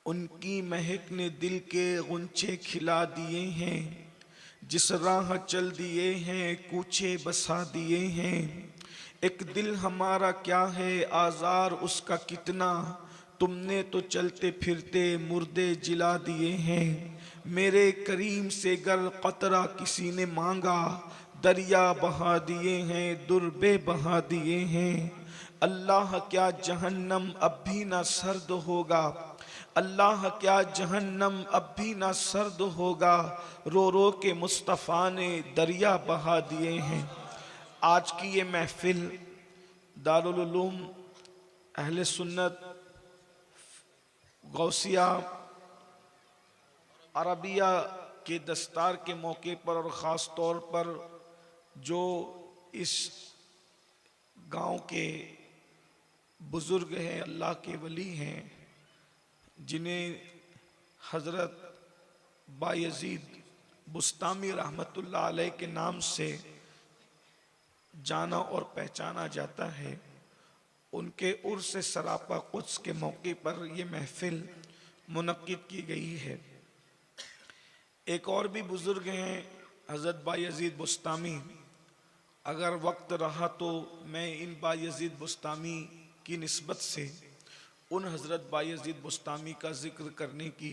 उनकी महक ने दिल के गुंचे खिला दिए हैं। जिस राह चल दिए हैं कूचे बसा दिए हैं। एक दिल हमारा क्या है आज़ार उसका कितना, तुमने तो चलते फिरते मुर्दे जिला दिए हैं। मेरे करीम से गर कतरा किसी ने मांगा, दरिया बहा दिए हैं दुर्बे बहा दिए हैं। अल्लाह क्या जहन्नम अब भी ना सर्द होगा, अल्लाह क्या जहन्नम अब भी ना सर्द होगा, रो रो के मुस्तफ़ा ने दरिया बहा दिए हैं। आज की ये महफिल दारुल उलूम अहले सुन्नत गौसिया अरबिया के दस्तार के मौके पर और ख़ास तौर पर जो इस गांव के बुज़ुर्ग हैं, अल्लाह के वली हैं, जिन्हें हज़रत बायज़ीद बुस्तामी रहमतुल्लाह अलैह के नाम से जाना और पहचाना जाता है, उनके उर्स सरापा कुद्स के मौके पर यह महफिल मुनक्किद की गई है। एक और भी बुज़ुर्ग हैं हज़रत बायज़ीद बुस्तामी। अगर वक्त रहा तो मैं इन बायज़ीद बुस्तामी की निस्बत से उन हज़रत बायज़ीद बुस्तामी का ज़िक्र करने की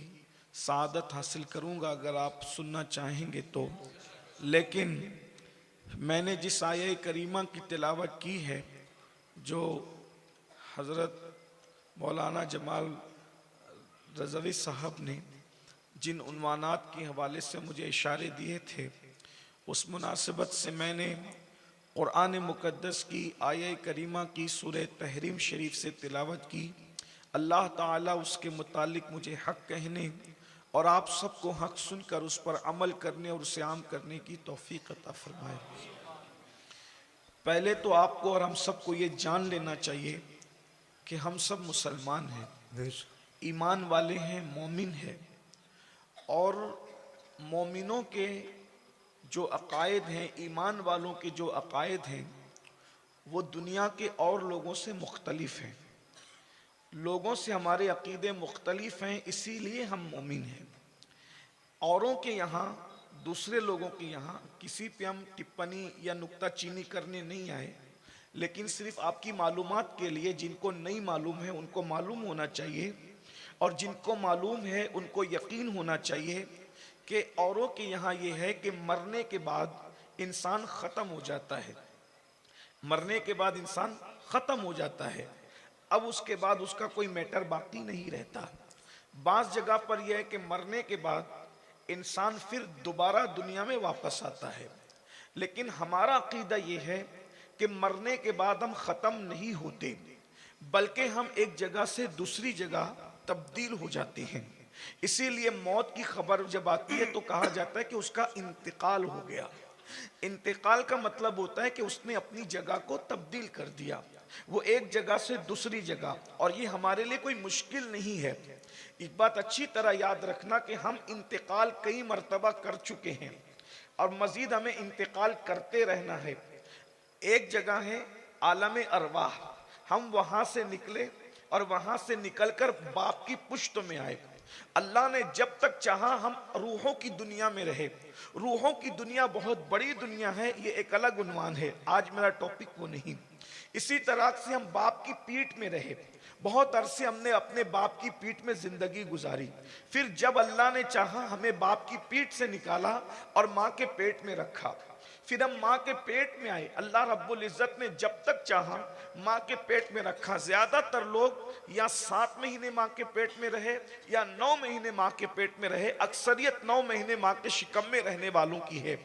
सादत हासिल करूँगा, अगर आप सुनना चाहेंगे तो। लेकिन मैंने जिस आये करीमा की तिलावत की है, जो हज़रत मौलाना जमाल रज़वी साहब ने जिन उन्वानात के हवाले से मुझे इशारे दिए थे, उस मुनासिबत से मैंने क़ुरान मुक़द्दस की आये करीमा की सूरह तहरीम शरीफ से तिलावत की। अल्लाह ताला उसके मुतालिक मुझे हक़ कहने और आप सबको हक़ सुनकर उस पर अमल करने और उसे आम करने की तौफ़ीक़ अता फ़रमाए। पहले तो आपको और हम सबको ये जान लेना चाहिए कि हम सब मुसलमान हैं, ईमान वाले हैं, मोमिन हैं, और मोमिनों के जो अक़ायद हैं, ईमान वालों के जो अक़ायद हैं, वो दुनिया के और लोगों से मुख्तलिफ हैं। लोगों से हमारे अक़ीदे मुख्तलिफ हैं, इसीलिए हम मोमिन हैं। औरों के यहाँ, दूसरे लोगों के यहाँ किसी पे हम टिप्पणी या नुक्ताचीनी करने नहीं आए, लेकिन सिर्फ आपकी मालूमात के लिए, जिनको नहीं मालूम है उनको मालूम होना चाहिए, और जिनको मालूम है उनको यकीन होना चाहिए कि औरों के यहाँ ये है कि मरने के बाद इंसान ख़त्म हो जाता है। मरने के बाद इंसान ख़त्म हो जाता है, अब उसके बाद उसका कोई मैटर बाकी नहीं रहता। बाज़ जगह पर यह है कि मरने के बाद इंसान फिर दोबारा दुनिया में वापस आता है, लेकिन हमारा अक़ीदा ये है कि मरने के बाद हम ख़त्म नहीं होते, बल्कि हम एक जगह से दूसरी जगह तब्दील हो जाते हैं। इसीलिए मौत की खबर जब आती है तो कहा जाता है कि उसका इंतकाल हो गया। इंतकाल का मतलब होता है कि उसने अपनी जगह को तब्दील कर दिया, वो एक जगह से दूसरी जगह, और ये हमारे लिए कोई मुश्किल नहीं है। एक बात अच्छी तरह याद रखना कि हम इंतकाल कई मर्तबा कर चुके हैं और मजीद हमें इंतकाल करते रहना है। एक जगह है आलम अरवाह, हम वहां से निकले और वहां से निकलकर बाप की पुश्त में आए। अल्लाह ने जब तक चाहा हम रूहों की दुनिया में रहे। रूहों की दुनिया बहुत बड़ी दुनिया है, ये एक अलग उन्वान है, आज मेरा टॉपिक वो नहीं। इसी तरह से हम बाप की पीठ में रहे, बहुत अरसे हमने अपने बाप की पीठ में जिंदगी गुजारी। फिर जब अल्लाह ने चाहा हमें बाप की पीठ से निकाला और माँ के पेट में रखा, फिर हम माँ के पेट में आए। अल्लाह रब्बुल इज़्ज़त ने जब तक चाहा माँ के पेट में रखा। ज़्यादातर लोग या 7 महीने माँ के पेट में रहे या 9 महीने माँ के पेट में रहे, अक्सरियत 9 महीने माँ के शिकम में रहने वालों की है।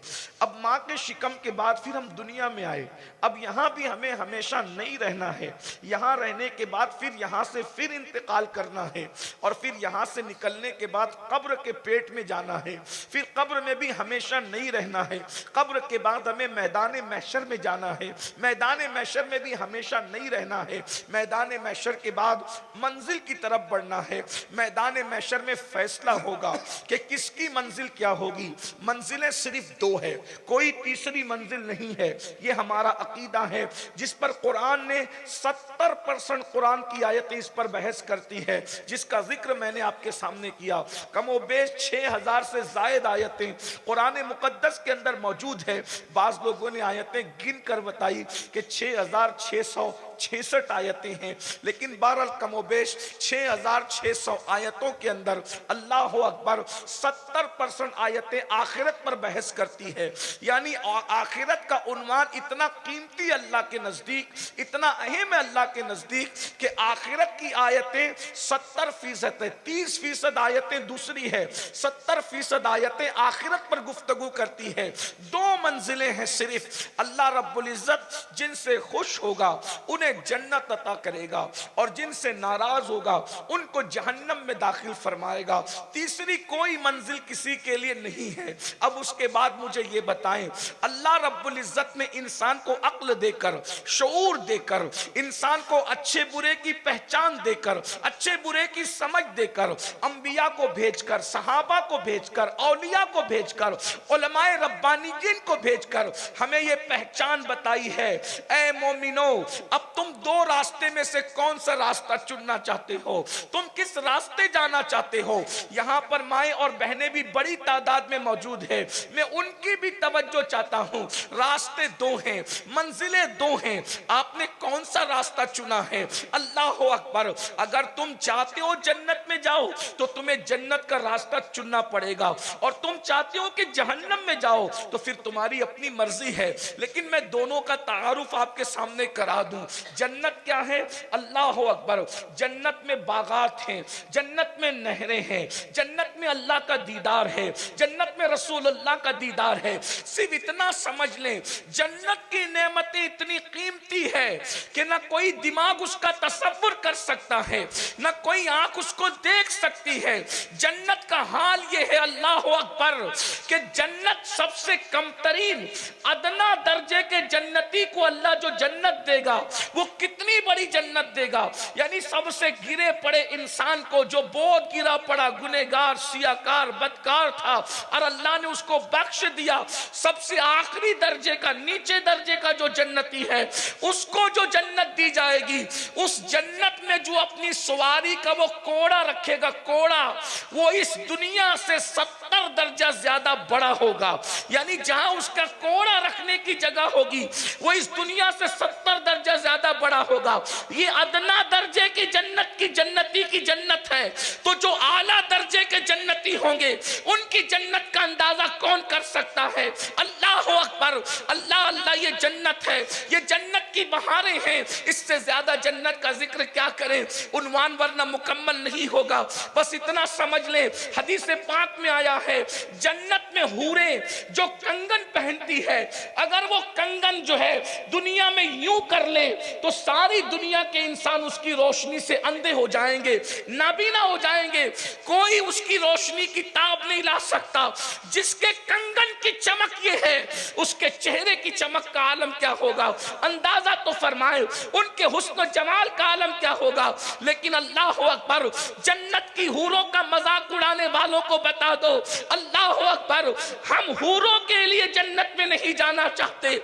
अब माँ के शिकम के बाद फिर हम दुनिया में आए। अब यहाँ भी हमें हमेशा नहीं रहना है, यहाँ रहने के बाद फिर यहाँ से फिर इंतकाल करना है, और फिर यहाँ से निकलने के बाद कब्र के पेट में जाना है। फिर कब्र में भी हमेशा नहीं रहना है, कब्र के बाद हमें मैदान महशर में जाना है। मैदान महशर में भी हमेशा नहीं रहना है। मैदान महशर के बाद मंजिल की तरफ बढ़ना है। मैदान महशर में फैसला होगा कि किसकी मंजिल क्या होगी। मंजिलें सिर्फ दो है, कोई तीसरी मंजिल नहीं है। ये हमारा अकीदा है जिस पर कुरान ने 70% कुरान की आयतें इस पर बहस करती है, जिसका जिक्र मैंने आपके सामने किया। कमोबेश 6000 से जायद आयतें कुरान मुकद्दस के अंदर मौजूद है। बाज लोगों ने आयतें गिन कर बताई कि 6666 आयतें हैं, लेकिन बहरहाल कमोबेश 6600 आयतों के अंदर अल्लाह अकबर 70% आयतें आखिरत पर बहस करती है। यानी आखिरत का उन्वान इतना कीमती अल्लाह के नजदीक, इतना अहम है अल्लाह के नजदीक कि आखिरत की आयतें 70% है, 30% आयतें दूसरी है, 70% आयतें आखिरत पर गुफ्तगू करती है। दो मंजिलें हैं सिर्फ। अल्लाह रब्बुल इज्जत जिनसे खुश होगा उन्हें जन्नत अता करेगा और जिनसे नाराज होगा उनको जहन्नम में दाखिल फरमाएगा। तीसरी कोई मंजिल किसी के लिए नहीं है। अब उसके बाद मुझे ये बताएं, अल्लाह रब्बुल इज्जत ने इंसान को अक्ल देकर, शऊर देकर, इंसान को अच्छे बुरे की पहचान देकर, अच्छे बुरे की समझ देकर, अंबिया को भेजकर, सहाबा को भेजकर, औलिया को भेजकर, उलमाए रब्बानीयीन को भेजकर हमें ये पहचान बताई है। ऐ मोमिनो, अब तुम दो रास्ते में से कौन सा रास्ता चुनना चाहते हो? तुम किस रास्ते जाना चाहते हो? यहां पर माएं और बहनें भी बड़ी तादाद में मौजूद है। मैं उनकी भी तवज्जो चाहता हूं। रास्ते दो हैं, मंजिलें दो हैं, आपने कौन सा रास्ता चुना है? अल्लाह अकबर। अगर तुम चाहते हो जन्नत में जाओ तो तुम्हें जन्नत का रास्ता चुनना पड़ेगा, और तुम चाहते हो कि जहन्नम में जाओ तो फिर तुम्हारी अपनी मर्जी है। लेकिन मैं दोनों का तारुफ आपके सामने करा दूं। जन्नत क्या है? अल्लाह अकबर। जन्नत में बागात हैं, जन्नत में नहरें हैं, जन्नत में अल्लाह का दीदार है, जन्नत में रसूलुल्लाह का दीदार है। सिर्फ इतना समझ लें, जन्नत की नेमतें इतनी कीमती है कि ना कोई दिमाग उसका तसव्वुर कर सकता है, ना कोई आंख उसको देख सकती है। जन्नत का हाल यह है, अल्लाह अकबर, कि जन्नत सबसे कमतरीन अदना दर्जे के जन्नती को अल्लाह जो जन्नत देगा वो कितनी बड़ी जन्नत देगा। यानी सबसे गिरे पड़े इंसान को, जो बहुत गिरा पड़ा, गुनहगार, सियाकार, बदकार था, और अल्लाह ने उसको बख्श दिया, सबसे आखिरी दर्जे का, नीचे दर्जे का जो जन्नती है, उसको जो जन्नत दी जाएगी, उस जन्नत में जो अपनी सवारी का वो कोड़ा रखेगा, कोड़ा, वो इस दुनिया से 70 दर्जा ज्यादा बड़ा होगा। यानी जहां उसका कोड़ा रखने की जगह होगी वो इस दुनिया से 70 दर्जा ज्यादा बड़ा होगा। ये अदना दर्जे की जन्नत की जन्नती की जन्नत है। तो जो आला दर्जे के जन्नती होंगे उनकी जन्नत का अंदाजा कौन कर सकता है? अल्लाह अकबर, अल्लाह अल्लाह। ये जन्नत है, ये जन्नत की बहारें हैं। इससे ज्यादा जन्नत का जिक्र क्या करें, उन्वान वरना मुकम्मल नहीं होगा। बस इतना समझ ले, हदीस पाक में आया है, जन्नत में हूरे जो कंगन पहनती है, अगर वो कंगन जो है दुनिया में यूं कर ले तो सारी दुनिया के इंसान उसकी रोशनी से अंधे हो जाएंगे, नाबीना हो जाएंगे। कोई उसकी रोशनी की ताब नहीं ला सकता। जिसके कंगन की चमक ये है, उसके चेहरे की चमक का आलम क्या होगा? अंदाजा तो फरमाए उनके हुस्न जमाल का आलम क्या होगा। लेकिन अल्लाह अकबर, जन्नत की हूरों का मजाक उड़ाने वालों को बता दो, अल्लाह अकबर, हम हूरों के लिए जन्नत में नहीं जाना चाहते,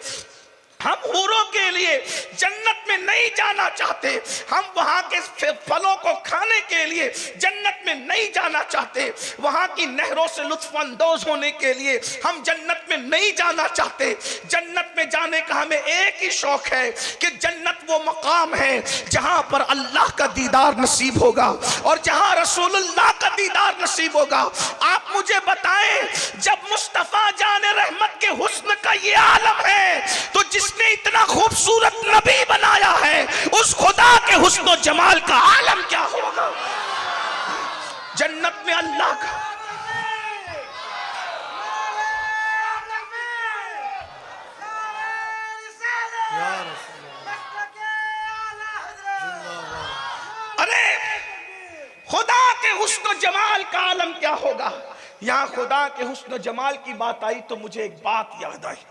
हम हूरों के लिए जन्नत में नहीं जाना चाहते, हम वहां के फलों को खाने के लिए जन्नत में नहीं जाना चाहते, वहां की नहरों से लुत्फ अंदोज होने के लिए हम जन्नत में नहीं जाना चाहते। जन्नत में जाने का हमें एक ही शौक है कि जन्नत वो मकाम है जहां पर अल्लाह का दीदार नसीब होगा और जहां रसूलुल्लाह का दीदार नसीब होगा। आप मुझे बताएं, जब मुस्तफा जाने रहमत के हुस्न का ये आलम है तो जिसने इतना खूबसूरत नबी बनाया है उस खुदा के हुस्न जमाल का आलम क्या होगा? जन्नत में अल्लाह का अरे खुदा के हुस्न जमाल का आलम क्या होगा? यहां खुदा के हुस्न जमाल की बात आई तो मुझे एक बात याद आई।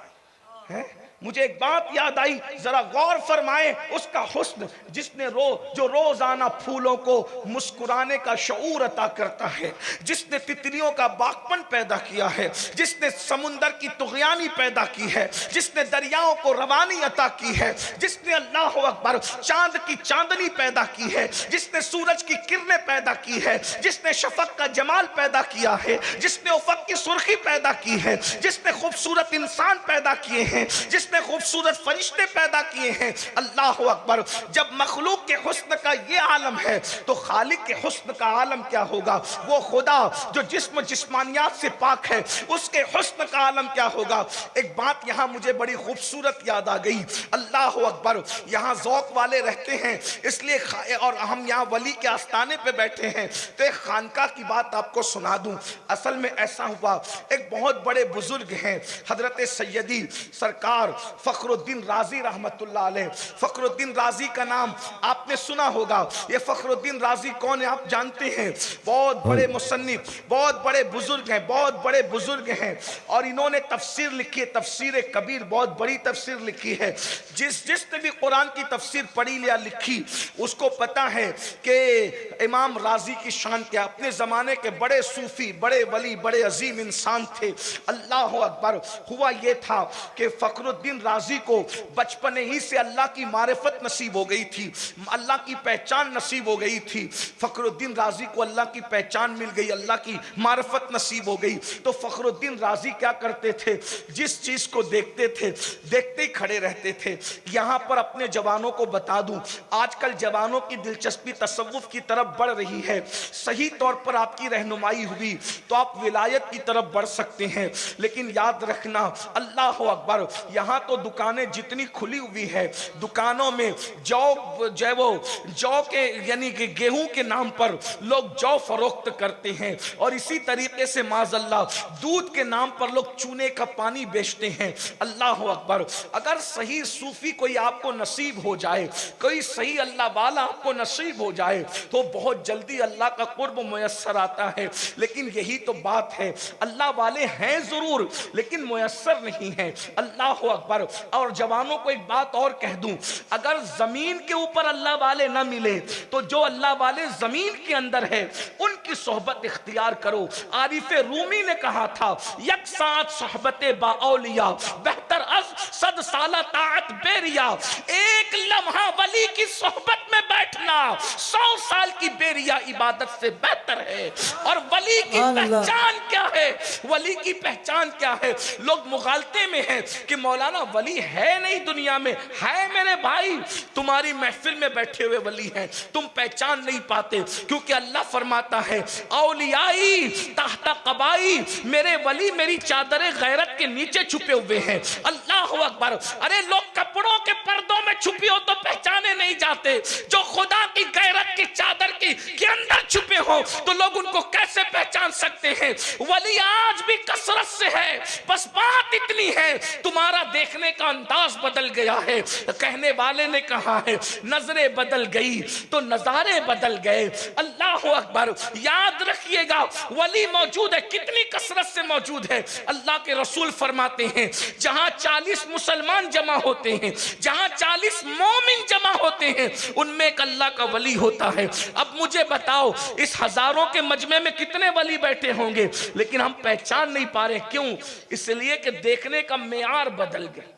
है। मुझे एक बात याद आई, जरा गौर फरमाएं, उसका हुस्न जिसने जो रोजाना फूलों को मुस्कुराने का शऊर अता करता है, जिसने तितलियों का बागपन पैदा किया है, जिसने समुंदर की तुगयानी पैदा की है, जिसने दरियाओं को रवानी अता की है, जिसने अल्लाह अकबर चांद की चांदनी पैदा की है, जिसने सूरज की किरणें पैदा की है, जिसने शफक का जमाल पैदा किया है, जिसने उफक की सुर्खी पैदा की है, जिसने खूबसूरत इंसान पैदा किए हैं, जिसने खूबसूरत फरिश्ते पैदा किए हैं। अल्लाह अकबर। जब मखलूक के हुस्न का ये आलम है तो खालिक के हुस्न का आलम क्या होगा? वो खुदा जो जिस्मानियात से पाक है, उसके हुस्न का आलम क्या होगा? एक बात यहां मुझे बड़ी खूबसूरत याद आ गई। अल्लाह अकबर। यहां ज़ौक़ वाले रहते हैं इसलिए, और हम यहां वली के आस्थाने पे बैठे हैं, तो एक खानका की बात आपको सुना दूं। असल में ऐसा हुआ, एक बहुत बड़े बुजुर्ग हैं हजरत सैयदी सरकार फखरुद्दीन राजी रहमतुल्लाह अलैह। फखरुद्दीन राजी का नाम आपने सुना होगा। ये फखरुद्दीन राजी कौन है आप जानते हैं? बहुत बड़े मुसन्निफ, बहुत बड़े बुजुर्ग हैं, बहुत बड़े बुजुर्ग हैं, और इन्होंने तफसीर लिखी है, तफसीर कबीर, बहुत बड़ी तफसीर लिखी है। जिसने भी कुरान की तफसीर पढ़ी या लिखी उसको पता है कि इमाम राजी की शान क्या। अपने जमाने के बड़े सूफी, बड़े वली, बड़े अजीम इंसान थे। अल्लाह अकबर। हुआ ये था कि फखरुद्दीन राजी को बचपन ही से अल्लाह की मारिफत नसीब हो गई थी, अल्लाह की पहचान नसीब हो गई थी। फखरुद्दीन राजी को अल्लाह की पहचान मिल गई, अल्लाह की मारिफत नसीब हो गई। तो फखरुद्दीन राजी क्या करते थे? जिस चीज को देखते थे देखते ही खड़े रहते थे। यहां पर अपने जवानों को बता दूं, आजकल जवानों की दिलचस्पी तसव्वुफ की तरफ बढ़ रही है। सही तौर पर आपकी रहनुमाई हुई तो आप विलायत की तरफ बढ़ सकते हैं, लेकिन याद रखना अल्लाह अकबर, यहां तो दुकानें जितनी खुली हुई है, दुकानों में जौ के यानी कि गेहूं के नाम पर लोग जौ फरोख्त करते हैं, और इसी तरीके से माज़अल्लाह दूध के नाम पर लोग चूने का पानी बेचते हैं। अल्लाह अकबर। अगर सही सूफी कोई आपको नसीब हो जाए, कोई सही अल्लाह वाला आपको नसीब हो जाए, तो बहुत जल्दी अल्लाह का कुर्ब मुयस्सर आता है। लेकिन यही तो बात है, अल्लाह वाले हैं जरूर लेकिन मुयस्सर नहीं है। अल्लाह अकबर। और जवानों को एक बात और कह दूं, अगर जमीन के ऊपर अल्लाह वाले ना मिले तो जो अल्लाह वाले जमीन के अंदर है उनकी सोहबत इख्तियार करो। आरिफ रूमी ने कहा था, यक साथ सोहबत बाओलिया बेहतर अज सद साला ताअत बेरिया। एक लम्हा वली की सोहबत में बैठना 100 साल की बेरिया इबादत से बेहतर है। और वली की पहचान क्या है? वली की पहचान क्या है? लोग मुगालते में हैं कि मौलाना वली है नहीं दुनिया में। है मेरे भाई, तुम्हारी महफिल में बैठे हुए वली हैं, तुम पहचान नहीं पाते, क्योंकि अल्लाह फरमाता है औलियाई ताहता कबाई, मेरे वली मेरी चादर गैरत के नीचे छुपे हुए हैं। अल्लाह अकबर। अरे लोग कपड़ों के पर्दों में छुपे हो तो पहचाने नहीं जाते, जो खुदा की गैरत की चादर के अंदर छुपे हो तो लोग उनको कैसे पहचान सकते हैं? वली आज भी कसरत से है, बस बात इतनी है तुम्हारा देखने का अंदाज बदल गया है। कहने वाले ने कहा है नजरें बदल गई तो नजारे बदल गए। अल्लाह अकबर। याद रखिएगा वली मौजूद है, कितनी कसरत से मौजूद है। अल्लाह के रसूल फरमाते हैं जहां 40 मुसलमान जमा होते हैं, जहां 40 मोमिन जमा होते हैं, उनमें एक अल्लाह का वली होता है। अब मुझे बताओ इस हजारों के मजमे में कितने वली बैठे होंगे, लेकिन हम पहचान नहीं पा रहे। क्यों? इसलिए कि देखने का मेयार बदल गया,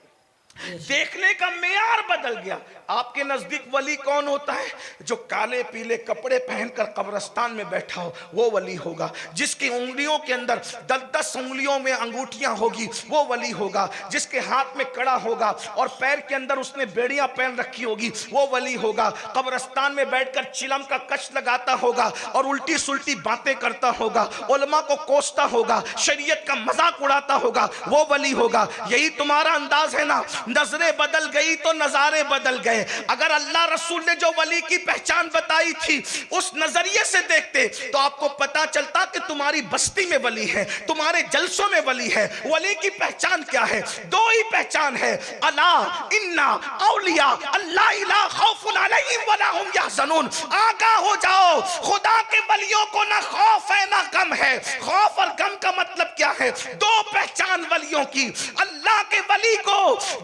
देखने का मेयार बदल गया। आपके नजदीक वली कौन होता है? जो काले पीले कपड़े पहनकर कब्रिस्तान में बैठा हो वो वली होगा। जिसकी उंगलियों के अंदर 10-10 उंगलियों में अंगूठियां होगी वो वली होगा। जिसके हाथ में कड़ा होगा और पैर के अंदर उसने बेड़ियां पहन रखी होगी वो वली होगा। कब्रिस्तान में बैठकर चिलम का कश लगाता होगा और उल्टी सुल्टी बातें करता होगा, उलमा को कोसता होगा, शरीयत का मजाक उड़ाता होगा, वो वली होगा। यही तुम्हारा अंदाज है ना? नजरें बदल गई तो नजारे बदल गए। अगर अल्लाह रसूल ने जो वली की पहचान बताई थी उस नजरिए से देखते तो आपको पता चलता कि तुम्हारी बस्ती में वली है, तुम्हारे जलसों में वली है। वली की पहचान क्या है? दो ही पहचान है, अला इन्ना औलिया अल्लाह इला खौफुन अलैहिम वला हुम यहज़नून। आगाह हो जाओ, खुदा के वलियों को ना खौफ है ना गम है। खौफ और गम का मतलब क्या है? दो पहचान वलियों की। अल्लाह के वली को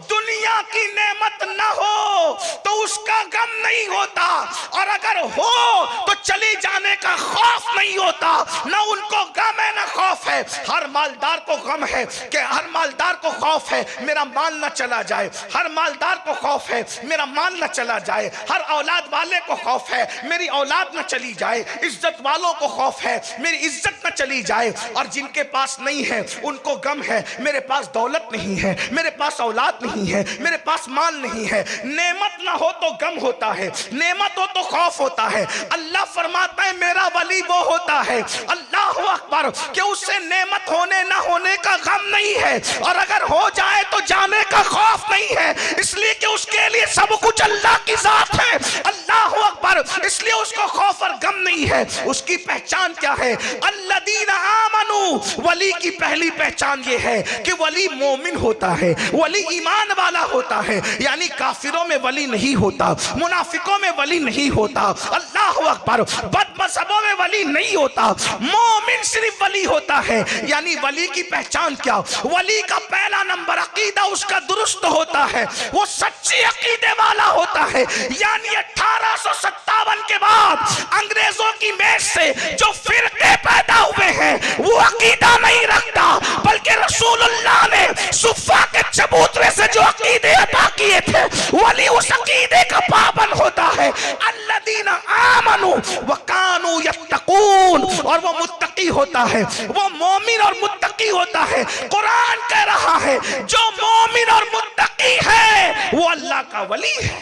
दुनिया की नेमत ना हो तो उसका गम नहीं होता, और अगर हो तो चली जाने का खौफ नहीं होता। ना उनको गम है ना खौफ है। हर मालदार को गम है कि हर मालदार को खौफ है मेरा माल ना चला जाए। हर मालदार को खौफ है मेरा माल ना चला जाए। हर औलाद वाले को खौफ है मेरी औलाद ना चली जाए। इज्जत वालों को खौफ है मेरी इज्जत ना चली जाए। और जिनके पास नहीं है उनको गम है मेरे पास दौलत नहीं है, मेरे पास औलाद नहीं है, मेरे पास माल नहीं है। नेमत ना हो तो गम होता है, नेमत हो तो खौफ होता है। अल्लाह फरमाता है मेरा वली वो होता है, अल्लाह अकबर, कि उससे नेमत होने ना होने का गम नहीं है, और अगर हो जाए तो जाने का खौफ नहीं है, इसलिए कि उसके लिए सब कुछ अल्लाह की जात है। अल्लाह अकबर, इसलिए उसको खौफ और गम नहीं है। उसकी पहचान क्या है? अल्लदीना आमनू, वली की पहली पहचान ये है कि वली मोमिन होता है, वली ईमान वाला होता है। यानी काफिरों में वली नहीं होता, मुनाफिकों में वली नहीं होता, अल्लाह अकबर, बदमज़हबों में वली नहीं होता, मोमिन सिर्फ वली होता है। यानी वली की पहचान क्या? वली का पहला नंबर अकीदा उसका दुरुस्त होता है, वो सच्ची अकीदे वाला होता है। यानी 1857 के बाद अंग्रेजों की मेज से जो फिरके पैदा हुए हैं वो अकीदा नहीं रखता, बल्कि रसूलुल्लाह ने सुफ़ा के चबूतरे से जो अकीदे अता किए थे, वली उस अकीदे का पाबंद होता है। अल्लदीना आमनू व कानू यत्तकून, और वो मुत्तकी होता है, वो मोमिन और मुत्तकी होता है। कुरान कह रहा है जो मोमिन और मुत्तकी है वो अल्लाह का वली है।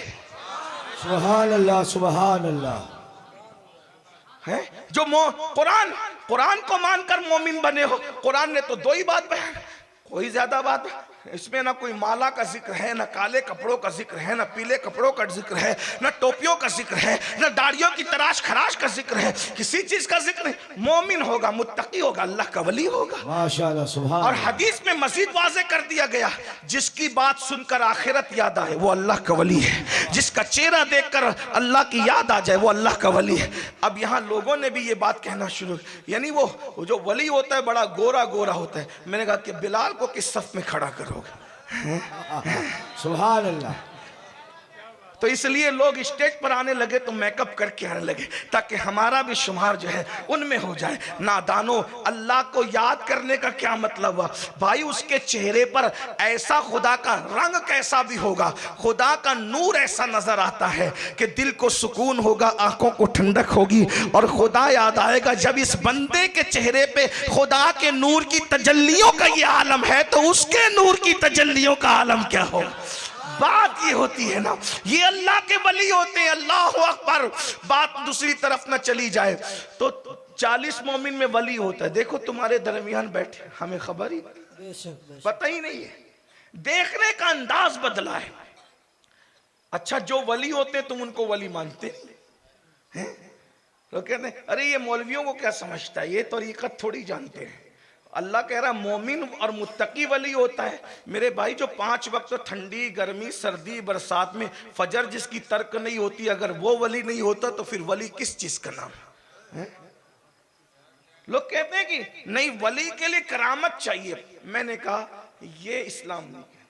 सुभान अल्लाह, सुभान अल्लाह। है जो कुरान को मानकर मोमिन बने हो। कुरान ने तो दो ही बात बयान, कोई ज्यादा बात इसमें ना कोई माला का जिक्र है, ना काले कपड़ों का जिक्र है, ना पीले कपड़ों का जिक्र है, ना टोपियों का जिक्र है, ना दाढ़ियों की तराश खराश का जिक्र है, किसी चीज का जिक्र नहीं। मोमिन होगा, मुत्तकी होगा, अल्लाह का वली होगा। माशाअल्लाह, सुभान। और हदीस में मजीद वाज़े कर दिया गया, जिसकी बात सुनकर आखिरत याद आए वो अल्लाह का वली है, जिसका चेहरा देखकर अल्लाह की याद आ जाए वो अल्लाह का वली है। अब यहाँ लोगों ने भी ये बात कहना शुरू, यानी वो जो वली होता है बड़ा गोरा गोरा होता है। मैंने कहा कि बिलाल को किस सफ में खड़ा करोगे? सुभान अल्लाह। तो इसलिए लोग स्टेज पर आने लगे तो मेकअप करके आने लगे ताकि हमारा भी शुमार जो है उनमें हो जाए। नादानो, अल्लाह को याद करने का क्या मतलब हुआ भाई? उसके चेहरे पर ऐसा खुदा का रंग कैसा भी होगा, खुदा का नूर ऐसा नजर आता है कि दिल को सुकून होगा, आंखों को ठंडक होगी, और खुदा याद आएगा। जब इस बंदे के चेहरे पे खुदा के नूर की तजल्लियों का ये आलम है तो उसके नूर की तजल्लियों का आलम क्या हो? बात ये होती है ना, ये अल्लाह के वली होते हैं। अल्लाह अकबर। बात दूसरी तरफ ना चली जाए तो 40 मोमिन में वली होता है। देखो तुम्हारे दरमियान बैठे, हमें खबर ही पता ही नहीं है, देखने का अंदाज बदला है। अच्छा, जो वली होते हैं तुम उनको वली मानते हैं? लोग कहते हैं अरे ये मौलवियों को क्या समझता है, ये तरीक़त थोड़ी जानते हैं। अल्लाह कह रहा मोमिन और मुत्तकी वली होता है। मेरे भाई, जो 5 वक्त ठंडी गर्मी सर्दी बरसात में फजर जिसकी तर्क नहीं होती, अगर वो वली नहीं होता तो फिर वली किस चीज का नाम है? लोग कहते हैं कि नहीं वली के लिए करामत चाहिए। मैंने कहा ये इस्लाम नहीं है,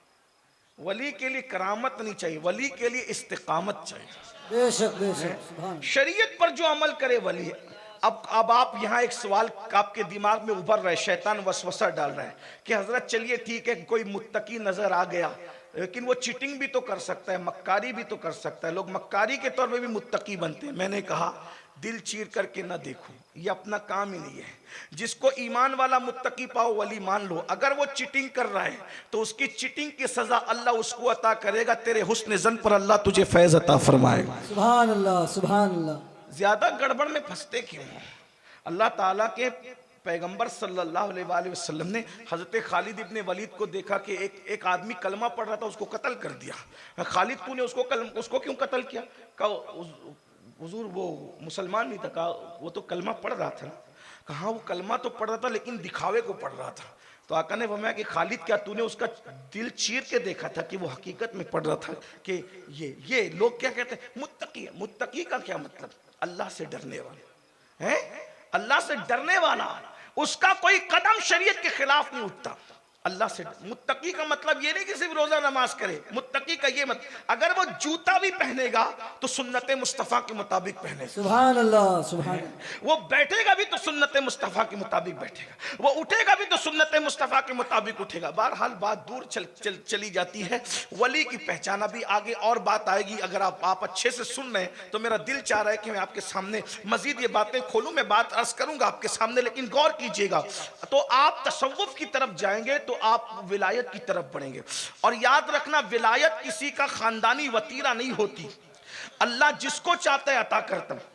वली के लिए करामत नहीं चाहिए, वली के लिए इस्तिकामत चाहिए। बेशक बेशक। शरीयत पर जो अमल करे वली है। अब आप यहाँ एक सवाल आपके दिमाग में उभर रहा है, शैतान वसवसा डाल रहा है कि हजरत चलिए ठीक है, कोई मुत्तकी नजर आ गया लेकिन वो चीटिंग भी तो कर सकता है, मक्कारी भी तो कर सकता है, लोग मक्कारी के तौर पे भी मुत्तकी बनते हैं। मैंने कहा दिल चीर करके ना देखो, ये अपना काम ही नहीं है। जिसको ईमान वाला मुत्तकी पाओ वली मान लो। अगर वो चीटिंग कर रहा है तो उसकी चीटिंग की सजा अल्लाह उसको अता करेगा, तेरे हुस्न जन पर अल्लाह तुझे फैज अता फरमाएगा। सुभान अल्लाह, सुभान अल्लाह। ज्यादा गड़बड़ में फंसते क्यों? अल्लाह ताला के पैगंबर सल्लल्लाहु अलैहि वसल्लम ने हजरत खालिद इब्ने वलीद को देखा कि एक आदमी कलमा पढ़ रहा था, उसको कत्ल कर दिया। खालिद तूने उसको क्यों कत्ल किया? कहा हुजूर वो मुसलमान नहीं था। कहा वो तो कलमा पढ़ रहा था ना। कहा वो कलमा तो पढ़ रहा था लेकिन दिखावे को पढ़ रहा था। तो आका ने फरमाया कि खालिद क्या तूने उसका दिल चीर के देखा था कि वो हकीकत में पढ़ रहा था कि ये लोग क्या कहते हैं मुत्तकी है। मुत्तकी का क्या मतलब? अल्लाह से डरने वाला है, अल्लाह से डरने वाला, उसका कोई कदम शरीयत के खिलाफ नहीं उठता। अल्लाह से मुत्तकी का मतलब ये नहीं कि सिर्फ रोजा नमाज करे, मुत्तकी का ये मत, अगर वो जूता भी पहनेगा तो सुन्नत मुस्तफ़ा के मुताबिक पहने, सुभान अल्लाह सुभान अल्लाह। वो बैठेगा भी तो सुन्नत मुस्तफ़ा के मुताबिक बैठेगा, वो उठेगा भी तो सुन्नत मुस्तफ़ा के मुताबिक उठेगा। बहरहाल बात दूर चली जाती है। वली की पहचान अभी आगे और बात आएगी, अगर आप अच्छे से सुन रहे हैं तो मेरा दिल चाह रहा है कि मैं आपके सामने मजीद ये बातें खोलूं, मैं बात अर्ज करूंगा आपके सामने, लेकिन गौर कीजिएगा। तो आप तसव्वुफ की तरफ जाएंगे तो आप विलायत की तरफ बढ़ेंगे। और याद रखना, विलायत किसी का खानदानी वतीरा नहीं होती। अल्लाह जिसको चाहता है अता करता है,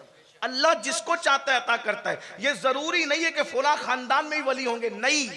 अल्लाह जिसको चाहता है अता करता है। ये जरूरी नहीं है कि फला खानदान में ही वली होंगे, नहीं,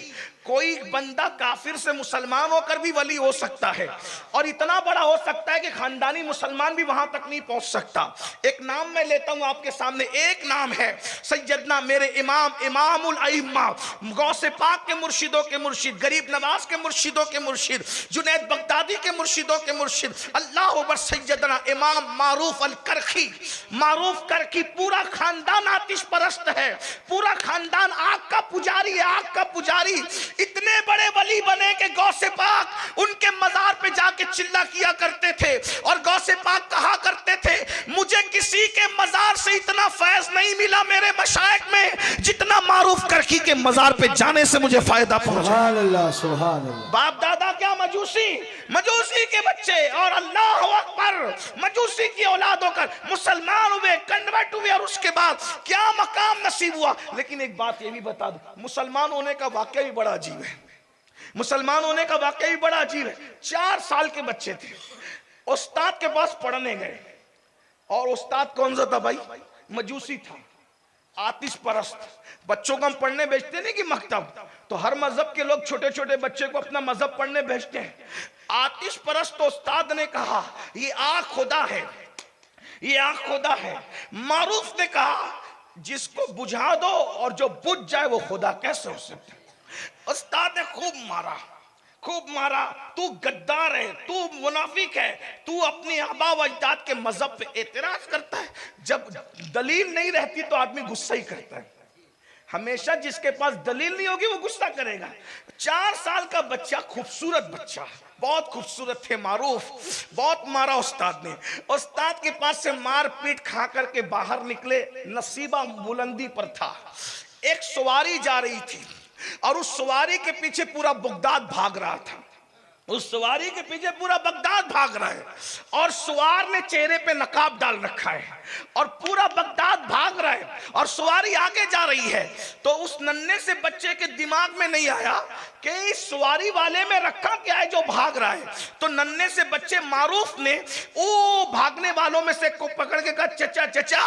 कोई बंदा काफिर से मुसलमान होकर भी वली हो सकता है, और इतना बड़ा हो सकता है कि खानदानी मुसलमान भी वहां तक नहीं पहुंच सकता। एक नाम मैं लेता हूं आपके सामने, एक नाम है सैयदना मेरे इमाम इमामुल अइम्मा, गौसे पाक के मुर्शिदों के मुर्शिद, गरीब नवाज के मुर्शिदों के मुर्शिद, जुनैद बगदादी के मुर्शिदों के मुर्शिद, अल्लाह अकबर, सैयदना इमाम मारूफ अल करखी। मारूफ करखी, पूरा खानदान आतिश परस्त है, पूरा खानदान आग का पुजारी है, आग का पुजारी। इतने बड़े वली बने कि गौसे पाक उनके मजार पे जाके चिल्ला किया करते थे, और गौसे पाक कहा करते थे, मुझे किसी के मजार से इतना फैज नहीं मिला मेरे मशाइख में जितना मारूफ करखी के मजार पे जाने से मुझे फायदा पहुंचा। सुभान अल्लाह सुभान अल्लाह। बाप दादा क्या मजूसी, मजूसी के बच्चे, और अल्लाह अकबर, मजूसी की औलाद होकर मुसलमान हुए, कन्वर्ट हुए, और उसके बाद क्या मकाम नसीब हुआ। लेकिन एक बात ये भी बता दूं, मुसलमान होने का वाकया भी बड़ा अजीब है, मुसलमान होने का वाकया भी बड़ा अजीब है। 4 साल के बच्चे थे, उस्ताद के पास पढ़ने गए, और उस्ताद कौन सा था भाई? मजूसी था, आतिश परस्त। बच्चों को हम पढ़ने भेजते नहीं कि मकतब, तो हर मजहब के लोग छोटे छोटे बच्चे को अपना मजहब पढ़ने भेजते हैं। आतिश परस्त उस्ताद ने कहा, ये आग खुदा है, ये आग खुदा है। मारूफ ने कहा, जिसको बुझा दो और जो बुझ जाए वो खुदा कैसे हो सकता है? उस्ताद ने खूब मारा, खूब मारा, तू गद्दार है, तू मुनाफिक है, तू अपने आबा व अजदाद के मजहब पे एतराज करता है। जब दलील नहीं रहती तो आदमी गुस्सा ही करता है, हमेशा जिसके पास दलील नहीं होगी वो गुस्सा करेगा। 4 साल का बच्चा, खूबसूरत बच्चा, बहुत खूबसूरत थे मारूफ, बहुत मारा उस्ताद ने। उस्ताद के पास से मार पीट खा करके बाहर निकले, नसीबा बुलंदी पर था। एक सवारी जा रही थी, और उस सवारी के पीछे पूरा बगदाद भाग रहा था, उस सवारी के पीछे पूरा बगदाद भाग रहा है, और सवार ने चेहरे पे नकाब डाल रखा है, और पूरा बगदाद भाग रहा है, और सवारी आगे जा रही है। तो उस नन्हे से बच्चे के दिमाग में नहीं आया कि इस सवारी वाले में रखा क्या है जो भाग रहा है। तो नन्हे से बच्चे मारूफ ने ओ भागने वालों में से को पकड़ के कहा, चचा चचा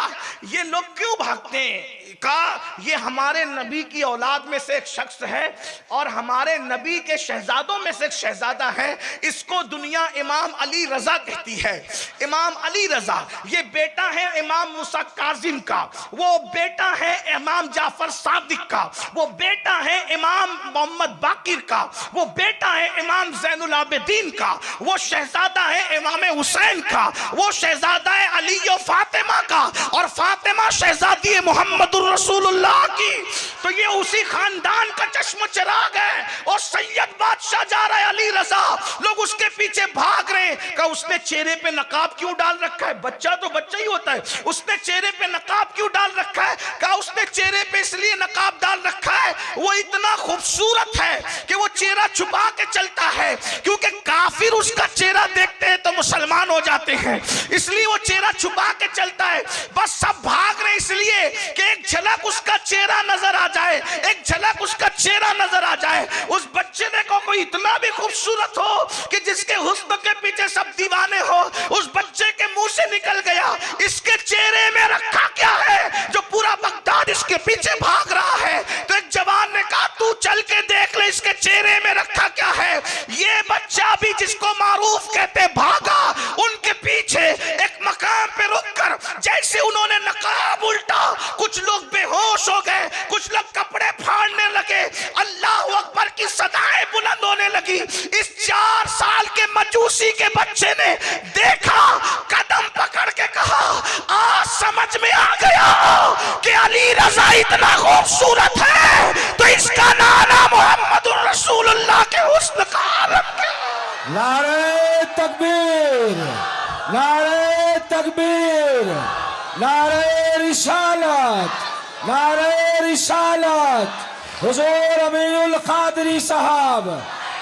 ये लोग क्यों भागते हैं? कहा, ये हमारे नबी की औलाद में से एक शख्स है, और हमारे नबी के शहजादों में से एक शहजादा है, इसको दुनिया इमाम अली रजा कहती है। इमाम अली रजा, ये बेटा है इमाम मूसा काजिम का, वो बेटा है इमाम जाफर सादिक का, वो बेटा है इमाम मोहम्मद बाकिर का, वो बेटा है इमाम ज़ैनुल आबिदीन का, वो शहजादा है इमाम हुसैन का, वो शहजादा है अली और फातिमा का, और फातिमा शहजादी है मोहम्मदुर रसूलुल्लाह की। तो ये उसी खानदान का चश्म चिराग है, और सैयद बादशाह जा रहा है अली रजा, लोग उसके पीछे भाग रहे हैं। का उसने चेहरे पे नकाब क्यों डाल रखा है? बच्चा तो बच्चा ही होता है, उसने चेहरे पे नकाब क्यों डाल रखा है? कहा उसने चेहरे पे इसलिए नकाब डाल रखा है, वो इतना खूबसूरत है कि वो चेहरा छुपा के चलता है, क्योंकि काफिर उसका चेहरा देखते हैं तो मुसलमान हो जाते हैं, इसलिए वो चेहरा छुपा के चलता है। बस सब भाग रहे इसलिए कि एक झलक उसका चेहरा नजर आ जाए, एक झलक उसका चेहरा नजर आ जाए। उस बच्चे ने को कोई इतना भी खूबसूरत हो कि जिसके हुस्न के पीछे सब दीवाने हो, उस बच्चे के मुंह से निकल गया, इसके चेहरे में रखा क्या है जो पूरा बगदाद इसके पीछे भाग रहा है? तो एक जवान ने कहा, तू चल के देख ले इसके चेहरे में रखा क्या है। ये बच्चा भी जिसको मारूफ कहते भागा, उनके पीछे एक मकाम पे रुककर जैसे उन्होंने नकाब उल्टा, कुछ लोग बेहोश हो गए, कुछ लोग कपड़े फाड़ने लगे, अल्लाह अकबर की सदाएं बुलंद होने लगी। इस 4 साल के मजूसी के बच्चे ने देखा, कदम पकड़ के कहा, आज समझ में आ गया कि अली रजा इतना खूबसूरत है तो इसका नाना मोहम्मदुर रसूलुल्लाह के हुस्न का आलम क्या। नारे तकबीर, नारे तकबीर, नारे रिसालत, नारे रिसालत। हुजूर अमीरुल कादरी साहब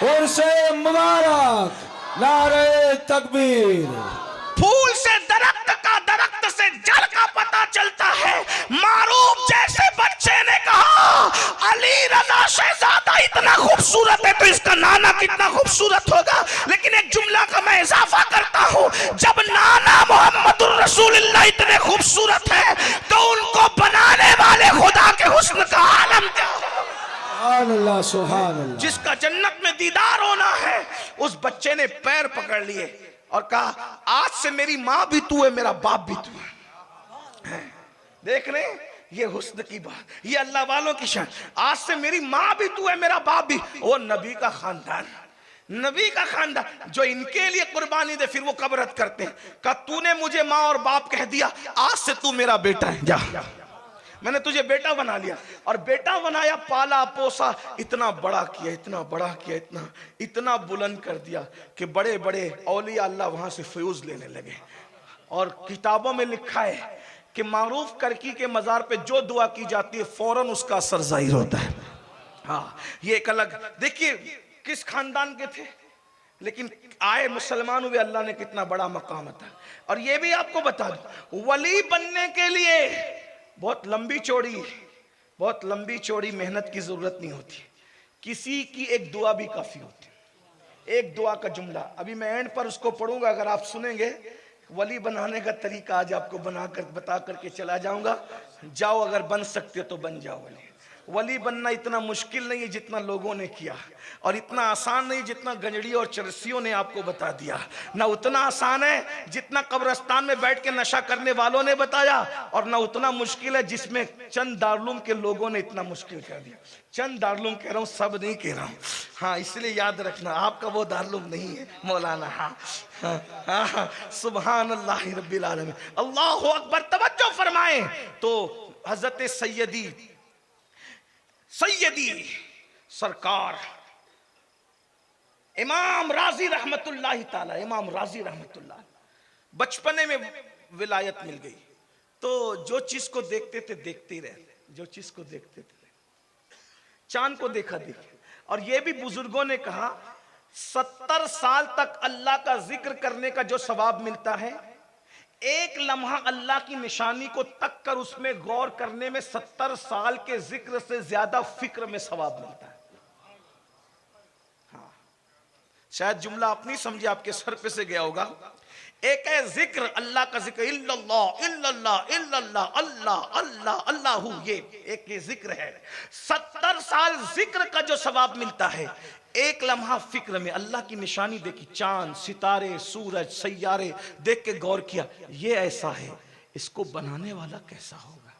उर्से मुबारक, नारे तकबीर। फूल से दरख्त का, दरख्त से जड़ का पता चलता है। मारूफ जैसे बच्चे ने कहा अली रजा शहजादा इतना खूबसूरत है तो इसका नाना कितना खूबसूरत होगा। लेकिन एक जुमला का मैं इजाफा करता हूँ, जब नाना मोहम्मदुर रसूलुल्लाह इतने खूबसूरत है तो उनको बनाने वाले खुदा के हुस्न का आलम क्या होगा। अल्लाह सुभान अल्लाह। जिसका जन्नत में दीदार होना है, उस बच्चे ने पैर पकड़ लिए और कहा आज से मेरी माँ भी तू है, मेरा बाप भी तू है। देख रहे ये हुस्न की बात, ये अल्लाह वालों की शान। आज से मेरी माँ भी तू है, मेरा बाप भी। वो नबी का खानदान, नबी का खानदान जो इनके लिए कुर्बानी दे, फिर वो कब रद्द करते हैं। कहा तूने मुझे माँ और बाप कह दिया, आज से तू मेरा बेटा है, जा मैंने तुझे बेटा बना लिया। और बेटा बनाया, पाला पोसा, इतना बड़ा किया, इतना बड़ा किया, इतना बुलंद कर दिया कि बड़े बड़े औलिया अल्लाह वहां से फ्यूज लेने लगे। और किताबों में लिखा है कि मारूफ करकी के मजार पे जो दुआ की जाती है फौरन उसका असर जाहिर होता है। हाँ, ये एक अलग, देखिए किस खानदान के थे, लेकिन आए मुसलमान हुए, अल्लाह ने कितना बड़ा मकाम था। और ये भी आपको बता दूं, वली बनने के लिए बहुत लंबी चौड़ी मेहनत की जरूरत नहीं होती, किसी की एक दुआ भी काफी होती है। एक दुआ का जुमला अभी मैं एंड पर उसको पढ़ूंगा, अगर आप सुनेंगे वली बनाने का तरीका आज आपको बता करके चला जाऊंगा। जाओ, अगर बन सकते हो तो बन जाओ वली। वली बनना इतना मुश्किल नहीं है जितना लोगों ने किया, और इतना आसान नहीं जितना गंजड़ी और चरसियों ने आपको बता दिया। ना उतना आसान है जितना कब्रिस्तान में बैठ के नशा करने वालों ने बताया, और ना उतना मुश्किल है जिसमें चंद दारुलूम के लोगों ने इतना मुश्किल कर दिया। चंद दारुलूम कह रहा हूँ, सब नहीं कह रहा हूँ। हाँ, इसलिए याद रखना आपका वो दारुलूम नहीं है मौलाना। हाँ हाँ हाँ, सुभान अल्लाह रब्बिल आलमीन, अल्लाहु अकबर। तवज्जो फरमाएं तो हजरत सैयदी सरकार इमाम राजी रहमतुल्लाह ताला, इमाम राजी रहमतुल्लाह, बचपने में विलायत मिल गई तो जो चीज को देखते थे देखते ही रहते, जो चीज को देखते थे। चांद को देखा देखिए। और ये भी बुजुर्गों ने कहा 70 साल तक अल्लाह का जिक्र करने का जो सवाब मिलता है, एक लम्हा अल्लाह की निशानी को तक कर उसमें गौर करने में 70 साल के जिक्र से ज्यादा फिक्र में सवाब मिलता है। हाँ, शायद जुमला अपनी समझे, आपके सर पे से गया होगा। एक है जिक्र, अल्लाह का जिक्र, इल्लल्लाह इल्लल्लाह इल्लल्लाह, अल्लाह अल्लाह अल्लाहू, ये एक ये जिक्र है। 70 साल जिक्र का जो सवाब मिलता है, एक लम्हा फिक्र में अल्लाह की निशानी देखी, चांद सितारे सूरज सैयारे देख के गौर किया, ये ऐसा है, इसको बनाने वाला कैसा होगा।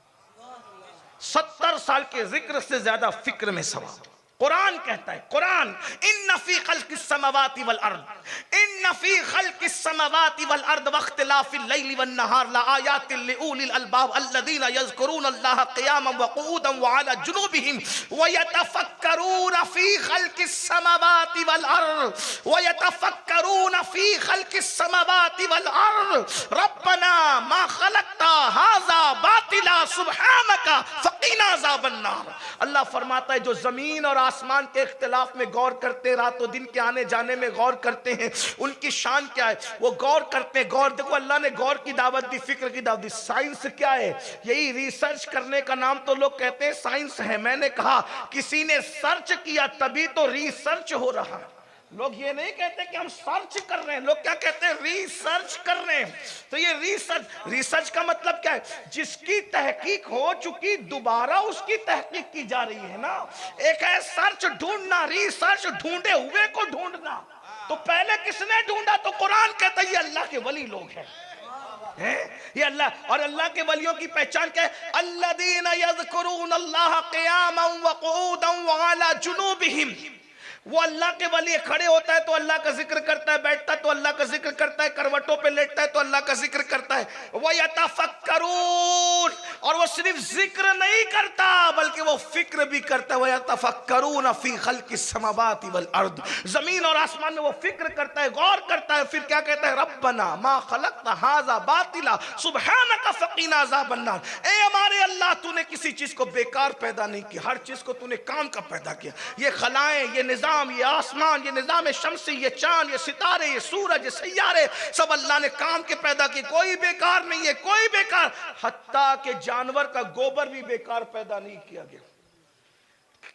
70 साल के जिक्र से ज्यादा फिक्र में सवाब। कुरान कहता है, कुरान, इन्न फी खल्किस समावाति वल अर्द, इन्न फी खल्किस समावाति वल अर्द वख्तिलाफिल लैलि वन नहार लआयातिल लिउलिल अलबाब अल्लज़ीना यज़कुरून अल्लाह क़ियामन व क़ुऊदन व अला जुनूबिहिम व यतफ़क्करून फी खल्किस समावाति वल अर्द व यतफ़क्करून फी खल्किस समावाति वल अर्द रब्बना मा खलक़ता हाज़ा बातिला सुब्हानका फ़क़िना अज़ाबन नार। अल्लाह फरमाता है जो जमीन और आसमान के इख्तिलाफ में गौर करते, रात और दिन के आने जाने में गौर करते हैं, उनकी शान क्या है, वो गौर करते हैं। गौर देखो, अल्लाह ने गौर की दावत दी, फिक्र की दावत दी। साइंस क्या है? यही रिसर्च करने का नाम तो लोग कहते हैं साइंस है। मैंने कहा किसी ने सर्च किया तभी तो रिसर्च हो रहा। लोग ये नहीं कहते कि हम सर्च कर रहे हैं, लोग क्या कहते हैं? रिसर्च कर रहे हैं। तो ये रिसर्च का मतलब क्या है? जिसकी तहकीक हो चुकी दोबारा उसकी तहकीक की जा रही है ना। एक है सर्च ढूंढना, रिसर्च ढूंढे हुए को ढूंढना। तो पहले किसने ढूंढा? तो कुरान कहता है ये अल्लाह के वली लोग हैं। ये अल्लाह, और अल्लाह के वलियों की पहचान क्या है? अल्लज़ीना यज़कुरून अल्लाह क़ियामन व क़ुऊदन व अला जुनूबिहिम वो अल्लाह के वली खड़े होता है तो अल्लाह का जिक्र करता है, बैठता है तो अल्लाह का जिक्र करता है, करवटों पे लेटता है तो अल्लाह का जिक्र करता है। वो यतफक्करून, और वो सिर्फ जिक्र नहीं करता बल्कि वो फिक्र भी करता है। वो यतफक्करून फी खल्किस समावाति वल अर्द, जमीन और आसमान में वो फिक्र करता है, गौर करता है। फिर क्या कहता है? रब्बना मा खलक़्ता हाज़ा बातिला सुब्हानका फ़क़ीना अज़ाबन नार। ए हमारे अल्लाह, तूने किसी चीज को बेकार पैदा नहीं किया, हर चीज को तूने काम का पैदा किया। ये खलाएं, ये निजाम, ये आसमान, ये निजाम शमसी, ये चांद, ये सितारे, ये सूरज, ये सैयारे, सब अल्लाह ने काम के पैदा किए। कोई बेकार नहीं है, कोई बेकार, हत्ता के जानवर का गोबर भी बेकार पैदा नहीं किया गया।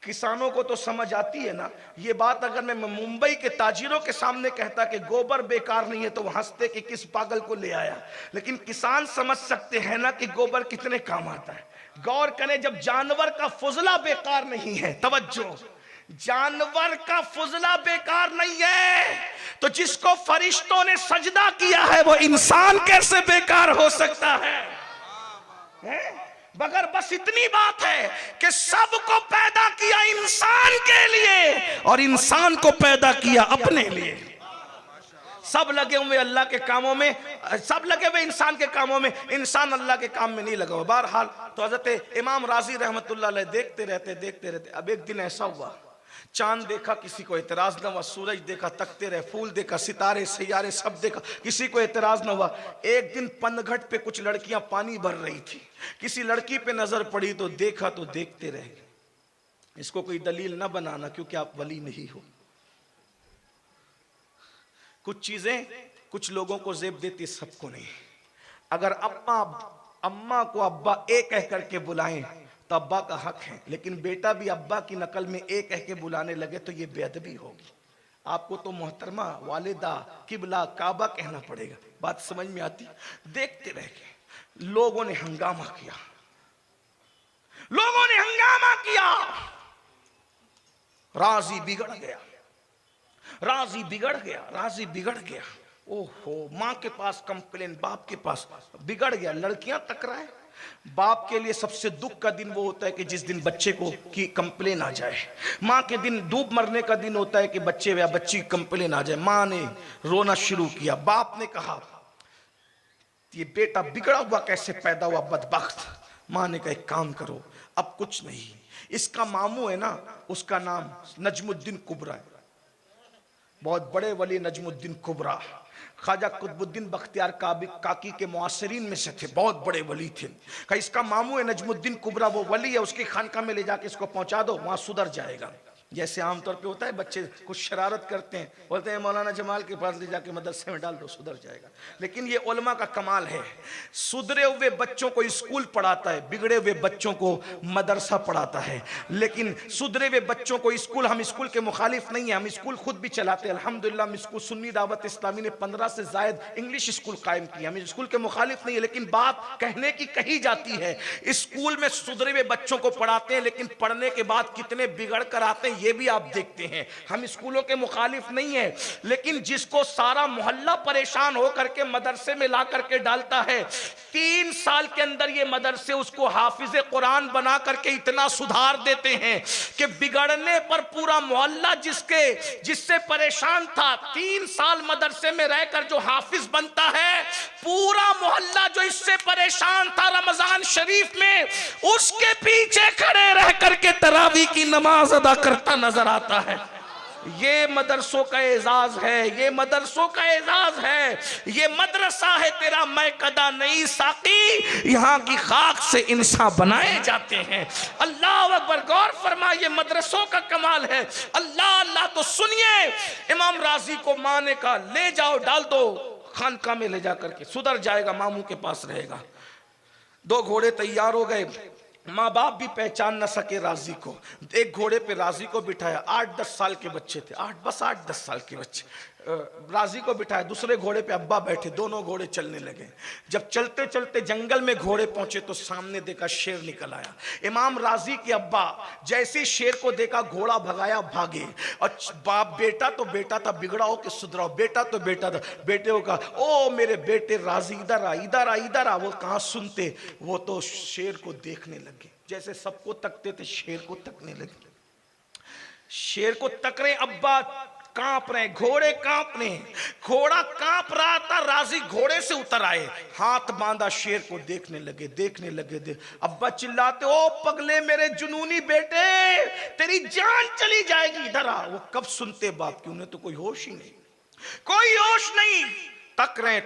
किसानों को तो समझ आती है ना ये बात। अगर मैं मुंबई के ताजिरों के सामने कहता कि गोबर बेकार नहीं है तो वो हंसते कि किस पागल को ले आया। लेकिन किसान समझ सकते हैं ना कि गोबर कितने काम आता है। गौर करें, जब जानवर का फुजला बेकार नहीं है, तवज्जो, जानवर का फुजला बेकार नहीं है तो जिसको फरिश्तों ने सजदा किया है वो इंसान कैसे बेकार हो सकता है? मगर बस इतनी बात है कि सबको पैदा किया इंसान के लिए और इंसान को पैदा किया अपने लिए। सब लगे हुए अल्लाह के कामों में, सब लगे हुए इंसान के कामों में, इंसान अल्लाह के काम में नहीं लगा हुआ। बहरहाल तो हजरत इमाम राजी रहमतुल्लाह अलैह देखते रहते। अब एक दिन ऐसा हुआ, चांद देखा, किसी को एतराज न हुआ, सूरज देखा, तकते रहे, फूल देखा, सितारे सैयारे सब देखा, किसी को एतराज न हुआ। एक दिन पनघट पे कुछ लड़कियां पानी भर रही थी, किसी लड़की पे नजर पड़ी तो देखा तो देखते रह गए। इसको कोई दलील न बनाना क्योंकि आप वली नहीं हो। कुछ चीजें कुछ लोगों को जेब देती, सबको नहीं। अगर अम्मा को अब्बा ए कह करके बुलाएं तो अब्बा का हक है, लेकिन बेटा भी अब्बा की नकल में ए कह के बुलाने लगे तो ये बेअदबी होगी। आपको तो मोहतरमा, वालिदा, किबला, काबा कहना पड़ेगा। बात समझ में आती? देखते रह गए। लोगों ने हंगामा किया, लोगों ने हंगामा किया। राजी बिगड़ गया, राजी बिगड़ गया, राजी बिगड़ गया। ओहो, माँ के पास कंप्लेन, बाप के पास, बिगड़ गया। लड़कियां टकराए। बाप के लिए सबसे दुख का दिन वो होता है कि जिस दिन बच्चे को की कंप्लेन आ जाए। माँ के दिन डूब मरने का दिन होता है कि बच्चे या बच्ची की कंप्लेन आ जाए। माँ ने रोना शुरू किया। बाप ने कहा ये बेटा बिगड़ा हुआ कैसे पैदा हुआ, बदबख्त। माँ ने कहा एक काम करो, अब कुछ नहीं, इसका मामू है ना, उसका नाम नजमुद्दीन कुबरा है, बहुत बड़े वली नजमुद्दीन कुबरा, ख्वाजा कुतुबुद्दीन बख्तियार काकी के मुआसरीन में से थे, बहुत बड़े वली थे। कहा इसका मामू है नजमुद्दीन कुबरा, वो वली है, उसकी खानका में ले जाके इसको पहुंचा दो, वहां सुधर जाएगा। जैसे आमतौर पे होता है, बच्चे कुछ शरारत करते हैं, बोलते हैं मौलाना जमाल के पास ले जाके मदरसे में डाल दो, सुधर जाएगा। लेकिन ये उलमा का कमाल है, सुधरे हुए बच्चों को स्कूल पढ़ाता है, बिगड़े हुए बच्चों को मदरसा पढ़ाता है। लेकिन सुधरे हुए बच्चों को स्कूल, हम स्कूल के मुखालिफ नहीं है, हम स्कूल खुद भी चलाते हैं अल्हम्दुलिल्लाह। हम स्कूल सुन्नी दावत इस्लामी ने 15 से जायद इंग्लिश स्कूल कायम किया, हम स्कूल के मुखालिफ नहीं है। लेकिन बात कहने की कही जाती है, स्कूल में सुधरे हुए बच्चों को पढ़ाते हैं, लेकिन पढ़ने के बाद कितने बिगड़ कर आते हैं ये भी आप देखते हैं। हम स्कूलों के मुखालिफ नहीं है, लेकिन जिसको सारा मोहल्ला परेशान हो करके मदरसे में ला करके डालता है, 3 साल के अंदर ये मदरसे उसको हाफिज कुरान बना करके इतना सुधार देते हैं कि बिगड़ने पर पूरा मोहल्ला जिससे परेशान था, 3 साल मदरसे में रहकर जो हाफिज बनता है, पूरा मोहल्ला जो इससे परेशान था रमजान शरीफ में, उसके पीछे खड़े रह करके तरावी की नमाज अदा करता नजर आता है। ये मदरसों का एजाज है, ये मदरसों का एजाज है, ये मदरसा है तेरा मैं कदा नहीं साकी, यहाँ की खाक से इंसान बनाए जाते हैं। अल्लाह अकबर, गौर फरमा, ये मदरसों का कमाल है। अल्लाह अल्लाह तो सुनिए, इमाम राजी को माँ ने कहा ले जाओ, डाल दो खानका में ले जाकर के, सुधर जाएगा, मामू के पास रहेगा। 2 घोड़े तैयार हो गए, माँ बाप भी पहचान न सके राजी को। एक घोड़े पे राजी को बिठाया, 8-10 साल के बच्चे थे, 8-10 साल के बच्चे, राजी को बिठाया। दूसरे घोड़े पे अब्बा बैठे, दोनों घोड़े चलने लगे। जब चलते चलते जंगल में घोड़े पहुंचे तो सामने देखा शेर निकल आया। इमाम राजी के अब्बा जैसे शेर को देखा, घोड़ा भगाया, भागे। और बाप, बेटा तो बेटा था, बिगड़ा हो कि सुधराओ, बेटा तो बेटा था, बेटे को कहा ओ मेरे बेटे राजी इधर आ, इधर आ, इधर आ। वो कहाँ सुनते, वो तो शेर को देखने लगे, जैसे सबको तकते थे शेर को तकने लगे। शेर को तक रहे, अब्बा कांप रहे, घोड़े कांप रहे, घोड़ा कांप रहा था, राजी घोड़े से उतर आए, हाथ बांधा, शेर को देखने लगे, देखने लगे। अब्बा चिल्लाते, ओ पगले मेरे जुनूनी बेटे, तेरी जान चली जाएगी, इधर आ। वो कब सुनते बाप की, उन्हें तो कोई होश ही नहीं, कोई होश नहीं। तक रहे।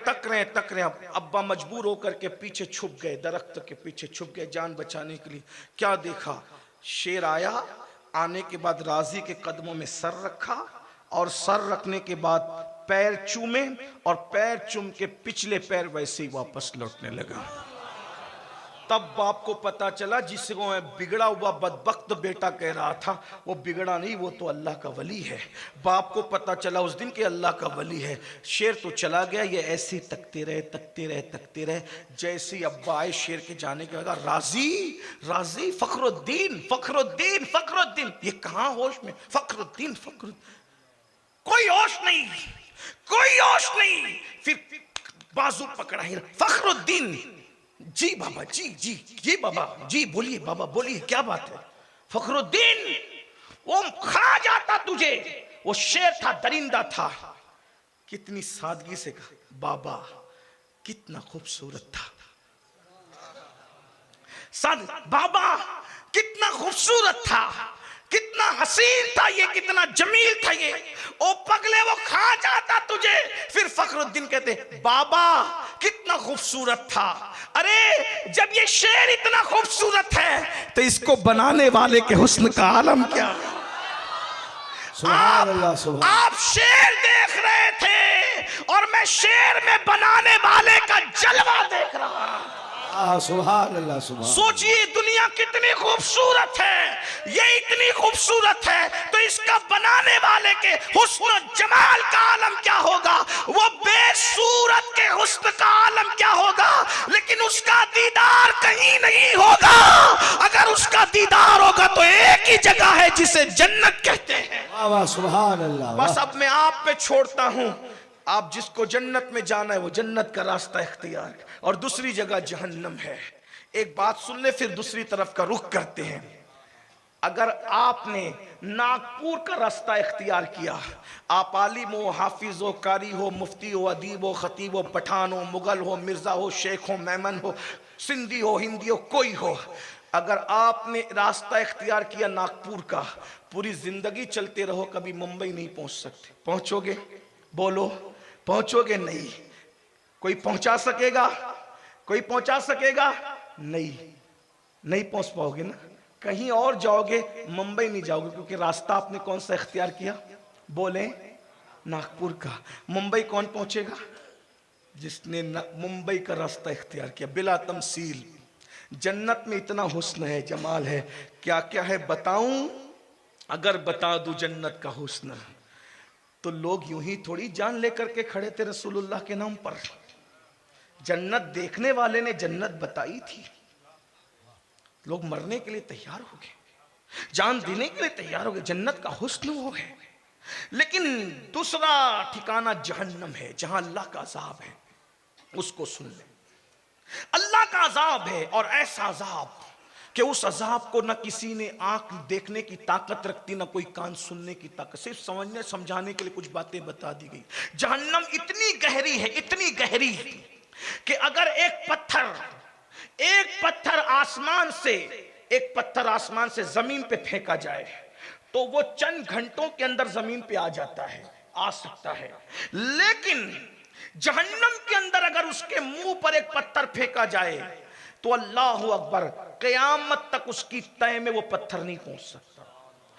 अब्बा मजबूर होकर के पीछे छुप गए, दरख्त के पीछे छुप गए जान बचाने के लिए। क्या देखा, शेर आया, आने के बाद राजी के कदमों में सर रखा, और सर रखने के बाद पैर चूमे, और पैर चूम के पिछले पैर वैसे ही वापस लौटने लगा। तब बाप को पता चला, जिसको मैं बिगड़ा हुआ बदबख्त बेटा कह रहा था, वो बिगड़ा नहीं, वो तो अल्लाह का वली है। बाप को पता चला उस दिन के अल्लाह का वली है। शेर तो चला गया, ये ऐसे ही तकते रहे। जैसे ही अब्बा आए, शेर के जाने के बाद, राजी फखरुद्दीन, ये कहाँ होश में, फखरुद्दीन, कोई होश नहीं। फिर बाजू पकड़ा ही, फखरुद्दीन, जी बाबा, जी बाबा, जी बोलिए बाबा, बोलिए क्या बात है। फखरुद्दीन, वो खा जाता तुझे, वो शेर था, दरिंदा था। कितनी सादगी से कहा, बाबा कितना खूबसूरत था, बाबा कितना खूबसूरत था, कितना हसीन था ये, कितना जमील था ये। ओ पगले, वो खा जाता तुझे। फिर फखरुद्दीन कहते, बाबा कितना खूबसूरत था। अरे जब ये शेर इतना खूबसूरत है, तो इसको बनाने वाले के हुस्न का आलम क्या। आप शेर देख रहे थे, और मैं शेर में बनाने वाले का जलवा देख रहा हूं। सुभान अल्लाह। सोचिए दुनिया कितनी खूबसूरत है, ये इतनी खूबसूरत है, तो इसका बनाने वाले के हुस्न जमाल का आलम क्या होगा, वो बेसूरत के हुस्न का आलम क्या होगा। लेकिन उसका दीदार कहीं नहीं होगा। अगर उसका दीदार होगा तो एक ही जगह है जिसे जन्नत कहते हैं। सुभान अल्लाह। बस अब मैं आप पे छोड़ता हूं, आप जिसको जन्नत में जाना है वो जन्नत का रास्ता इख्तियार, और दूसरी जगह जहन्नम है। एक बात सुन ले, फिर दूसरी तरफ का रुख करते हैं। अगर आपने नागपुर का रास्ता इख्तियार किया, आप आलिम हो, हाफिज हो, कारी हो, मुफ्ती हो, अदीब हो, खतीब हो, पठान हो, मुगल हो, मिर्जा हो, शेख हो, मेमन हो, सिंधी हो, हिंदी हो, कोई हो, अगर आपने रास्ता इख्तियार किया नागपुर का, पूरी जिंदगी चलते रहो, कभी मुंबई नहीं पहुंच सकते। पहुंचोगे? बोलो, पहुंचोगे? नहीं। कोई पहुंचा सकेगा? कोई पहुंचा सकेगा? नहीं पहुंच पाओगे ना। कहीं और जाओगे, मुंबई नहीं जाओगे, क्योंकि रास्ता आपने कौन सा इख्तियार किया? बोले, नागपुर का। मुंबई कौन पहुंचेगा? जिसने मुंबई का रास्ता इख्तियार किया। बिला तमसील, जन्नत में इतना हुस्न है, जमाल है, क्या क्या है बताऊं? अगर बता दूं जन्नत का हुस्न, तो लोग यूं ही थोड़ी जान लेकर के खड़े थे रसूलुल्लाह के नाम पर। जन्नत देखने वाले ने जन्नत बताई थी। लोग मरने के लिए तैयार हो गए, जान देने के लिए तैयार हो गए। जन्नत का हुस्न वो है। लेकिन दूसरा ठिकाना जहन्नम है, जहां अल्लाह का अजाब है। उसको सुन ले, अल्लाह का अजाब है, और ऐसा अजाब कि उस अजाब को न किसी ने आंख देखने की ताकत रखती, न कोई कान सुनने की ताकत। सिर्फ समझने समझाने के लिए कुछ बातें बता दी गई। जहन्नम इतनी गहरी है, इतनी गहरी कि अगर एक पत्थर आसमान से जमीन पे फेंका जाए, तो वो चंद घंटों के अंदर जमीन पे आ जाता है, आ सकता है। लेकिन जहन्नम के अंदर अगर उसके मुंह पर एक पत्थर फेंका जाए, तो अल्लाह अकबर, क़यामत तक उसकी तय में वो पत्थर नहीं पहुंच सकता।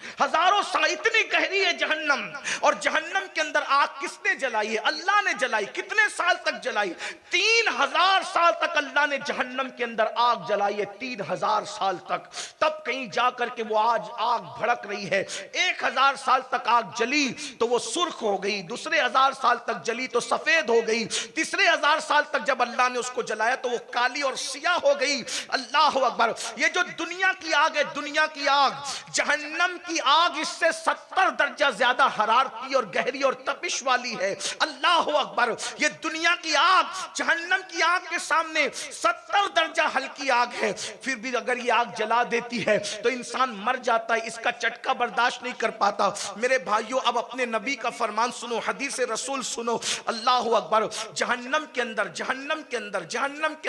हजारों साल, इतनी गहरी है जहन्नम। और जहन्नम के अंदर आग किसने जलाई है? अल्लाह ने जलाई। कितने साल तक जलाई? 3000 साल तक अल्लाह ने जहन्नम के अंदर आग जलाई है, 3000 साल तक। तब कहीं जाकर के वो आज आग भड़क रही है। 1000 साल तक आग जली तो वो सुर्ख हो गई, दूसरे 1000 साल तक जली तो सफेद हो गई, तीसरे 1000 साल तक जब अल्लाह ने उसको जलाया तो वो काली और सियाह हो गई। अल्लाह अकबर। ये जो दुनिया की आग है, दुनिया की आग, जहन्नम की आग इससे 70 दर्जा ज्यादा हरारती और गहरी और तपिश वाली है। अल्लाह अकबर। ये दुनिया की आग जहन्नम की आग के सामने 70 दर्जा हल्की आग है। फिर भी अगर ये आग जला देती है तो इंसान मर जाता है, इसका चटका बर्दाश्त नहीं कर पाता। मेरे भाइयों, अब अपने नबी का फरमान सुनो, हदीस रसूल सुनो। अल्लाह अकबर। जहन्नम के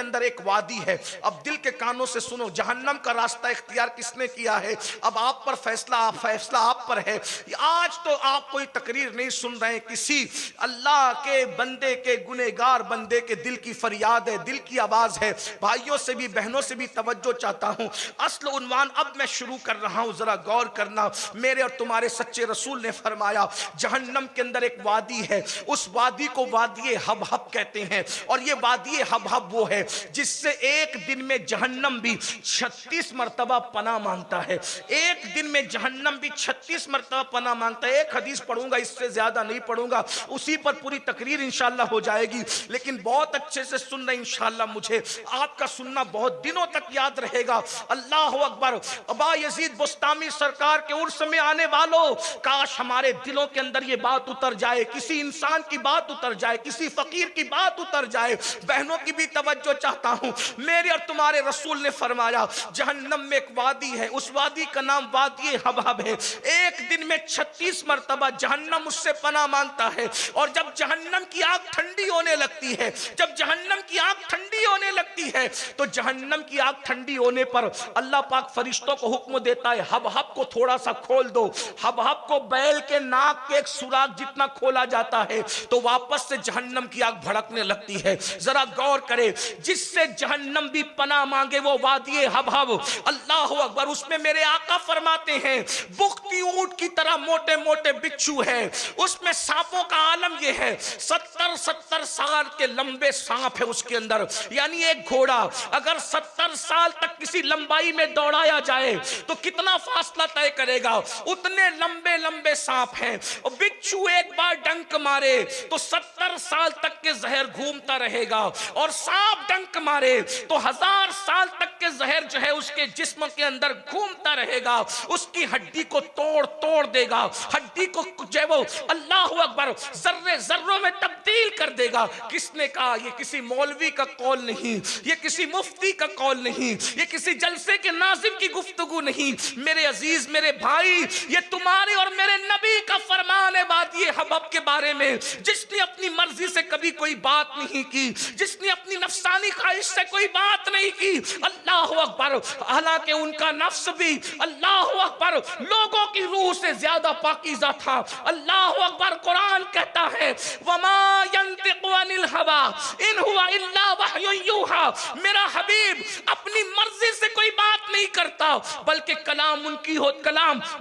अंदर एक वादी है। अब दिल के कानों से सुनो, जहन्नम का रास्ता इख्तियार किसने किया है? अब आप पर फैसला आप पर है। आज तो आप कोई तकरीर नहीं सुन रहे हैं, किसी अल्लाह के बंदे के, गुनहगार बंदे के दिल की फरियाद है, दिल की आवाज है। भाइयों से भी बहनों से भी तवज्जो चाहता हूं। असल उन्वान अब मैं शुरू कर रहा हूं, जरा गौर करना। मेरे और तुम्हारे सच्चे रसूल ने फरमाया जहन्नम के अंदर एक वादी है, उस वादी को वादी हबहब कहते हैं। और ये वादी हबहब वो है जिससे एक दिन में जहन्नम भी 36 मरतबा पनाह मांगता है। एक दिन में जहन्नम भी 36 मरतबा पनाह मांगता है। एक हदीस पढ़ूंगा, इससे ज्यादा नहीं पढ़ूंगा, उसी पर पूरी तकरीर इंशाअल्लाह हो जाएगी। लेकिन बहुत अच्छे से सुन रहे इंशाअल्लाह, मुझे आपका सुनना बहुत दिनों तक याद रहेगा। अल्लाह अकबर। अबा यजीद बुस्तामी सरकार के उर्स में आने वालों, काश हमारे दिलों के अंदर ये बात उतर जाए, किसी इंसान की बात उतर जाए, किसी फकीर की बात उतर जाए। बहनों की भी तवज्जो चाहता हूं। मेरे और तुम्हारे रसूल ने फरमाया जहन्नम में एक वादी है, उस वादी का नाम वादी हबहब है। एक दिन में 36 मरतबा जहन्नम उससे पनाह मांगता है। और जब जहन्नम की आग ठंडी होने लगती है, जब जहन्नम की आग ठंडी होने लगती है, तो जहन्नम की आग ठंडी होने पर अल्लाह पाक फरिश्तों को हुक्म देता है हबहब को थोड़ा सा खोल दो। हबहब को बैल के नाक के एक सुराख जितना खोला जाता है तो वापस से जहन्नम की आग भड़कने लगती है। जरा गौर करे, जिससे जहन्नम भी पनाह मांगे वो वादी हबहब। अल्लाह अकबर। उसमें मेरे आका फरमाते हैं बुख्ती ऊंट की तरह मोटे मोटे बिच्छू है। उसमें सांपों का आलम यह है, 70 साल के लंबे सांप है उसके अंदर। यानी एक घोड़ा अगर 70 साल तक किसी लंबाई में दौड़ाया जाए तो कितना फासला तय करेगा, उतने लंबे लंबे सांप हैं। और बिच्छू एक बार डंक मारे तो 70 साल तक के जहर घूमता रहेगा, और सांप डंक मारे तो 1000 साल तक के जहर जो है उसके जिस्म के अंदर घूमता रहेगा, उसकी हड्डी को तोड़ तोड़ देगा, हड्डी को जो है वो अल्लाह अकबर जर्रे जर्रों में तब्दील कर देगा। किसने कहा? ये किसी मौलवी का कौल नहीं, ये किसी मुफ्ती का कौल नहीं, ये किसी जलसे के नाजिम की गुफ्तगू नहीं। मेरे अजीज, मेरे भाई, ये तुम्हारे और मेरे नबी का फरमान है वादी हबहब के बारे में। जिसने अपनी मर्जी से कभी कोई बात नहीं की, जिसने अपनी नफसानी ख्वाहिश से कोई बात नहीं की, अल्लाह अकबर, हालांकि उनका नफ्स भी अल्लाह अकबर लोगों की रूह से ज्यादा पाकीज़ा था। अल्लाह अकबर। कुरान कहता है वमा यंतिकु अनिल हवा इन हुवा इल्ला वह्युन यूहा। मेरा हबीब अपनी मर्जी से कोई बात नहीं करता, बल्कि कलाम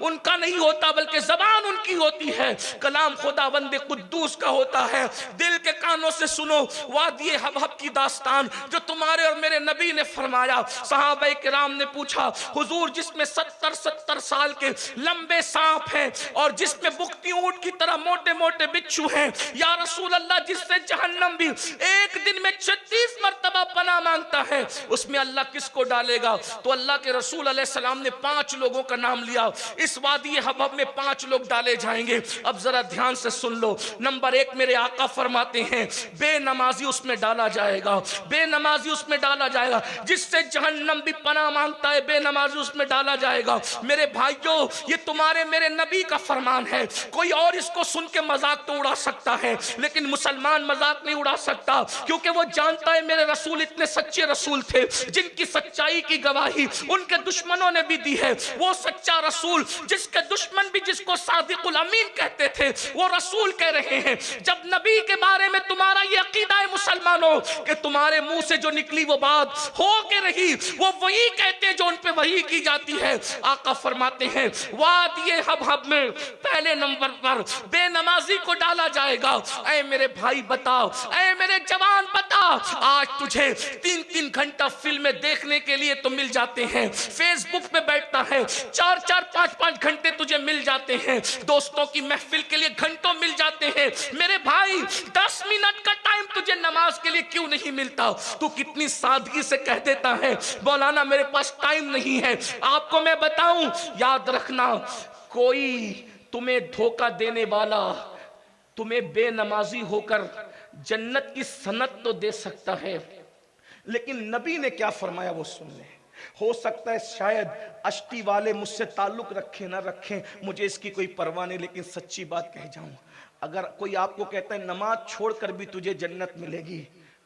उनका नहीं होता, बल्कि जबान उनकी होती है। कलाम खुदावंद कुद्दूस का होता है। दिल के कानों से सुनो वादी हबहब की दास्तान जो तुम्हारे और मेरे नबी ने फरमाया। सहाबाए किराम ने पूछा हुजूर, जिसमें 70 साल के लंबे सांप हैं और जिसमें बुख्ती ऊंट की तरह मोटे मोटे बिच्छू हैं, या रसूल अल्लाह, जिससे जहन्नम भी एक दिन में 36 मरतबा पनाह मांगता है, उसमें अल्लाह किसको डालेगा? तो अल्लाह के रसूल अलैहि सलाम ने 5 लोगों का नाम लिया। इस वादी हबहब में 5 लोग डाले जाएंगे। अब जरा ध्यान से सुन लो। नंबर 1 मेरे आका फरमाते हैं बेनमाजी उसमें डाला जाएगा, बेनमाजी उसमें डाला जाएगा। जिससे जहन्नम भी पनाह मांगता है, बेनमाजी उसमें डाला जाएगा। मेरे भाइयों, ये तुम्हारे मेरे नबी का फरमान है। कोई और इसको सुन के मजाक तो उड़ा सकता है, लेकिन मुसलमान मजाक नहीं उड़ा सकता, क्योंकि वो जानता है मेरे रसूल इतने सच्चे रसूल थे जिनकी सच्चाई की गवाही उनके दुश्मनों ने भी दी है। वो सच्चा रसूल जिसके दुश्मन भी जिसको सादिकुल अमीन कहते थे, वो रसूल कह रहे हैं। जब नबी के बारे में तुम्हारा ये अकीदा है मुसलमानों कि तुम्हारे मुंह से जो निकली वो बात हो के रही, वो वही कहते हैं जो उन पे वही की जाती है। आका फरमाते हैं वादी हबहब में पहले नंबर पर बेनमाजी को डाला जाएगा। ऐ मेरे भाई बताओ, ऐ मेरे जवान बता, आज तुझे 3-3 घंटा फिल्में देखने के लिए तो मिल जाते हैं, फेसबुक पे बैठता है 4-4, 5-5 घंटे तुझे मिल जाते हैं, दोस्तों की महफिल के लिए घंटों मिल जाते हैं। मेरे भाई 10 मिनट का टाइम तुझे नमाज के लिए क्यों नहीं मिलता? तू कितनी सादगी से कह देता है मौलाना मेरे पास टाइम नहीं है। आपको मैं बताऊं बताऊं, याद रखना, कोई तुम्हें धोखा देने वाला तुम्हें बेनमाजी होकर जन्नत की सनत तो दे सकता है, लेकिन नबी ने क्या फरमाया वो सुन ले। हो सकता है शायद अश्ती वाले मुझसे ताल्लुक रखें ना रखें, मुझे इसकी कोई परवाह नहीं, लेकिन सच्ची बात कह जाऊं, अगर कोई आपको कहता है नमाज छोड़कर भी तुझे जन्नत मिलेगी,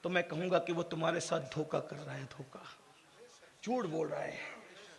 तो मैं कहूंगा कि वो तुम्हारे साथ धोखा कर रहा है, धोखा, झूठ बोल रहा है।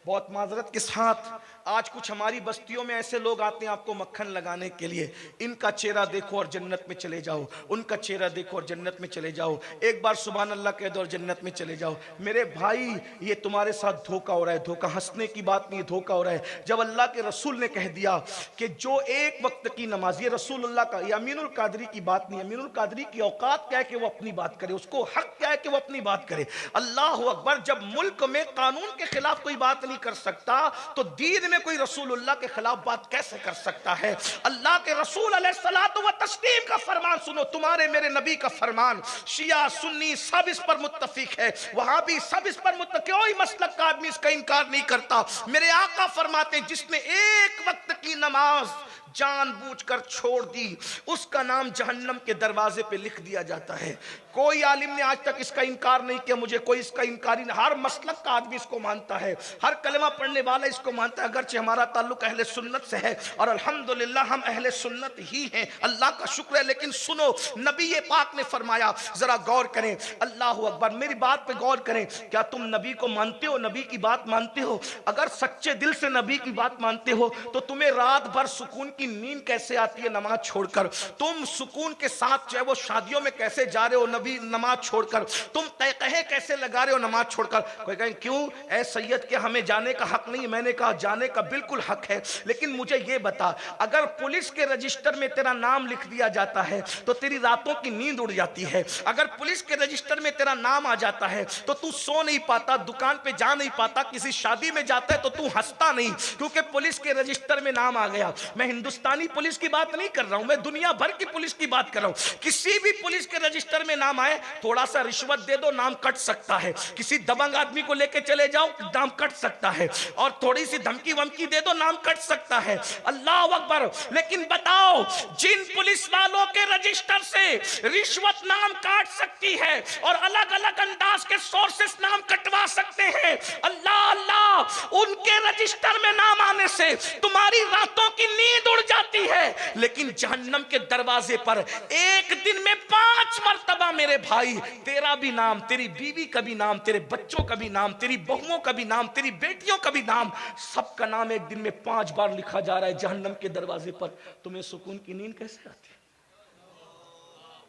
बहुत माजरत के साथ आज कुछ हमारी बस्तियों में ऐसे लोग आते हैं आपको मक्खन लगाने के लिए, इनका चेहरा देखो और जन्नत में चले जाओ, उनका चेहरा देखो और जन्नत में चले जाओ, एक बार सुभान अल्लाह कह दो और जन्नत में चले जाओ। मेरे भाई ये तुम्हारे साथ धोखा हो रहा है, धोखा, हंसने की बात नहीं, धोखा हो रहा है। जब अल्लाह के रसूल ने कह दिया कि जो एक वक्त की नमाज, ये रसूलुल्लाह का, ये अमीनुल कादरी की बात नहीं, अमीनुल कादरी की औकात क्या है कि वो अपनी बात करे, उसको हक क्या है कि वो अपनी बात करे। अल्लाह अकबर, जब मुल्क में कानून के खिलाफ कोई बात नहीं कर सकता तो दीन में कोई रसूलुल्लाह के खिलाफ बात कैसे कर सकता है। अल्लाह के रसूल अलैहिस्सलातु व तस्लीम का फरमान सुनो, तुम्हारे मेरे नबी का फरमान, शिया सुन्नी सब इस पर मुत्तफिक है, वहाबी सब इस पर मुत्तफिक, कोई मसलक का आदमी इसका इनकार नहीं करता। मेरे आका फरमाते हैं जिसने एक वक्त की नमाज जानबूझकर छोड़ दी, उसका नाम जहन्नम के दरवाजे पे लिख दिया जाता है। कोई आलिम ने आज तक इसका इनकार नहीं किया, मुझे कोई इसका इनकार नहीं, हर मसलक का आदमी इसको मानता है, हर कलमा पढ़ने वाला इसको मानता है, अगरचे हमारा ताल्लुक अहले सुन्नत से है और अल्हम्दुलिल्लाह हम अहले सुन्नत ही हैं, अल्लाह का शुक्र है। लेकिन सुनो, नबी ये पाक ने फरमाया, जरा गौर करें, अल्लाह अकबर, मेरी बात पे गौर करें, क्या तुम नबी को मानते हो, नबी की बात मानते हो? अगर सच्चे दिल से नबी की बात मानते हो तो तुम्हें रात भर सुकून की नींद कैसे आती है नमाज छोड़कर? तुम सुकून के साथ चाहे वो शादियों में कैसे जा रहे हो नबी नमाज छोड़कर? तुम कहे कैसे लगा रहे हो नमाज छोड़कर? कोई कहे क्यों ऐ सैयद के हमें जाने का हक नहीं? मैंने कहा जाने का बिल्कुल हक है, लेकिन मुझे ये बता, अगर पुलिस के रजिस्टर में तेरा नाम लिख दिया जाता है तो तेरी रातों की नींद उड़ जाती है, अगर पुलिस के रजिस्टर में तेरा नाम आ जाता है तो तू सो नहीं पाता, दुकान पे जा नहीं पाता, किसी शादी में जाता है तो तू हंसता नहीं क्योंकि पुलिस के रजिस्टर में नाम आ गया। मैं हिंदुस्तानी पुलिस की बात नहीं कर रहा हूं, मैं दुनिया भर की पुलिस की बात कर रहा हूं। किसी भी पुलिस के रजिस्टर में नाम आए, थोड़ा सा रिश्वत दे दो नाम कट सकता है, किसी दबंग आदमी को लेके चले जाओ नाम कट सकता है, और थोड़ी सी धमकी वमकी दे दो नाम कट सकता है। अल्लाह अकबर। लेकिन बताओ, जिन पुलिस वालों के रजिस्टर से रिश्वत नाम काट सकती है और अलग अलग अंदाज के सोर्सेस नाम कटवा सकते हैं, अल्लाह अल्लाह, उनके रजिस्टर में नाम आने से तुम्हारी रातों की नींद उड़ जाती है, लेकिन जहन्नम के दरवाजे पर एक दिन में 5 मर्तबा मेरे भाई तेरा भी नाम, तेरी बीवी का भी नाम, तेरे बच्चों का भी नाम, तेरी बहुओं का भी नाम, तेरी बेटियों का भी नाम, सबका नाम एक दिन में 5 बार लिखा जा रहा है जहन्नम के दरवाजे पर। तुम्हें सुकून की नींद कैसे आती है?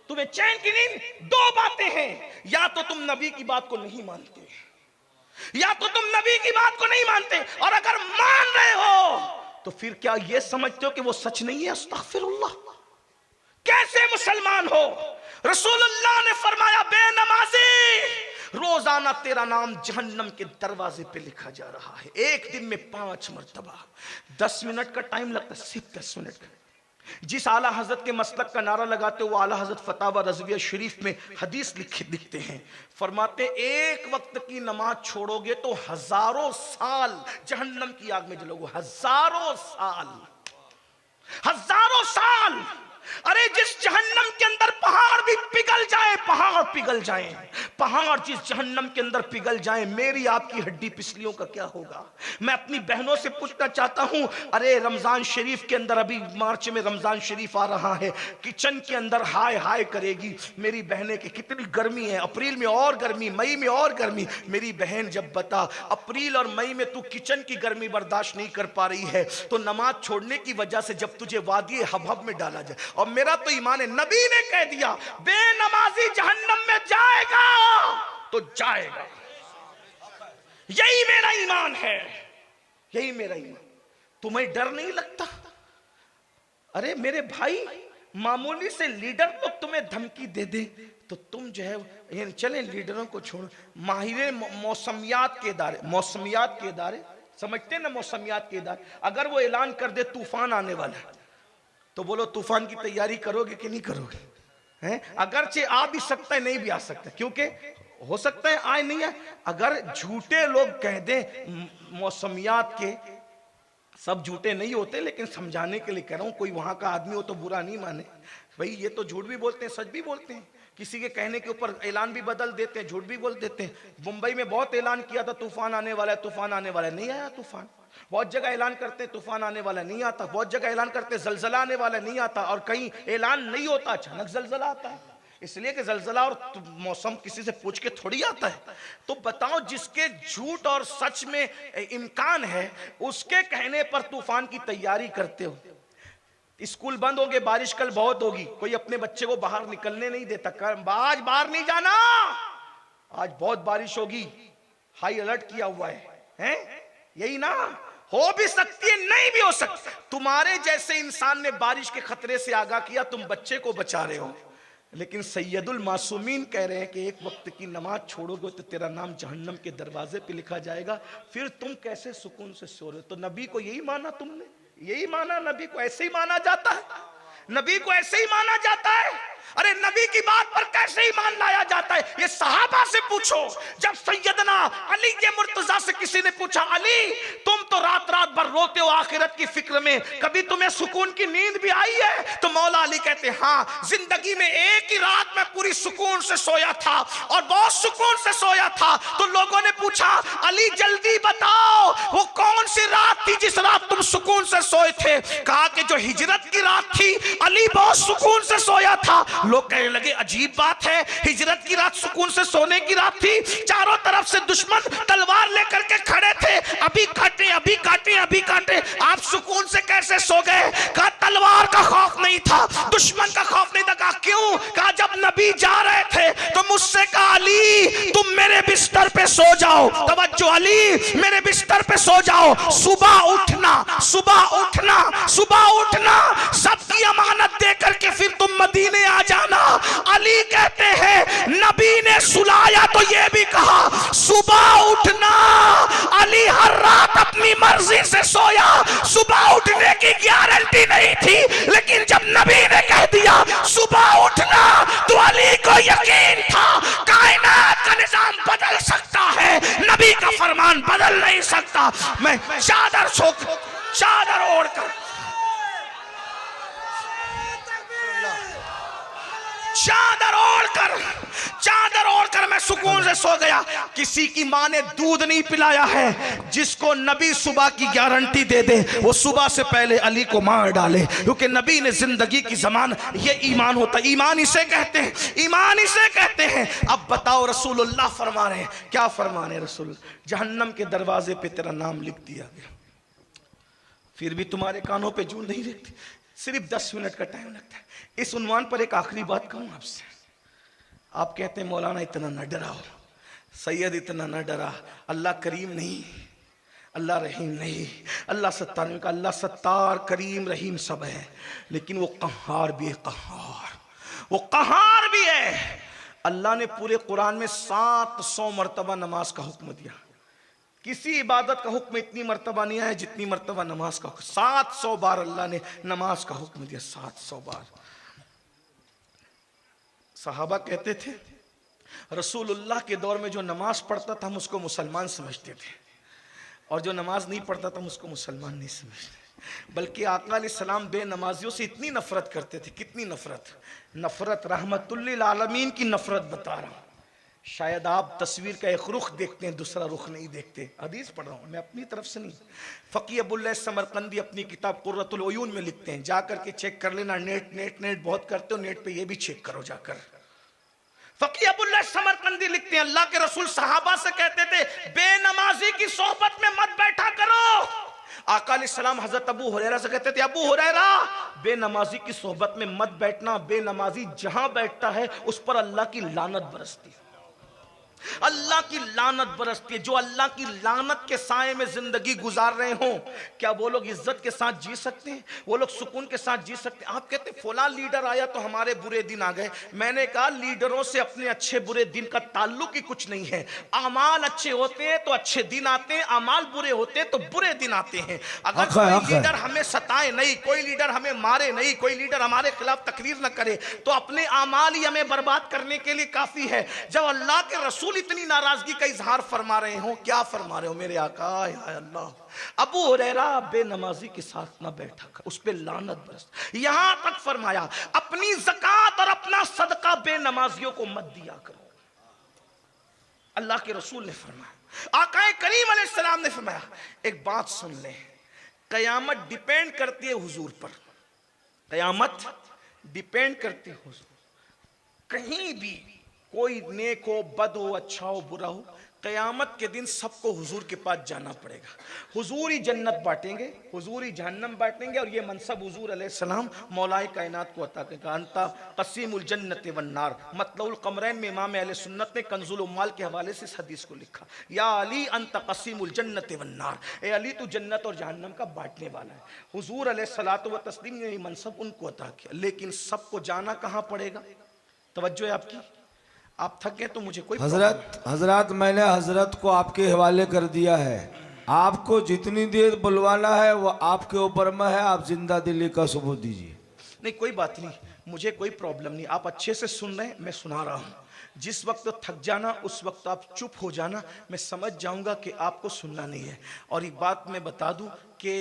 तुम्हें चैन की नींद? 2 बातें हैं, या तो तुम नबी की बात को नहीं मानते, या तो तुम नबी की बात को नहीं मानते, और अगर मान रहे हो तो फिर क्या ये समझते हो कि वो सच नहीं है? अस्तगफिरुल्लाह। कैसे मुसलमान हो? रसूलुल्लाह ने फरमाया, बेनमाजी, रोजाना तेरा नाम जहन्नम के दरवाजे पे लिखा जा रहा है, एक दिन में 5 मर्तबा। 10 मिनट का टाइम लगता है, सिर्फ 10 मिनट का। जिस आला हजरत के मसलक का नारा लगाते हो, वो आला हजरत फतावा रज़विया शरीफ में हदीस लिखते हैं, फरमाते एक वक्त की नमाज छोड़ोगे तो हजारों साल जहन्नम की आग में जलोगे, हजारों साल, हजारों साल। अरे जिस जहन्नम के अंदर पहाड़ भी पिघल जाए, पहाड़ पिघल जाए, पहाड़ जिस जहन्नम के अंदर पिघल जाए, मेरी आपकी हड्डी पिछलियों का क्या होगा? मैं अपनी बहनों से पूछना चाहता हूं, अरे रमजान शरीफ के अंदर, अभी मार्च में रमजान शरीफ आ रहा है, किचन के अंदर हाय हाय करेगी मेरी बहनें कि कितनी गर्मी है, अप्रैल में और गर्मी, मई में और गर्मी। मेरी बहन जब बता अप्रैल और मई में तू किचन की गर्मी बर्दाश्त नहीं कर पा रही है, तो नमाज छोड़ने की वजह से जब तुझे वादी हबहब में डाला जाए, और मेरा तो ईमान है, नबी ने कह दिया बेनमाजी जहन्नम में जाएगा तो जाएगा, यही मेरा ईमान है, यही मेरा ईमान। तुम्हें डर नहीं लगता? अरे मेरे भाई, मामूली से लीडर लोग तुम्हें धमकी दे दे तो तुम जो है, चले लीडरों को छोड़, माहिर मौसमियात के इदारे, मौसमियात के इदारे समझते ना, मौसमियात के इदारे, अगर वो ऐलान कर दे तूफान आने वाला है तो बोलो तूफान की तैयारी करोगे कि नहीं करोगे? हैं? अगरचे आ भी सकता है, नहीं भी आ सकता, क्योंकि हो सकता है आए नहीं है। अगर झूठे लोग कह दें मौसमियात के सब झूठे नहीं होते, लेकिन समझाने के लिए कह रहा हूं, कोई वहां का आदमी हो तो बुरा नहीं माने भाई, ये तो झूठ भी बोलते हैं सच भी बोलते हैं, किसी के कहने के ऊपर ऐलान भी बदल देते हैं, झूठ भी बोल देते हैं। मुंबई में बहुत ऐलान किया था तूफान आने वाला है, तूफान आने वाला है, नहीं आया तूफान। बहुत जगह ऐलान करते हैं तूफान आने वाला नहीं आता, बहुत जगह ऐलान करते हैं जलजला आने वाला नहीं आता, और कहीं ऐलान नहीं होता अचानक जलजला आता है, इसलिए कि जलजला और मौसम किसी से पूछ के थोड़ी आता है। तो बताओ, जिसके झूठ और सच में इम्कान है उसके कहने पर तूफान की तैयारी करते हो। स्कूल बंद होंगे, बारिश कल बहुत होगी, कोई अपने बच्चे को बाहर निकलने नहीं देता, आज बाहर नहीं जाना, आज बहुत बारिश होगी, हाई अलर्ट किया हुआ है? यही ना? हो भी सकती है, नहीं भी हो सकती। तुम्हारे जैसे इंसान ने बारिश के खतरे से आगाह किया, तुम बच्चे को बचा रहे हो, लेकिन सैयदुल मासूमीन कह रहे हैं कि एक वक्त की नमाज छोड़ोगे तो तेरा नाम जहन्नम के दरवाजे पे लिखा जाएगा, फिर तुम कैसे सुकून से सो रहे हो? तो नबी को यही माना तुमने? यही माना? नबी को ऐसे ही माना जाता है? नबी को ऐसे ही माना जाता है? अरे नबी की बात पर कैसे ईमान लाया जाता है? ये सहाबा से पूछो। जब सैयदना अली के मुर्तजा से किसी ने पूछा, अली तुम तो रात रात भर रोते हो आखिरत की फिक्र में, कभी तुम्हें सुकून की नींद भी आई है? तो मौला अली कहते, हाँ, जिंदगी में एक ही रात में पूरी सुकून से सोया था, और बहुत सुकून से सोया था। तो लोगों ने पूछा, अली जल्दी बताओ वो कौन सी रात थी जिस रात तुम सुकून से सोए थे? कहा कि जो हिजरत की रात थी, अली बहुत सुकून से सोया था। लोग कहने लगे, अजीब बात है, हिजरत की रात सुकून से सोने की रात थी, चारों तरफ से दुश्मन तलवार लेकर के खड़े थे, अभी काटे अभी काटे अभी काटे, आप सुकून से कैसे सो गए? कहा तलवार का खौफ नहीं था, दुश्मन का खौफ नहीं था। कहा क्यों? कहा जब नबी जा रहे थे तो मुझसे कहा, अली तुम मेरे बिस्तर पे सो जाओ, तवज्जो, अली मेरे बिस्तर पे सो जाओ, सुबह उठना सुबह उठना सुबह उठना, सबकी अमानत दे करके फिर तुम मदीने आ जाना। अली कहते हैं नबी ने सुलाया तो ये भी कहा सुबह उठना। अली हर रात अपनी मर्जी से सोया, सुबह उठने की गारंटी नहीं थी, लेकिन जब नबी ने कह दिया सुबह उठना तो अली को यकीन था कायनात का निजाम बदल सकता है, नबी का फरमान बदल नहीं सकता। मैं चादर ओढ़कर चादर ओढ़कर मैं सुकून से सो गया। किसी की माँ ने दूध नहीं पिलाया है, जिसको नबी सुबह की गारंटी दे दे वो सुबह से पहले अली को मार डाले, क्योंकि नबी ने जिंदगी की जमान, ये ईमान होता है, ईमान इसे कहते हैं, ईमान इसे कहते हैं। अब बताओ, रसूलुल्लाह फरमा रहे हैं, क्या फरमा रहे हैं रसूल? जहन्नम के दरवाजे पे तेरा नाम लिख दिया गया, फिर भी तुम्हारे कानों पे जूं नहीं रहती, सिर्फ 10 मिनट का टाइम लगता है। इस उन्वान पर एक आखिरी बात कहूं आपसे। आप कहते हैं मौलाना इतना न डराओ, सैयद इतना न डरा, अल्लाह करीम नहीं, अल्लाह रहीम नहीं। अल्लाह सत्तार में का, अल्लाह सत्तार करीम रहीम सब है, लेकिन वो कहार भी है, वो कहार भी है। अल्लाह ने पूरे कुरान में 700 मरतबा नमाज का हुक्म दिया, किसी इबादत का हुक्म इतनी मर्तबा नहीं आया जितनी मर्तबा नमाज का हुक्म। 700 बार अल्लाह ने नमाज का हुक्म दिया, 700 बार। सहाबा कहते थे रसूलुल्लाह के दौर में जो नमाज पढ़ता था हम उसको मुसलमान समझते थे, और जो नमाज नहीं पढ़ता था हम उसको मुसलमान नहीं समझते, बल्कि आका अलैहिस्सलाम बेनमाजियों से इतनी नफरत करते थे, कितनी नफरत रहमतुल लिल आलमीन की नफरत बता रहा हूं। शायद आप तस्वीर का एक रुख देखते हैं, दूसरा रुख नहीं देखते। हदीस पढ़ रहा हूँ मैं अपनी तरफ से नहीं, फ़क़ी अबुल्लाह समरकंदी अपनी किताब कुर्रतुल उयून में लिखते हैं, जाकर के चेक कर लेना। नेट बहुत करते हो, नेट पे ये भी चेक करो जाकर। फ़क़ी अबुल्लाह समरकंदी लिखते हैं, अल्लाह के रसूल सहाबा से कहते थे बेनमाजी की सोहबत में मत बैठा करो। आका अलैहिस्सलाम हजरत अबू हुरैरा से कहते थे, अबू हुरैरा बेनमाजी की सोहबत में मत बैठना, बेनमाजी जहां बैठता है उस पर अल्लाह की लानत बरसती है, अल्लाह की लानत बरसती है। जो अल्लाह की लानत के साए में जिंदगी गुजार रहे हो, क्या वो लोग इज्जत के साथ जी सकते हैं? वो लोग सुकून के साथ जी सकते हैं? आप कहते फलां लीडर आया तो हमारे बुरे दिन आ गए। मैंने कहा लीडरों से अपने अच्छे बुरे दिन का ताल्लुक ही कुछ नहीं है। अमाल अच्छे होते हैं तो अच्छे दिन आते हैं, अमाल बुरे होते हैं तो बुरे दिन आते हैं। अगर कोई लीडर हमें सताए नहीं, कोई लीडर हमें मारे नहीं, कोई लीडर हमारे खिलाफ तकरीर न करे, तो अपने अमाल ही हमें बर्बाद करने के लिए काफी है। जब अल्लाह के रसूल रसूल इतनी नाराजगी का इजहार फरमा रहे हो, क्या फरमा रहे हो मेरे आका, या अल्लाह। अबू हुरैरा बेनमाजी के साथ ना बैठा कर, उस पे लानत बरस। यहां तक फरमाया अपनी ज़कात और अपना सदका बेनमाजियों को मत दिया करो। अल्लाह के रसूल ने फरमाया, आकाए करीम अलैहिस्सलाम ने फरमाया, एक बात सुन ले, कयामत डिपेंड करती है हुजूर पर, कयामत डिपेंड करती है हुजूर। कहीं भी कोई नेक हो, बद हो, अच्छा हो, बुरा हो, कयामत के दिन सबको हुजूर के पास जाना पड़ेगा। हुजूर ही जन्नत बांटेंगे, हुजूर ही जहन्नम बांटेंगे, और ये मनसब हुजूर अलैहिस्सलाम मौलाए कायनात को अता करेगा। अंता कसीमुल जन्नत वन नार, मतलउल कमरैन में इमाम अहले सुन्नत ने कंजुल उम्माल के हवाले से इस हदीस को लिखा, या अली अंता कसीमुल जन्नत वन नार, ए अली तू जन्नत और जहन्नम का बांटने वाला है। हुजूर अलैहिस्सलातु व तस्लीम ने ये मनसब उनको अता किया, लेकिन सबको जाना कहाँ पड़ेगा? तवज्जो है आपकी, आप थक गए तो मुझे कोई हजरत मैंने हजरत को आपके हवाले कर दिया है। आपको जितनी देर बुलवाना है वो आपके ऊपर में है, आप जिंदा दिली का सबूत दीजिए। नहीं कोई बात नहीं, मुझे कोई प्रॉब्लम नहीं, आप अच्छे से सुन रहे हैं, मैं सुना रहा हूँ। जिस वक्त थक जाना उस वक्त आप चुप हो जाना, मैं समझ जाऊंगा कि आपको सुनना नहीं है। और एक बात मैं बता दूं कि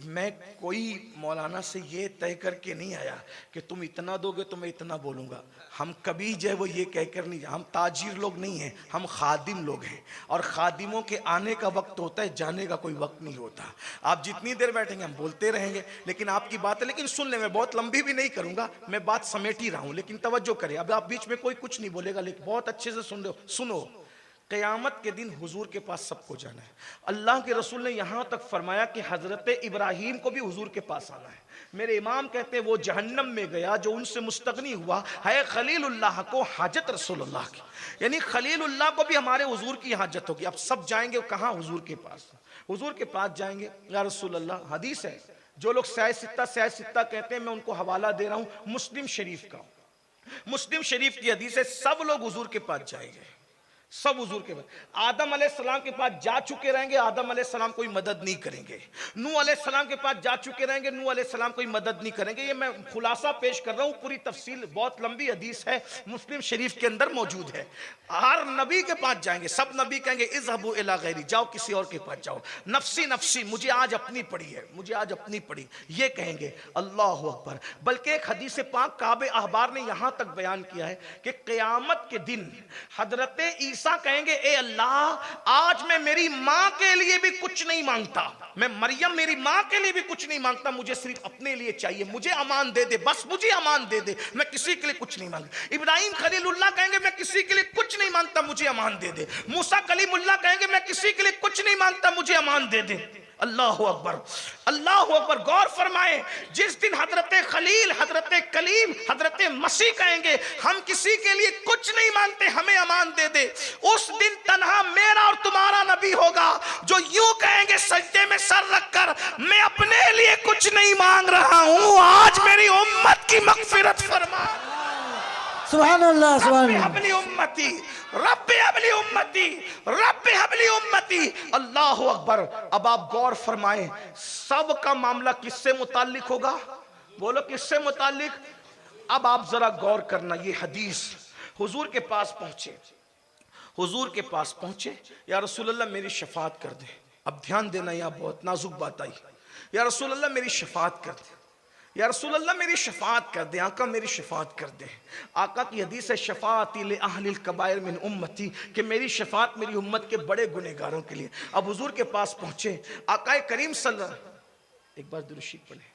मैं कोई मौलाना से ये तय करके नहीं आया कि तुम इतना दोगे तो मैं इतना बोलूँगा। हम कभी जो है वो ये कहकर नहीं, हम ताजीर लोग नहीं हैं, हम खादिम लोग हैं, और खादिमों के आने का वक्त होता है, जाने का कोई वक्त नहीं होता। आप जितनी देर बैठेंगे हम बोलते रहेंगे, लेकिन आपकी बात है, लेकिन सुन ले, मैं बहुत लंबी भी नहीं करूँगा, मैं बात समेट ही रहा हूँ, लेकिन तवज्जो करें। अब आप बीच में कोई कुछ नहीं बोलेगा, लेकिन बहुत अच्छे से सुन रहे हो, सुनो। क़यामत के दिन हुजूर के पास सबको जाना है। अल्लाह के रसूल ने यहाँ तक फरमाया कि हज़रत इब्राहीम को भी हुजूर के पास आना है। मेरे इमाम कहते हैं वो जहन्नम में गया जो उनसे मुस्तगनी हुआ है, खलीलुल्लाह को हाजत रसूलुल्लाह की, यानी खलीलुल्लाह को भी हमारे हुजूर की हाजत होगी। अब सब जाएंगे कहाँ? हुजूर के पास। हुजूर के पास जाएंगे, या रसूलल्लाह, हदीस है, जो लोग सह सित्ता कहते हैं, मैं उनको हवाला दे रहा हूँ मुस्लिम शरीफ का। मुस्लिम शरीफ की हदीस है, सब लोग हुजूर के पास जाएंगे, सब हुजूर के पास। आदम अलैहिस्सलाम के पास जा चुके रहेंगे, आदम अलैहिस्सलाम कोई मदद नहीं करेंगे। नूह अलैहिस्सलाम के पास जा चुके रहेंगे, नूह अलैहिस्सलाम कोई मदद नहीं करेंगे। ये मैं खुलासा पेश कर रहा हूँ, पूरी तफसील बहुत लंबी हदीस है, मुस्लिम शरीफ के अंदर मौजूद है। हर नबी के पास जाएंगे, सब नबी कहेंगे इज़हबू इला गैरी, जाओ किसी और के पास जाओ, नफसी नफसी, मुझे आज अपनी पड़ी है, मुझे आज अपनी पड़ी, ये कहेंगे। अल्लाह अकबर। बल्कि एक हदीस पाक काबे अहबार ने यहाँ तक बयान किया है कि क़यामत के दिन हजरत ईसा कहेंगे, ए अल्लाह आज मैं मेरी माँ के लिए भी कुछ नहीं मांगता, मैं मरियम मेरी माँ के लिए भी कुछ नहीं मांगता, मुझे सिर्फ अपने लिए चाहिए, मुझे अमान दे दे, बस मुझे अमान दे दे, मैं किसी के लिए कुछ नहीं मांगता। इब्राहिम खलीलुल्लाह कहेंगे मैं किसी के लिए कुछ नहीं मांगता, मुझे अमान दे दे। मूसा कलीमुल्लाह कहेंगे मैं किसी के लिए कुछ नहीं मांगता, मुझे अमान दे दे। अल्लाह अकबर, अल्लाह अकबर। गौर फरमाए, जिस दिन हजरत खलील, हजरत कलीम, हजरत मसीह कहेंगे हम किसी के लिए कुछ नहीं मांगते, हमें अमान दे दे, उस दिन तन्हा मेरा और तुम्हारा नबी होगा जो यूं कहेंगे सजदे में सर रखकर, मैं अपने लिए कुछ नहीं मांग रहा हूं, आज मेरी उम्मत की मगफिरत फरमा। सुभान अल्लाह, सुभान अल्लाह। हबली उम्मती, रब्बे हबली उम्मती, रब्बे हबली उम्मती। अल्लाह अकबर। अब आप गौर फरमाएं, सब का मामला किससे मुताल्लिक होगा? बोलो किससे मुताल्लिक? अब आप जरा गौर करना, ये हदीस हुजूर के पास पहुंचे, हुजूर के पास पहुंचे, या रसूलल्लाह मेरी शफात कर दे। अब ध्यान देना, यहां बहुत नाजुक बात आई। या रसूलल्लाह मेरी शफात कर दे, या रसूलल्लाह मेरी शफात कर दे, आका मेरी शफात कर दे। आका की हदीस है, शफाअती ले अहलिल कबायर मिन उम्मती, कि मेरी शफात मेरी उम्मत के बड़े गुनहगारों के लिए। अब हुजूर के पास पहुंचे, आका करीम सल्लल्लाहु, एक बार दुरूद शरीफ पढ़े,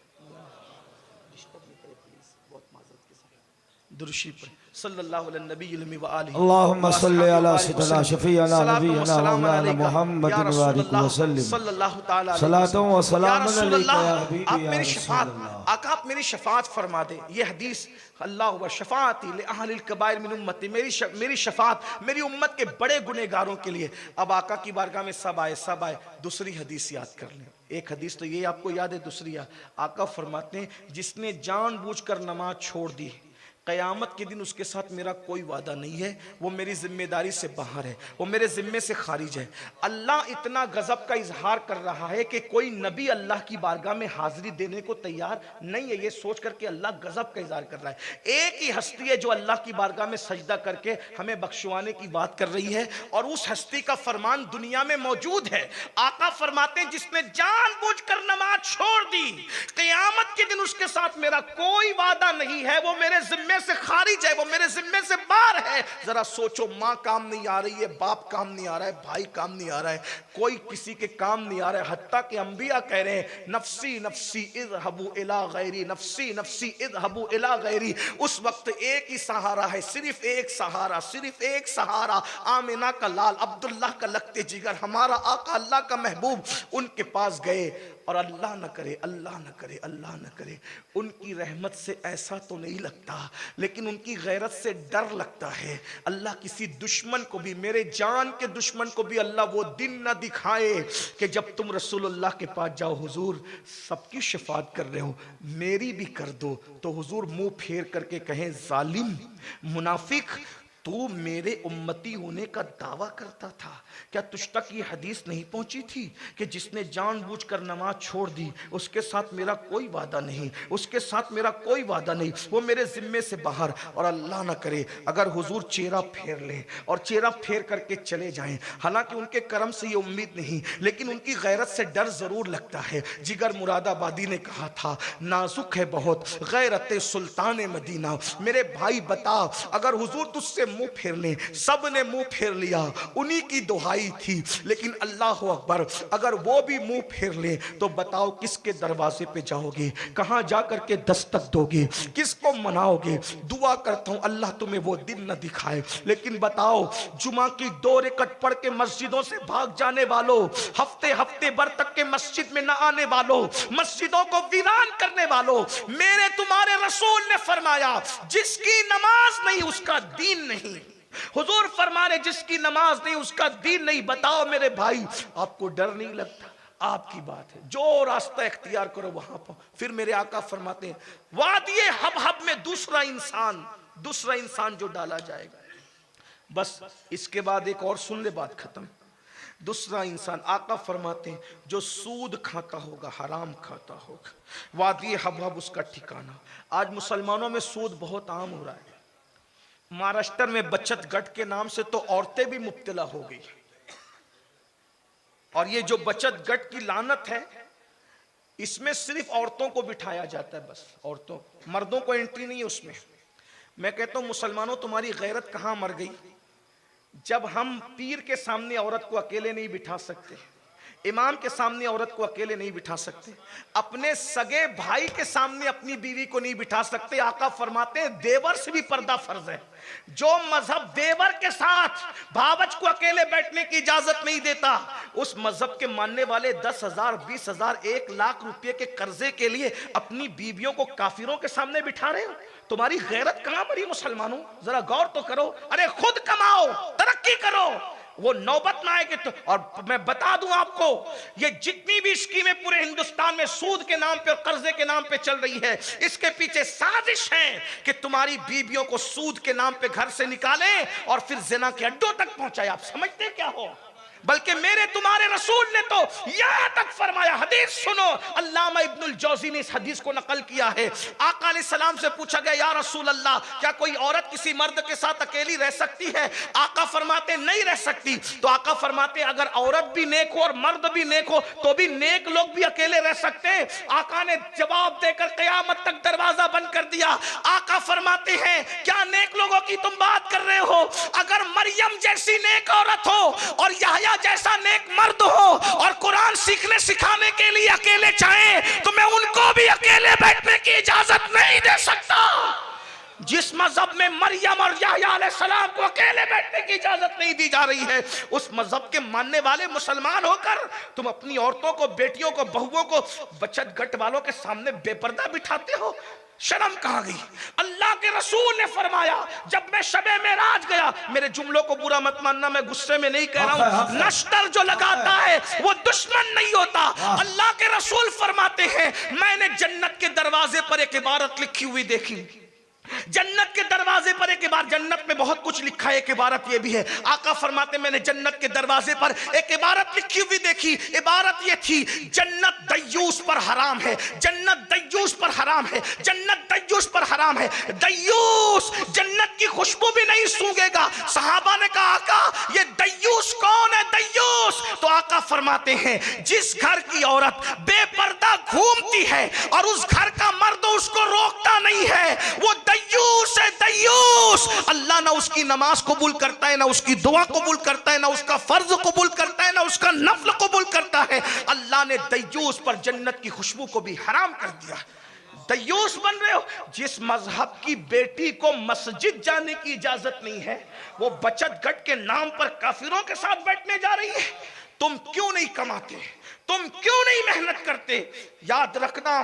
दुरूद शरीफ पढ़े, सल्लल्लाहु अलैहि नबी व आलिहि, अल्लाहुम्मा सल्ली अला सय्यिदिना शफीअना नबीना मौलाना मुहम्मदिन व आलिहि वसल्लम, सल्लल्लाहु ताला अलैहि सलातो व सलाम अलैका या आप हबीबी या मेरी शफात, रसूलल्लाह। आका आप मेरी शफात फरमा दे। ये हदीस, अल्लाह व शफाअती ले अहलिल कबायर मिन उम्मती, मेरी शफात मेरी उम्मत के बड़े गुनहगारों के लिए। अब आका की बारगाह में सब आए। दूसरी हदीस याद कर लें, एक हदीस तो ये आपको याद है, दूसरी आका फरमाते हैं जिसने जानबूझकर नमाज छोड़ दी, क़यामत के दिन उसके साथ मेरा कोई वादा नहीं है, वो मेरी जिम्मेदारी से बाहर है, वो मेरे जिम्मे से खारिज है। अल्लाह इतना गजब का इजहार कर रहा है कि कोई नबी अल्लाह की बारगाह में हाजिरी देने को तैयार नहीं है। ये सोच करके अल्लाह गजब का इजहार कर रहा है। एक ही हस्ती है जो अल्लाह की बारगाह में सजदा करके हमें बख्शवाने की बात कर रही है, और उस हस्ती का फरमान दुनिया में मौजूद है। आका फरमाते हैं जिसने जानबूझकर नमाज छोड़ दी, क़यामत के दिन उसके साथ मेरा कोई वादा नहीं है, वो मेरे जिम्मे से खारिज है, वो मेरे जिम्मे से बाहर है। जरा सोचो, माँ काम नहीं आ रही है, बाप काम नहीं आ रहा है, भाई काम नहीं आ रहा है, कोई किसी के काम नहीं आ रहा है। हत्ता के अंबिया कह रहे हैं नफ्सी नफ्सी इज़हबू इला गैरी, नफ्सी नफ्सी इज़हबू इला गैरी। उस वक्त एक ही सहारा है, सिर्फ एक सहारा, सिर्फ एक सहारा। आमिना का लाल, अब्दुल्लाह का लगते जिगर, हमारा आका अल्लाह का महबूब, उनके पास गए। और अल्लाह न करे, अल्लाह न करे, अल्लाह न करे, उनकी रहमत से ऐसा तो नहीं लगता, लेकिन उनकी गैरत से डर लगता है। अल्लाह किसी दुश्मन को भी, मेरे जान के दुश्मन को भी अल्लाह वो दिन न दिखाए कि जब तुम रसूलुल्लाह के पास जाओ, हुजूर सबकी शफात कर रहे हो, मेरी भी कर दो, तो हुजूर मुंह फेर करके कहें जालिम, मुनाफिक, तू मेरे उम्मती होने का दावा करता था, क्या तुझ तक ये हदीस नहीं पहुंची थी कि जिसने जानबूझकर नमाज छोड़ दी उसके साथ मेरा कोई वादा नहीं, उसके साथ मेरा कोई वादा नहीं, वो मेरे जिम्मे से बाहर। और अल्लाह ना करे अगर हुजूर चेहरा फेर ले और चेहरा फेर करके चले जाएं, हालांकि उनके करम से ये उम्मीद नहीं, लेकिन उनकी गैरत से डर जरूर लगता है। जिगर मुरादाबादी ने कहा था नाजुक है बहुत गैरत सुल्तान मदीना। मेरे भाई बता, अगर हुजूर तुझसे मुंह फेर ले, सब ने मुंह फेर लिया, उन्हीं की दुहाई थी, लेकिन अल्लाह अकबर, अगर वो भी मुंह फेर ले तो बताओ किसके दरवाजे पे जाओगे, कहां जाकर के दस्तक दोगे, किसको मनाओगे। दुआ करता हूं अल्लाह तुम्हें वो दिन न दिखाए। लेकिन बताओ, जुमा की 2 रकात पढ़ के मस्जिदों से भाग जाने वालों, हफ्ते हफ्ते भर तक के मस्जिद में न आने वालों, मस्जिदों को वीरान करने वालों, मेरे तुम्हारे रसूल ने फरमाया जिसकी नमाज नहीं उसका दीन नहीं। हुजूर फरमा रहे जिसकी नमाज नहीं उसका दीन नहीं। बताओ मेरे भाई, आपको डर नहीं लगता? आपकी बात है, जो रास्ता इख्तियार करो वहां पर। फिर मेरे आका फरमाते हैं वादिये हब में दूसरा इंसान जो डाला जाएगा। बस इसके बाद एक और सुन ले, बात खत्म। दूसरा इंसान, आका फरमाते हैं जो सूद खाता होगा, हराम खाता होगा, वादिये हब उसका ठिकाना। आज मुसलमानों में सूद बहुत आम हो रहा है। महाराष्ट्र में बचत गट के नाम से तो औरतें भी मुब्तला हो गई, और ये जो बचत गट की लानत है, इसमें सिर्फ औरतों को बिठाया जाता है, बस औरतों, मर्दों को एंट्री नहीं है उसमें। मैं कहता हूं मुसलमानों, तुम्हारी गैरत कहां मर गई? जब हम पीर के सामने औरत को अकेले नहीं बिठा सकते, इमाम के सामने औरत को अकेले नहीं बिठा सकते, अपने सगे भाई के सामने अपनी बीवी को नहीं बिठा सकते, आका फरमाते हैं देवर से भी पर्दा फर्ज है। जो मजहब देवर के साथ भावच को अकेले बैठने की इजाजत नहीं देता, उस मजहब के मानने वाले 10,000, 20,000, 1 लाख रुपए के कर्जे के लिए अपनी बीवियों को काफिरों के सामने बिठा रहे हो। तुम्हारी गैरत कहां मरी मुसलमानों? जरा गौर तो करो। अरे खुद कमाओ, तरक्की करो, वो नौबत ना आए कि तो। और मैं बता दूं आपको, ये जितनी भी स्कीमें पूरे हिंदुस्तान में सूद के नाम पे और कर्जे के नाम पे चल रही है, इसके पीछे साजिश है कि तुम्हारी बीवियों को सूद के नाम पे घर से निकाले और फिर जिना के अड्डों तक पहुंचाए। आप समझते क्या हो? बल्कि मेरे तुम्हारे रसूल ने तो यहां तक फरमाया, हदीस सुनो, अल्लामा इब्नुल जौजी ने इस हदीस को नकल किया है। आका अलैहिस्सलाम से पूछा गया, या रसूल अल्लाह, क्या कोई औरत किसी मर्द के साथ अकेली रह सकती है? आका फरमाते नहीं रह सकती। तो आका फरमाते अगर औरत भी नेक हो और मर्द भी नेक हो तो भी नेक लोग भी अकेले रह सकते हैं। आका ने जवाब देकर क़यामत तक दरवाजा बंद कर दिया। आका फरमाते हैं क्या नेक लोगों की तुम बात कर रहे हो? अगर मरियम जैसी नेक औरत हो और यहया जैसा नेक मर्द हो और कुरान सीखने सिखाने के लिए अकेले चाहे, तो मैं उनको भी अकेले बैठने की इजाजत नहीं दे सकता। जिस मजहब में मरियम और यहया अलैहिस्सलाम को अकेले बैठने की इजाजत नहीं दी जा रही है, उस मजहब के मानने वाले मुसलमान होकर तुम अपनी औरतों को, बेटियों को, बहुओं को बचत गट वालों के सामने बेपर्दा बिठाते हो। शर्म कहां गई? अल्लाह के रसूल ने फरमाया, जब मैं शबे मेराज गया, मेरे जुमलों को बुरा मत मानना, मैं गुस्से में नहीं कह रहा हूं, नश्तर जो लगाता है वो दुश्मन नहीं होता। अल्लाह के रसूल फरमाते हैं मैंने जन्नत के दरवाजे पर एक इबारत लिखी हुई देखी, जन्नत के दरवाजे पर एक बार, जन्नत में बहुत कुछ लिखा है, एक इबारत ये भी है, आका फरमाते मैंने जन्नत के दरवाजे पर एक इबारत लिखी हुई देखी। इबारत ये थी, जन्नत दय्यूस पर हराम है, जन्नत दय्यूस पर हराम है, जन्नत दय्यूस पर हराम है। दय्यूस जन्नत की खुशबू भी नहीं सूंघेगा। सहाबा ने कहा आका ये दय्यूस कौन है? दय्यूस तो आका फरमाते हैं, जिस घर की औरत बेपर्दा घूमती है और उस घर का मर्द उसको रोकता नहीं है, वो दय्यूस है। दय्यूस अल्लाह ना उसकी नमाज कबूल करता है, ना उसकी दुआ कबूल करता है, ना उसका फर्ज कबूल करता है, ना उसका नफल कबूल करता है। अल्लाह ने दय्यूस पर जन्नत की खुशबू को भी हराम कर दिया। दय्यूस बन रहे हो। जिस मजहब की बेटी को मस्जिद जाने की इजाजत नहीं है, वो बचत गट के नाम पर काफिरों के साथ बैठने जा रही है। तुम क्यों नहीं कमाते? तुम क्यों नहीं मेहनत करते? याद रखना,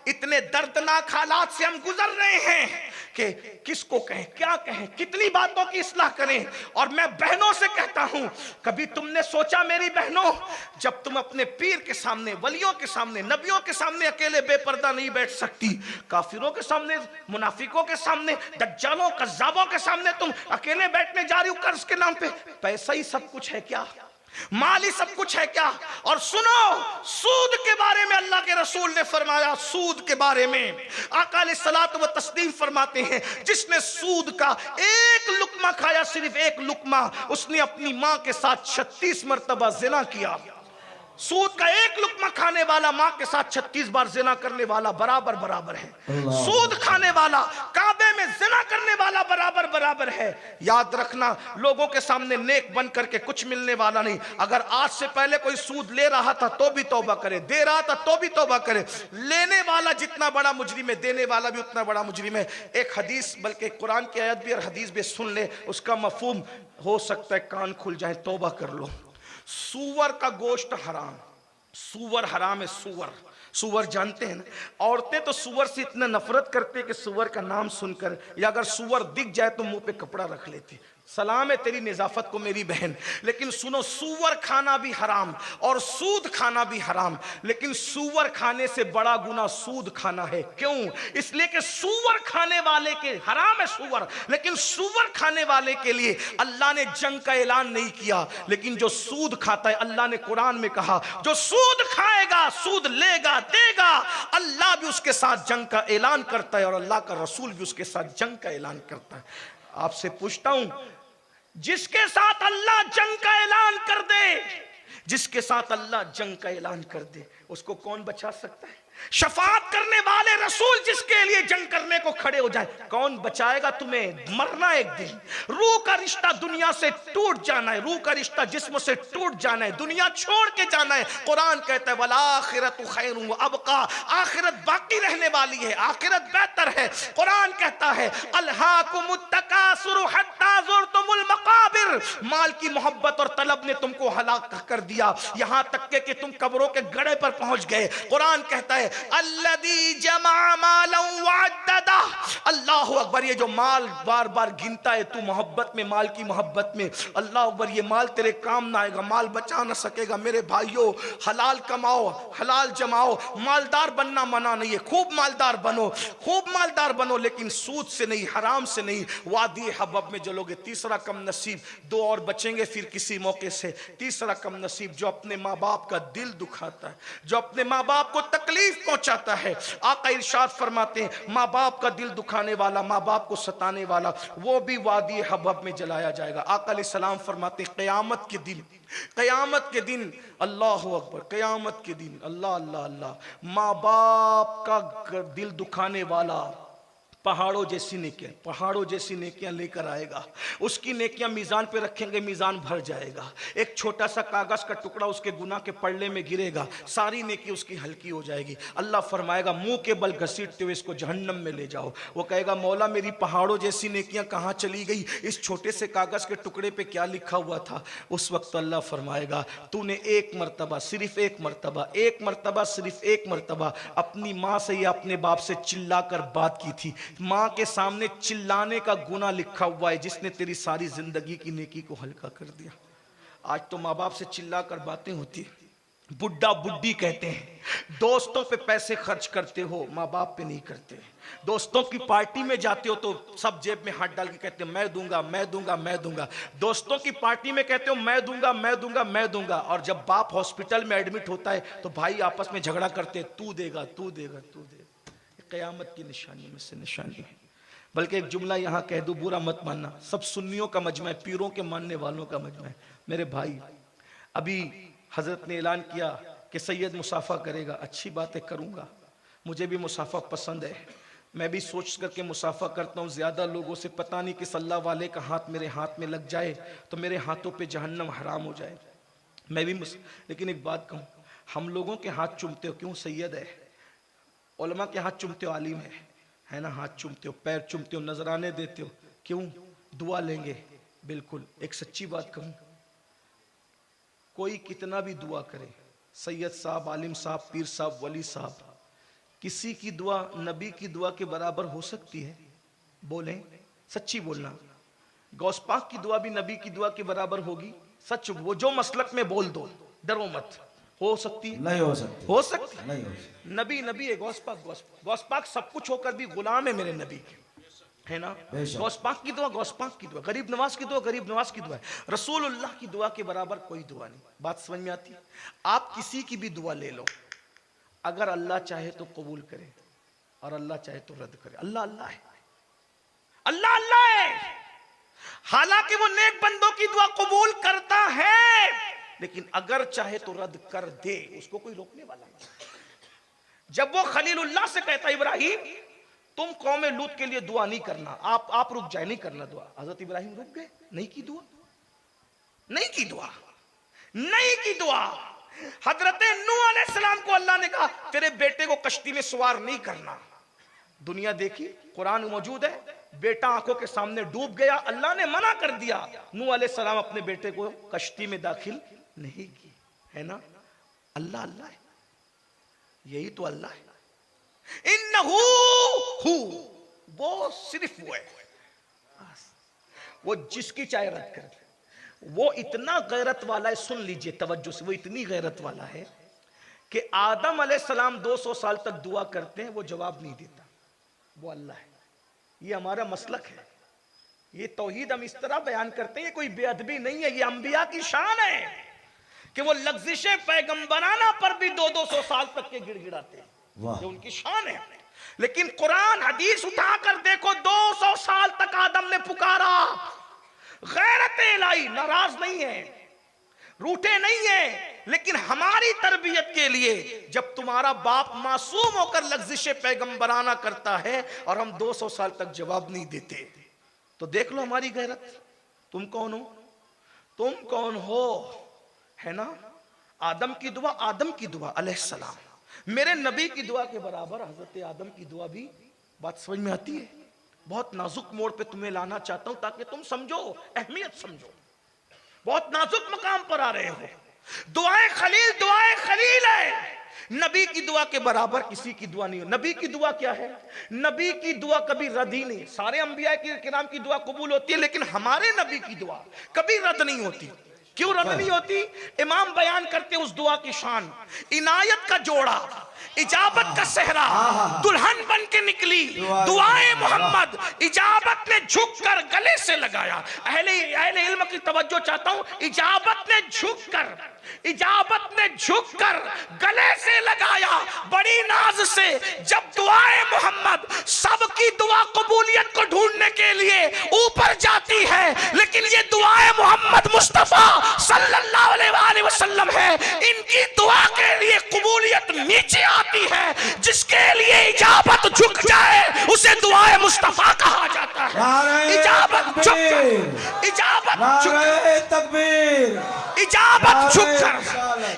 इतने दर्दनाक हालात से हम गुजर रहे हैं कि किसको कहें, क्या कहें, कितनी बातों की इस्लाह करें। और मैं बहनों से कहता हूं, कभी तुमने सोचा मेरी बहनों, जब तुम अपने पीर के सामने, वलियों के सामने, नबियों के सामने अकेले बेपर्दा नहीं बैठ सकती, काफिरों के सामने, मुनाफिकों के सामने, दज्जालों कज़्ज़ाबों के सामने तुम अकेले बैठने जा रही हो कर्ज के नाम पे? पैसा ही सब कुछ है क्या? माल ही सब कुछ है क्या? और सुनो, सूद के बारे में अल्लाह के रसूल ने फरमाया, सूद के बारे में आका अलैहिस्सलात व तस्लीम फरमाते हैं, जिसने सूद का एक लुकमा खाया, सिर्फ एक लुकमा, उसने अपनी मां के साथ 36 मरतबा जिना किया। सूद का एक लुकमा खाने वाला मां के साथ 36 बार जिना करने वाला बराबर बराबर है। सूद खाने वाला काबे में जिना करने वाला बराबर बराबर है। याद रखना, लोगों के सामने नेक बन करके कुछ मिलने वाला नहीं। अगर आज से पहले कोई सूद ले रहा था तो भी तौबा करे, दे रहा था तो भी तौबा करे। लेने वाला जितना बड़ा मुजरिम है, देने वाला भी उतना बड़ा मुजरिम है। एक हदीस, बल्कि कुरान की आयत भी और हदीस भी सुन ले, उसका मफहूम हो सकता है कान खुल जाए, तौबा कर लो। सूअर का गोश्त हराम, सूअर हराम है। सूअर, सूअर जानते हैं ना? औरतें तो सूअर से इतना नफरत करते हैं कि सूअर का नाम सुनकर, या अगर सूअर दिख जाए तो मुंह पे कपड़ा रख लेती। सलाम है तेरी निजाफत को मेरी बहन, लेकिन सुनो, सूअर खाना भी हराम और सूद खाना भी हराम। लेकिन सूअर खाने से बड़ा गुना सूद खाना है। क्यों? इसलिए कि सूअर खाने वाले के हराम है सूअर, लेकिन सूअर खाने वाले के लिए अल्लाह ने जंग का ऐलान नहीं किया। लेकिन जो सूद खाता है, अल्लाह ने कुरान में कहा, जो सूद खाएगा, सूद लेगा, देगा, अल्लाह भी उसके साथ जंग का ऐलान करता है और अल्लाह का रसूल भी उसके साथ जंग का ऐलान करता है। आपसे पूछता हूं, जिसके साथ अल्लाह जंग का ऐलान कर दे, जिसके साथ अल्लाह जंग का ऐलान कर दे, उसको कौन बचा सकता है? शफाअत करने वाले रसूल जिसके लिए जंग करने को खड़े हो जाए, कौन बचाएगा तुम्हें? मरना एक दिन, रूह का रिश्ता दुनिया से टूट जाना है, रूह का रिश्ता जिस्म से टूट जाना है, दुनिया छोड़ के जाना है। कुरान कहता है, वल आखिरतु खैरुन व अबका, आखिरत बाकी रहने वाली है, आखिरत बेहतर है। कुरान कहता है, अलहाकुमुत तकासुर हत्ता ज़ुरतुमुल मकाबिर, माल की मोहब्बत और तलब ने तुमको हलाक कर दिया, यहां तक के कि तुम कब्रों के गड़े पर पहुंच गए। कुरान कहता है, अल्लज़ी जमा मालन वअद्ददा, अल्लाहु अकबर, ये जो माल बार बार गिनता है तू मोहब्बत में, माल की मोहब्बत में, अल्लाह अकबर, ये माल तेरे काम ना आएगा, माल बचा ना सकेगा। मेरे भाइयों, हलाल कमाओ, हलाल जमाओ, मालदार बनना मना नहीं है, खूब मालदार बनो, खूब मालदार बनो, लेकिन सूद से नहीं, हराम से नहीं। वादी हबब में जलोगे। तीसरा कम नसीब, दो और बचेंगे फिर किसी मौके से। तीसरा कम नसीब, जो अपने माँ बाप का दिल दुखाता है, जो अपने माँ बाप को तकलीफ पहुंचाता है। आका इरशाद फरमाते हैं, माँ बाप का दिल दुखाने वाला, माँ बाप को सताने वाला, वो भी वादी हबब में जलाया जाएगा। आका अलैहिस्सलाम फरमाते हैं, क़यामत के दिन, क़यामत के दिन, अल्लाह अकबर, क़यामत के दिन, अल्लाह अल्लाह अल्लाह, माँ बाप का दिल दुखाने वाला पहाड़ों जैसी नेकियां, पहाड़ों जैसी नेकियां लेकर आएगा। उसकी नेकियां मीज़ान पे रखेंगे, मीज़ान भर जाएगा। एक छोटा सा कागज का टुकड़ा उसके गुनाह के पल्ले में गिरेगा, सारी नेकी उसकी हल्की हो जाएगी। अल्लाह फरमाएगा, मुंह के बल घसीटते हुए इसको जहन्नम में ले जाओ। वो कहेगा, मौला मेरी पहाड़ों जैसी नेकियां कहाँ चली गई? इस छोटे से कागज के टुकड़े पे क्या लिखा हुआ था? उस वक्त अल्लाह फरमाएगा, तूने एक मरतबा, सिर्फ एक मरतबा, एक मरतबा, सिर्फ एक मरतबा अपनी माँ से या अपने बाप से चिल्लाकर बात की थी। मां के सामने चिल्लाने का गुनाह लिखा हुआ है, जिसने तेरी सारी जिंदगी की नेकी को हल्का कर दिया। आज तो माँ बाप से चिल्लाकर बातें होती है, बुड्ढा बुड्ढी कहते हैं। दोस्तों पे पैसे खर्च करते हो, माँ बाप पे नहीं करते। दोस्तों की पार्टी में जाते हो तो सब जेब में हाथ डाल के कहते हो मैं दूंगा मैं दूंगा मैं दूंगा। दोस्तों की पार्टी में कहते हो मैं दूंगा मैं दूंगा मैं दूंगा, और जब बाप हॉस्पिटल में एडमिट होता है तो भाई आपस में झगड़ा करते हैं तू देगा तू देगा तू देगा। क़यामत की निशानी में से निशानी है। बल्कि एक जुमला यहाँ कह दूं, बुरा मत मानना, सब सुन्नियों का मजमा है, पीरों के मानने वालों का मजमा है। मेरे भाई, अभी हजरत ने ऐलान किया कि सैयद मुसाफा करेगा, अच्छी बात है, करूँगा, मुझे भी मुसाफा पसंद है। मैं भी सोच करके मुसाफा करता हूँ। ज़्यादा लोगों से पता नहीं किस अल्लाह वाले का हाथ मेरे हाथ में लग जाए तो मेरे हाथों पे जहन्नम हराम हो जाए। मैं भी लेकिन एक बात कहूँ, हम लोगों के हाथ चूमते हो क्यों? सैयद है। उलमा के हाथ चूमते हो, आलिम है ना, हाथ चूमते हो, पैर चूमते हो, नजराने देते हो क्यों? दुआ लेंगे। बिल्कुल। एक सच्ची बात कहूँ, कोई कितना भी दुआ करे, सैयद साहब, आलिम साहब, पीर साहब, वली साहब, किसी की दुआ नबी की दुआ के बराबर हो सकती है? बोलें, सच्ची बोलना। गौस पाक की दुआ भी नबी की दुआ के बराबर होगी? सच, वो जो मसलक में बोल दो, डरो मत। हो सकती है? नहीं हो सकती। हो सकती नहीं हो सकती। नबी नबी है, गौस पाक सब कुछ होकर भी गुलाम है मेरे नबी के, है ना। गौस पाक की दुआ गौस पाक की दुआ, गरीब नवाज की दुआ गरीब नवाज की दुआ है। रसूलुल्लाह की दुआ के बराबर कोई दुआ नहीं। बात समझ में आती है? आप किसी की भी दुआ ले लो, अगर अल्लाह चाहे तो कबूल करे और अल्लाह चाहे तो रद्द करे। अल्लाह अल्लाह है, अल्लाह अल्लाह है। हालांकि वो नेक बंदों की दुआ कबूल करता है, लेकिन अगर चाहे तो रद्द कर दे, उसको कोई रोकने वाला नहीं। जब वो खलीलुल्लाह से कहता इब्राहिम तुम कौम लूत के लिए दुआ नहीं करना, आप रुक जाए, नहीं करना दुआ। हजरत इब्राहिम रुक गए, नहीं की दुआ, नहीं की दुआ, नहीं की दुआ। हजरत नूह अलैहिस्सलाम को अल्लाह ने कहा तेरे बेटे को कश्ती में सवार नहीं करना। दुनिया देखी, कुरान मौजूद है, बेटा आंखों के सामने डूब गया, अल्लाह ने मना कर दिया। नूह अलैहिस्सलाम अपने बेटे को कश्ती में दाखिल नहीं की, है ना। अल्लाह अल्लाह है, यही तो अल्लाह है। इन्नहू हू, वो सिर्फ वो है, वो जिसकी चाहे रद्द कर दे। वो इतना गैरत वाला है, सुन लीजिए तवज्जो से, वो इतनी गैरत वाला है कि आदम अलैहिस्सलाम 200 साल तक दुआ करते हैं, वो जवाब नहीं देता। वो अल्लाह है। ये हमारा मसलक है, ये तौहीद हम इस तरह बयान करते हैं, ये कोई बेअदबी नहीं है, ये अंबिया की शान है कि वो लग़्ज़िशे पैगंबराना पर भी 200 साल तक के गिड़गिड़ाते हैं, ये उनकी शान है। लेकिन कुरान हदीस उठाकर देखो, 200 साल तक आदम ने पुकारा, गैरत इलाही, नाराज नहीं है, रूठे नहीं है। लेकिन हमारी तरबियत के लिए जब तुम्हारा बाप मासूम होकर लग़्ज़िशे पैगंबराना करता है और हम 200 साल तक जवाब नहीं देते, तो देख लो हमारी गैरत। तुम कौन हो? तुम कौन हो, है ना। आदम की दुआ, आदम की दुआ अलैहिस्सलाम, मेरे नबी की दुआ के बराबर हजरत आदम की दुआ भी। बात समझ में आती है? बहुत नाजुक मोड़ पे तुम्हें लाना चाहता हूं ताकि तुम समझो, अहमियत समझो। बहुत नाजुक मकाम पर आ रहे हो। दुआए खलील है, नबी की दुआ के बराबर किसी की दुआ नहीं हो। नबी की दुआ क्या है? नबी की दुआ कभी रद्द ही नहीं। सारे अंबिया किराम की दुआ कबूल होती है, लेकिन हमारे नबी की दुआ कभी रद्द नहीं होती। क्यों रद्द नहीं होती? इमाम बयान करते उस दुआ की शान। इनायत का जोड़ा, इजाबत का सेहरा, दुल्हन बन के निकली दुआए मोहम्मद, इजाबत ने झुककर गले से लगाया। अहले इल्म की तवज्जो चाहता हूं, इजाबत ने झुककर गले से लगाया, बड़ी नाज से। जब दुआए मोहम्मद सबकी दुआ कबूलियत को ढूंढने के लिए ऊपर जाती है, लेकिन ये दुआए मोहम्मद मुस्तफा सल्लल्लाहु अलैहि वसल्लम है, इनकी दुआ के लिए कबूलियत नीचे आती है। जिसके लिए इजाबत झुक जाए उसे दुआए मुस्तफा कहा जाता है। इजाबत झुककर,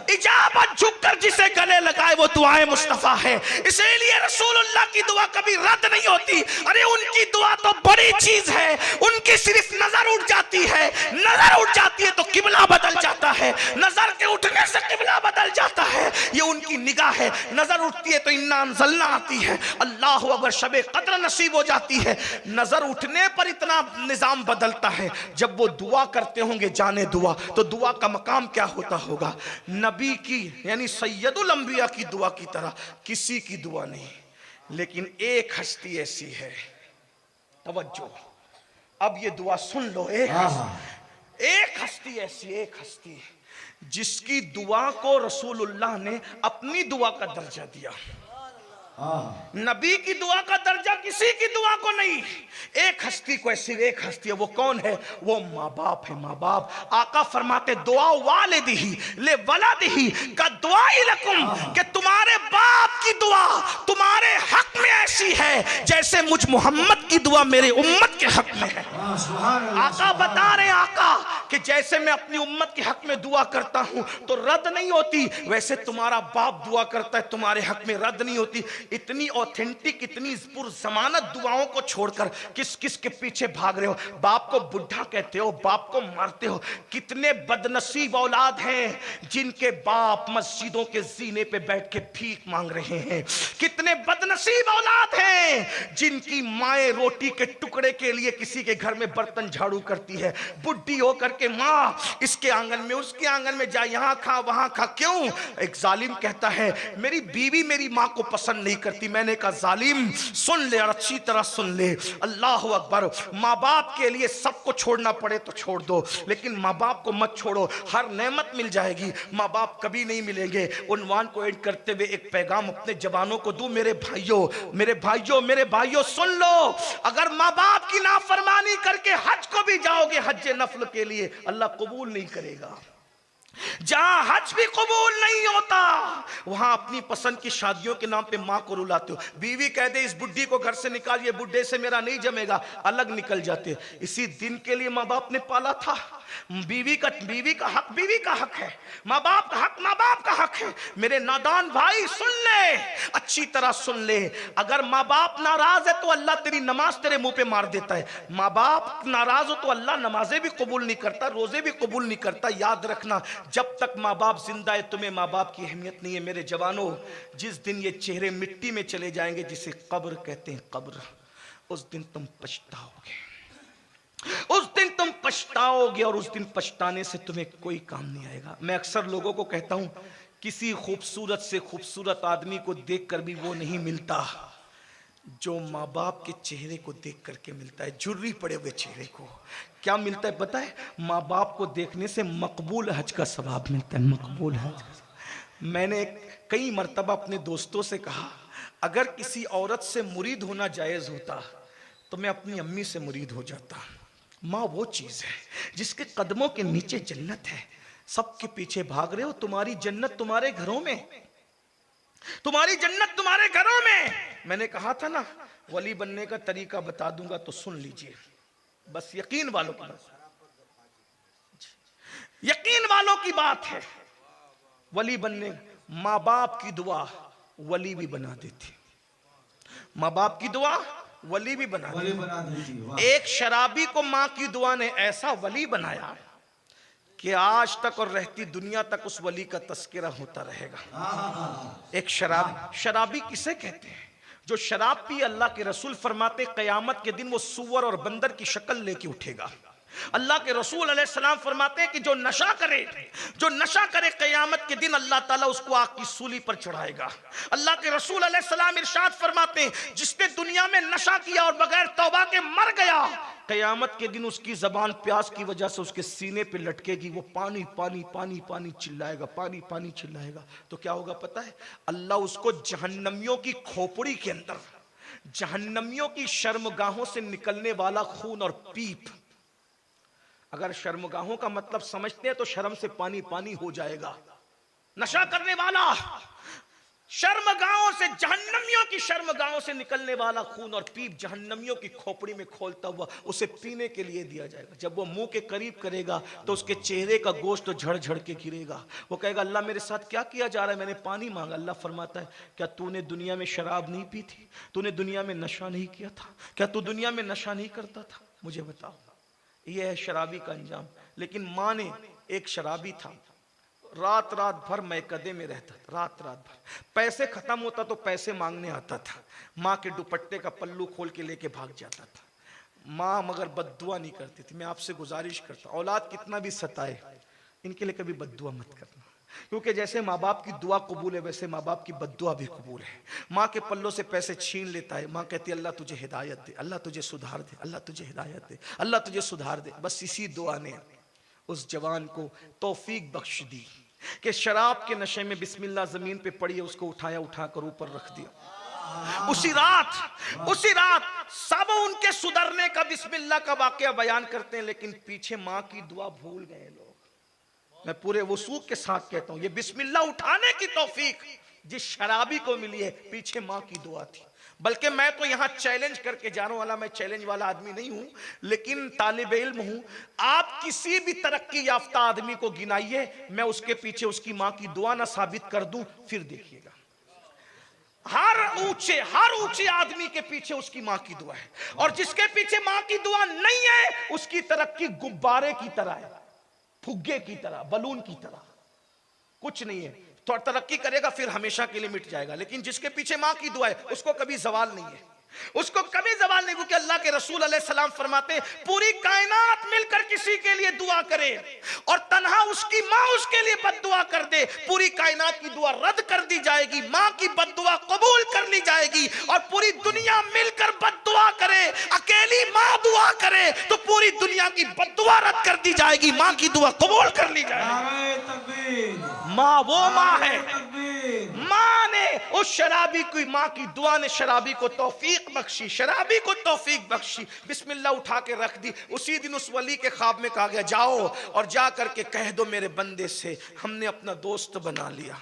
इजाबत झुककर जिसे गले लगाए वो दुआए मुस्तफा है। इसीलिए रसूलुल्लाह की दुआ कभी रद्द नहीं होती। अरे उनकी दुआ तो बड़ी चीज है, उनकी सिर्फ नजर उठ जाती है, नजर उठ जाती है तो किबला बदल जाता है, नजर के उठने से किबला बदल जाता है। ये उनकी निगाह है। नजर उठती है तो इन्ना अंज़लना आती है, अल्लाह अकबर, शबे कद्र नसीब हो जाती है। नजर उठने पर इतना निजाम बदलता है। जब वो दुआ दुआ करते होंगे जाने दुआ, तो दुआ का मकाम क्या होता होगा? नबी की यानी सैयदुल अंबिया की दुआ की तरह किसी की दुआ नहीं। लेकिन एक हस्ती ऐसी है, तवज्जो, अब ये दुआ सुन लो। एक हस्ती ऐसी, एक हस्ती जिसकी दुआ को रसूलुल्लाह ने अपनी दुआ का दर्जा दिया। नबी की दुआ का दर्जा किसी की दुआ को नहीं, एक हस्ती को ऐसी, एक हस्ती है। वो कौन है? वो माँ बाप है। माँ बाप, आका फरमाते दुआ वालिदिही ले वलदिही का दुआ लकुम, कि तुम्हारे बाप की दुआ तुम्हारे हक में ऐसी है जैसे मुझ मोहम्मद की दुआ मेरे उम्मत के हक में है। आका बता रहे, आका कि जैसे मैं अपनी उम्मत के हक में दुआ करता हूं तो रद्द नहीं होती, वैसे तुम्हारा बाप दुआ करता है तुम्हारे हक में, रद्द नहीं होती। इतनी ऑथेंटिक, इतनी पुरजमानत दुआओं को छोड़कर किस किस के पीछे भाग रहे हो? बाप को बुढ़ा कहते हो, बाप को मारते हो। कितने बदनसीब औलाद हैं जिनके बाप मस्जिदों के जीने पे बैठ के भीख मांग रहे हैं। कितने बदनसीब औलाद हैं जिनकी माएं रोटी के टुकड़े के लिए किसी के घर में बर्तन झाड़ू करती है, बुढ़ी होकर के माँ इसके आंगन में उसके आंगन में जा, यहां खा वहां खा। क्यों? एक जालिम कहता है मेरी बीवी मेरी माँ को पसंद नहीं करती। मैंने कहा जालिम सुन ले और अच्छी तरह सुन ले, अल्लाह अकबर, माँ बाप के लिए सबको छोड़ना पड़े तो छोड़ दो, लेकिन माँ बाप को मत छोड़ो। हर नेमत मिल जाएगी, माँ बाप कभी नहीं मिलेंगे। उन्वान को एंड करते हुए एक पैगाम अपने जवानों को दूं, मेरे भाइयों, मेरे भाइयों, मेरे भाइयों सुन लो, अगर माँ बाप की नाफरमानी करके हज को भी जाओगे, हज नफल के लिए, अल्लाह कबूल नहीं करेगा। जहां हज भी कबूल नहीं होता वहां अपनी पसंद की शादियों के नाम पे मां को रुलाते हो। बीवी कह दे इस बुढ़ी को घर से निकालिए, बुढ़े से मेरा नहीं जमेगा, अलग निकल जाते। इसी दिन के लिए माँ बाप ने पाला था। बीवी का हक बीवी का हक है, माँ बाप का हक माँ बाप का हक है। मेरे नादान भाई सुन ले, अच्छी तरह सुन ले, अगर माँ बाप नाराज है तो अल्लाह तेरी नमाज तेरे मुंह पे मार देता है। माँ बाप नाराज हो तो अल्लाह नमाजें भी कबूल नहीं करता, रोजे भी कबूल नहीं करता। याद रखना, जब तक माँ बाप जिंदा है तुम्हें माँ बाप की अहमियत नहीं है। मेरे जवानों, जिस दिन ये चेहरे मिट्टी में चले जाएंगे, जिसे कब्र कहते हैं, कब्र, उस दिन तुम पछताओगे, उस दिन तुम पछताओगे, और उस दिन पछताने से तुम्हें कोई काम नहीं आएगा। मैं अक्सर लोगों को कहता हूं, किसी खूबसूरत से खूबसूरत आदमी को देखकर भी वो नहीं मिलता जो माँ बाप के चेहरे को देख करके मिलता है, झुर्री पड़े हुए चेहरे को। क्या मिलता है पता है? माँ बाप को देखने से मकबूल हज का सवाब मिलता है, मकबूल हज का। मैंने कई मर्तबा अपने दोस्तों से कहा, अगर किसी औरत से मुरीद होना जायज़ होता तो मैं अपनी अम्मी से मुरीद हो जाता। माँ वो चीज़ है जिसके कदमों के नीचे जन्नत है। सबके पीछे भाग रहे हो, तुम्हारी जन्नत तुम्हारे घरों में, तुम्हारी जन्नत तुम्हारे घरों में। मैंने कहा था ना, वली बनने का तरीका बता दूंगा तो सुन लीजिए, बस यकीन वालों की बात, यकीन वालों की बात है। वली बनने, माँ बाप की दुआ वली भी बना देती, माँ बाप की दुआ वली भी बना देती। एक शराबी को माँ की दुआ ने ऐसा वली बनाया कि आज तक और रहती दुनिया तक उस वली का तस्करा होता रहेगा। एक शराबी किसे कहते हैं? जो शराब पी, अल्लाह के रसूल फरमाते क़यामत के दिन वो सूअर और बंदर की शक्ल लेके उठेगा। अल्लाह के रसूल अलैहिस्सलाम फरमाते हैं कि जो नशा करे क़यामत के दिन अल्लाह ताला उसको आग की सूली पर चढ़ाएगा। अल्लाह के रसूल अलैहिस्सलाम इरशाद फरमाते हैं, जिसने दुनिया में नशा किया और बगैर तौबा के मर गया, क़यामत के दिन उसकी जबान प्यास की वजह से उसके सीने पे लटकेगी, वो पानी पानी पानी पानी चिल्लाएगा, पानी पानी चिल्लाएगा। तो क्या होगा पता है? अल्लाह उसको जहन्नमियों की खोपड़ी के अंदर, जहन्नमियों की शर्मगाहों से निकलने वाला खून और पीप, अगर शर्मगाहों का मतलब समझते हैं तो शर्म से पानी पानी हो जाएगा। नशा करने वाला शर्मगाहों से, जहन्नमियों की शर्मगाहों से निकलने वाला खून और पीप जहन्नमियों की खोपड़ी में खोलता हुआ उसे पीने के लिए दिया जाएगा। जब वो मुंह के करीब करेगा तो उसके चेहरे का गोश्त तो झड़ झड़ के गिरेगा। वो कहेगा, अल्लाह मेरे साथ क्या किया जा रहा है? मैंने पानी मांगा। अल्लाह फरमाता है, क्या तूने दुनिया में शराब नहीं पी थी? तूने दुनिया में नशा नहीं किया था? क्या तू दुनिया में नशा नहीं करता था? मुझे बताओ। यह है शराबी का अंजाम। लेकिन माँ ने, एक शराबी था, रात रात भर मैकदे में रहता था, रात रात भर। पैसे खत्म होता तो पैसे मांगने आता था, माँ के दुपट्टे का पल्लू खोल के लेके भाग जाता था। माँ मगर बद्दुआ नहीं करती थी। मैं आपसे गुजारिश करता हूं, औलाद कितना भी सताए, इनके लिए कभी बद्दुआ मत करना, क्योंकि जैसे माँ बाप की दुआ कबूल है वैसे माँ बाप की बद्दुआ भी कबूल है। माँ के पल्लों से पैसे छीन लेता है, माँ कहती है अल्लाह तुझे हिदायत दे, अल्लाह तुझे सुधार दे, अल्लाह तुझे हिदायत दे, अल्लाह तुझे सुधार दे। बस इसी दुआ ने उस जवान को तौफीक बख्श दी कि शराब के नशे में बिस्मिल्लाह जमीन पे पड़ी है, उसको उठाया, उठाकर ऊपर रख दिया। उसी रात सब उनके सुधरने का बिस्मिल्लाह का वाकया बयान करते हैं, लेकिन पीछे माँ की दुआ भूल गए लोग। मैं पूरे वसूख के साथ कहता हूं, ये बिस्मिल्लाह उठाने की तौफीक जिस शराबी को मिली है, पीछे माँ की दुआ थी। बल्कि मैं तो यहां चैलेंज करके जाने वाला, मैं चैलेंज वाला आदमी नहीं हूं, लेकिन तालिब इल्म हूं। आप किसी भी तरक्की याफ्ता आदमी को गिनाइए, मैं उसके पीछे उसकी माँ की दुआ ना साबित कर दूं, फिर देखिएगा। हर ऊंचे आदमी के पीछे उसकी माँ की दुआ है, और जिसके पीछे माँ की दुआ नहीं है उसकी तरक्की गुब्बारे की तरह है, फुग्गे की तरह, बलून की तरह, कुछ नहीं है। तो तरक्की करेगा फिर हमेशा के लिए मिट जाएगा। लेकिन जिसके पीछे माँ की दुआ है उसको कभी जवाल नहीं है, उसको कभी जवाल नहीं। क्योंकि अल्लाह के रसूल अलैहिस्सलाम फरमाते हैं पूरी कायनात मिलकर किसी के लिए दुआ करे और तन्हा उसकी माँ उसके लिए बद्दुआ कर दे, पूरी कायनात की दुआ रद्द कर दी जाएगी, माँ की बद्दुआ कबूल कर ली जाएगी। और पूरी दुनिया मिलकर बद्दुआ करे, अकेली माँ दुआ करे तो पूरी दुनिया की बद्दुआ रद्द कर दी जाएगी, माँ की दुआ कबूल कर ली जाएगी। माँ वो माँ है, माँ ने उस शराबी की, माँ की दुआ ने शराबी को तौफीक बख्शी, शराबी को तौफीक बख्शी, बिस्मिल्लाह उठा के रख दी। उसी दिन उस वली के ख्वाब में कहा गया जाओ और जा करके कह दो मेरे बंदे से हमने अपना दोस्त बना लिया।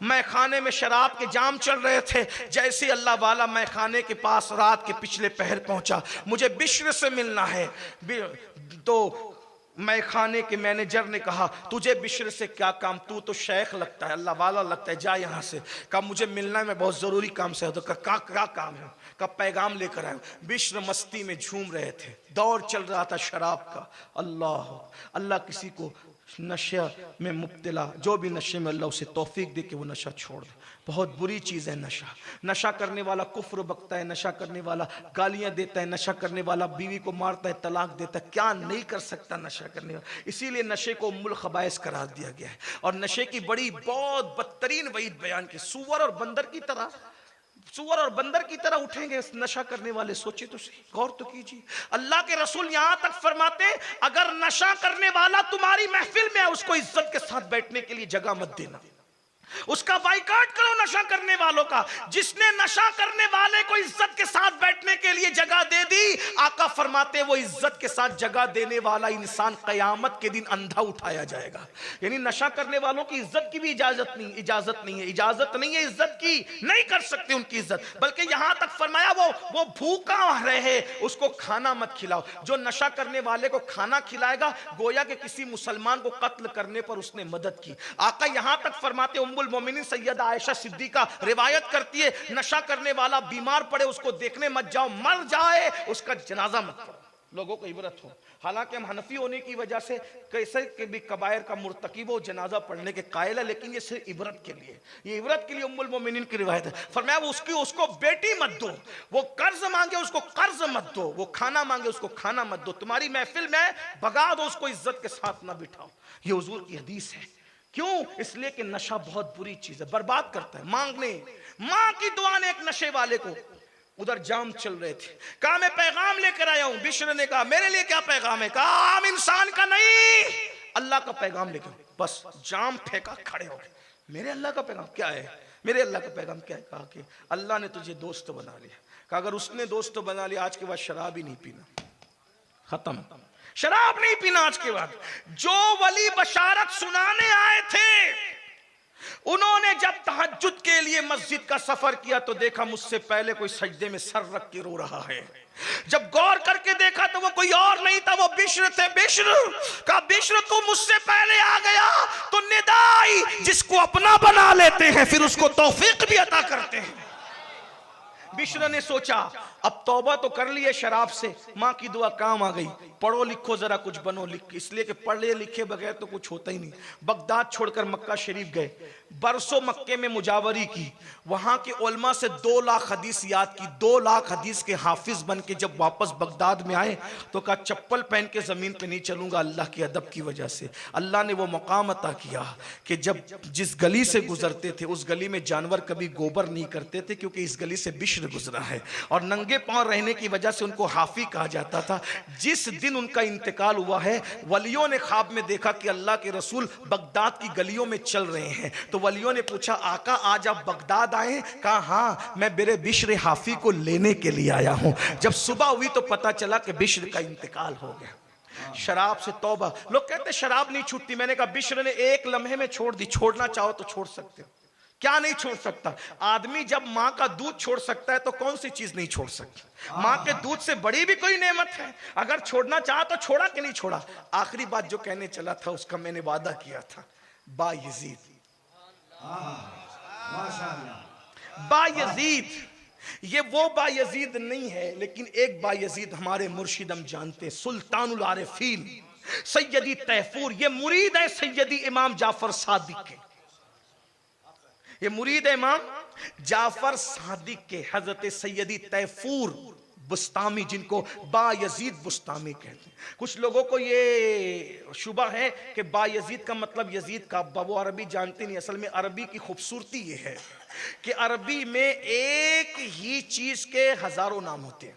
मैं खाने में शराब के जाम चल रहे थे, जैसे अल्लाह वाला मैं खाने के पास रात के पिछले पहर पहुंचा, मुझे बिश्र से मिलना है। तो मैं खाने के मैनेजर ने कहा तुझे बिश्र से क्या काम, तू तो शेख लगता है, अल्लाह वाला लगता है, जा यहाँ से। कहा मुझे मिलना है, मैं बहुत ज़रूरी काम से। तो कहा क्या काम है? का पैगाम लेकर आया। बिश्र मस्ती में झूम रहे थे, दौर चल रहा था शराब का। अल्लाह किसी को नशे में मुब्तला, जो भी नशे में, अल्लाह उसे तौफीक दे के वो नशा छोड़ दे। बहुत बुरी चीज़ है नशा। नशा करने वाला कुफ्र बकता है, नशा करने वाला गालियां देता है, नशा करने वाला बीवी को मारता है, तलाक देता है, क्या नहीं कर सकता नशा करने वाला। इसीलिए नशे को उम्मुल खबाइस करार दिया गया है। और नशे की बहुत बदतरीन वईद बयान की, सूअर और बंदर की तरह उठेंगे नशा करने वाले। सोचे तो सही, गौर तो कीजिए। अल्लाह के रसूल यहां तक फरमाते अगर नशा करने वाला तुम्हारी महफिल में है, उसको इज्जत के साथ बैठने के लिए जगह मत देना, उसका बाइकाट करो नशा करने वालों का। जिसने नशा करने वाले को इज्जत के साथ बैठने के लिए जगह दे दी, आका फरमाते वो इज्जत के साथ जगह देने वाला इंसान कयामत के दिन अंधा उठाया जाएगा। यानी नशा करने वालों की इज्जत की भी इजाजत नहीं है इज्जत की, नहीं कर सकते उनकी इज्जत। बल्कि यहां तक फरमाया वो भूखा रहे उसको खाना मत खिलाओ। जो नशा करने वाले को खाना खिलाएगा गोया कि किसी मुसलमान को कत्ल करने पर उसने मदद की। आका यहां तक फरमाते उम्मुल मोमिनीन सैयदा आयशा सिद्दीका रिवायत करती है नशा करने वाला बीमार पड़े उसको देखने मत जाओ, मर जाए उसका जनाजा मत पढ़ो, लोगों को इबरत हो। हालांकि हम हनफी होने की वजह से कैसे के भी कबायर का मुर्तकिब हो जनाजा पढ़ने के कायल है, लेकिन ये सिर्फ इबरत के लिए, ये इबरत के लिए उम्मुल मोमिनीन की रिवायत है। फरमाया उसको बेटी मत दो, वो कर्ज मांगे उसको कर्ज मत दो, वो खाना मांगे उसको खाना मत दो, तुम्हारी महफिल में भगा दो उसको, इज्जत के साथ ना बिठाओ। ये हुजूर की हदीस है। क्यों? इसलिए कि नशा बहुत बुरी चीज है, बर्बाद करता है। मां की दुआ ने एक नशे वाले को, उधर जाम चल रहे थे, कहा मैं पैगाम लेकर आया हूं। बिश्र ने कहा मेरे लिए क्या पैगाम है? कहा आम इंसान का नहीं, अल्लाह का पैगाम लेकर। बस जाम फेंका, खड़े हो गए। मेरे अल्लाह का पैगाम क्या है? मेरे अल्लाह का पैगाम क्या है? कहा कि अल्लाह ने तुझे दोस्त बना लिया। कहा अगर उसने दोस्त बना लिया आज के बाद शराब ही नहीं पीना, खत्म, शराब नहीं पीना आज के बाद। जो वली बशारत सुनाने आए थे उन्होंने जब तहज्जुद के लिए मस्जिद का सफर किया तो देखा मुझसे पहले कोई सजदे में सर रख के रो रहा है। जब गौर करके देखा तो वो कोई और नहीं था, वो बिश्र थे। बिश्र तू मुझसे पहले आ गया तो निदाई जिसको अपना बना लेते हैं फिर उसको तौफीक भी अता करते हैं। बिश्र ने सोचा अब तौबा तो कर लिए शराब से, माँ की दुआ काम आ गई, पढ़ो लिखो जरा कुछ बनो, इसलिए कि पढ़े लिखे बगैर तो कुछ होता ही नहीं। बगदाद छोड़कर मक्का शरीफ गए, बरसों मक्के में मुजावरी की, वहां के उलमा से 2 लाख हदीस याद की, 2 लाख हदीस के हाफिज बन के जब वापस बगदाद में आए तो कहा चप्पल पहन के जमीन पे नहीं चलूंगा, अल्लाह के अदब की वजह से। अल्लाह ने वो मकाम अता किया कि जब जिस गली से गुजरते थे उस गली में जानवर कभी गोबर नहीं करते थे, क्योंकि इस गली से बिश्र गुजरा है, और नंगे पांव रहने की वजह से उनको हाफी कहा जाता था। जिस दिन उनका इंतकाल हुआ है, वलियों ने ख्वाब में देखा कि अल्लाह के रसूल बगदाद की गलियों में चल रहे हैं, तो वलियों ने पूछा आका आज आप बगदाद आए? कहा हाँ, मैं मेरे बिश्र हाफी को लेने के लिए आया हूं। जब सुबह हुई तो पता चला कि बिश्र का इंतकाल हो गया। शराब से तौबा। लोग कहते शराब नहीं छूटती, मैंने कहा बिश्र ने 1 लम्हे में छोड़ दी, छोड़ना चाहो तो छोड़ सकते हो, क्या नहीं छोड़ सकता? आदमी जब माँ का दूध छोड़ सकता है तो कौन सी चीज नहीं छोड़ सकता? माँ के दूध से बड़ी भी कोई नेमत है? अगर छोड़ना चाहा तो छोड़ा कि नहीं छोड़ा? आखिरी बात जो कहने चला था उसका मैंने वादा किया था, बायजीद, बायजीद, ये वो बायजीद नहीं है, लेकिन एक बायजीद हमारे मुर्शिद हम जानते, सुल्तानुल आरिफीन सैयदी तैफूर। ये मुरीद है सैयदी इमाम जाफर सादिक के, ये मुरीद है इमाम जाफर सादिक के, हजरत सैयदी तैफूर बुस्तामी, जिनको बायजीद बुस्तामी कहते हैं। कुछ लोगों को ये शुबा है कि बायजीद का मतलब यजीद का अब्बा, वो अरबी जानते नहीं। असल में अरबी की खूबसूरती ये है कि अरबी में एक ही चीज के हजारों नाम होते हैं।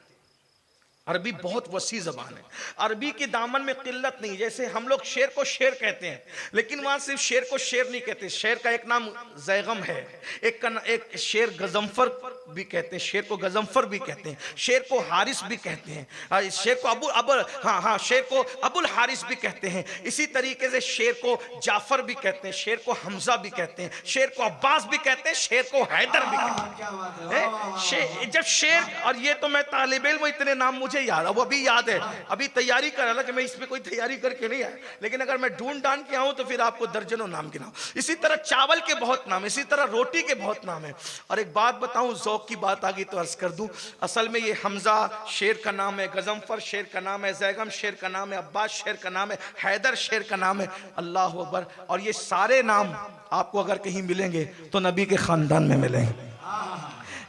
अरबी बहुत वसी जबान है, अरबी के दामन में किल्लत नहीं। जैसे हम लोग शेर को शेर कहते हैं, लेकिन वहां सिर्फ शेर को शेर नहीं कहते, शेर का एक नाम जैगम है, एक शेर गजम्फर भी कहते हैं, शेर को गजम्फर भी कहते हैं, शेर को हारिस भी कहते हैं, शेर को शेर को अबुल हारिस भी कहते हैं। इसी तरीके से शेर को जाफर भी कहते हैं, शेर को हमजा भी कहते हैं, शेर को अब्बास भी कहते हैं, शेर को हैदर भी कहते हैं। जब शेर, और ये तो मैं तालिब इल्म इतने नाम मुझे याद है, वो अभी याद है, अभी तैयारी कर रहा कि मैं इसमें कोई तैयारी करके नहीं आया, लेकिन अगर मैं ढूंढ ढांड के आऊं तो फिर आपको दर्जनों नाम गिनाऊं। इसी तरह चावल के बहुत नाम, इसी तरह रोटी के बहुत नाम है। और एक बात बताऊं, ज़ौक़ की बात आ गई तो अर्ज कर दूं, असल में ये हमजा शेर का नाम है, गजम्फर शेर का नाम है, जैगम शेर का नाम है, अब्बास शेर का नाम है, हैदर शेर का नाम है। अल्लाह अकबर। और ये सारे नाम आपको अगर कहीं मिलेंगे तो नबी के खानदान में मिलेंगे,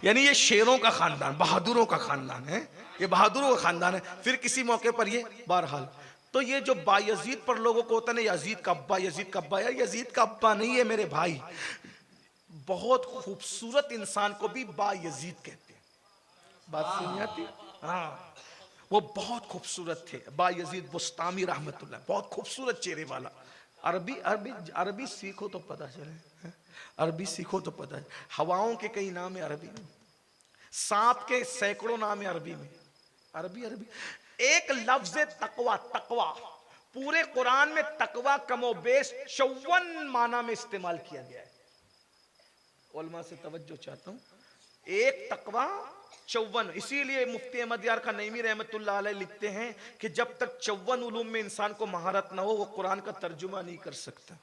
यानी ये शेरों का खानदान, बहादुरों का खानदान है, ये बहादुरों का खानदान है। फिर किसी मौके पर ये बहरहाल, तो ये जो बायजीद पर लोगों को होता है ना, यजीद का अब्बा, यजीद का अब्बा, यार यजीद का अब्बा नहीं है मेरे भाई, बहुत खूबसूरत इंसान को भी बायजीद कहते हैं। बात सुनी आती? हाँ, वो बहुत खूबसूरत थे बायजीद बुस्तामी रहमतुल्लाह, बहुत खूबसूरत चेहरे वाला। अरबी अरबी अरबी सीखो तो पता चले, अरबी सीखो तो पता है। हवाओं के कई नाम है अरबी में, सांप के सैकड़ों नाम है अरबी में। अरबी एक लफ्ज तकवा, तकवा पूरे कुरान में तकवा कमोबेश 54 माना में इस्तेमाल किया गया है। उलमा से तवज्जो चाहता हूं, एक तकवा 54। इसीलिए मुफ्ती अहमद यार का नईमी रहमतुल्लाह अलैह लिखते हैं कि जब तक 54 उलूम में इंसान को महारत ना हो वो कुरान का तर्जुमा नहीं कर सकता।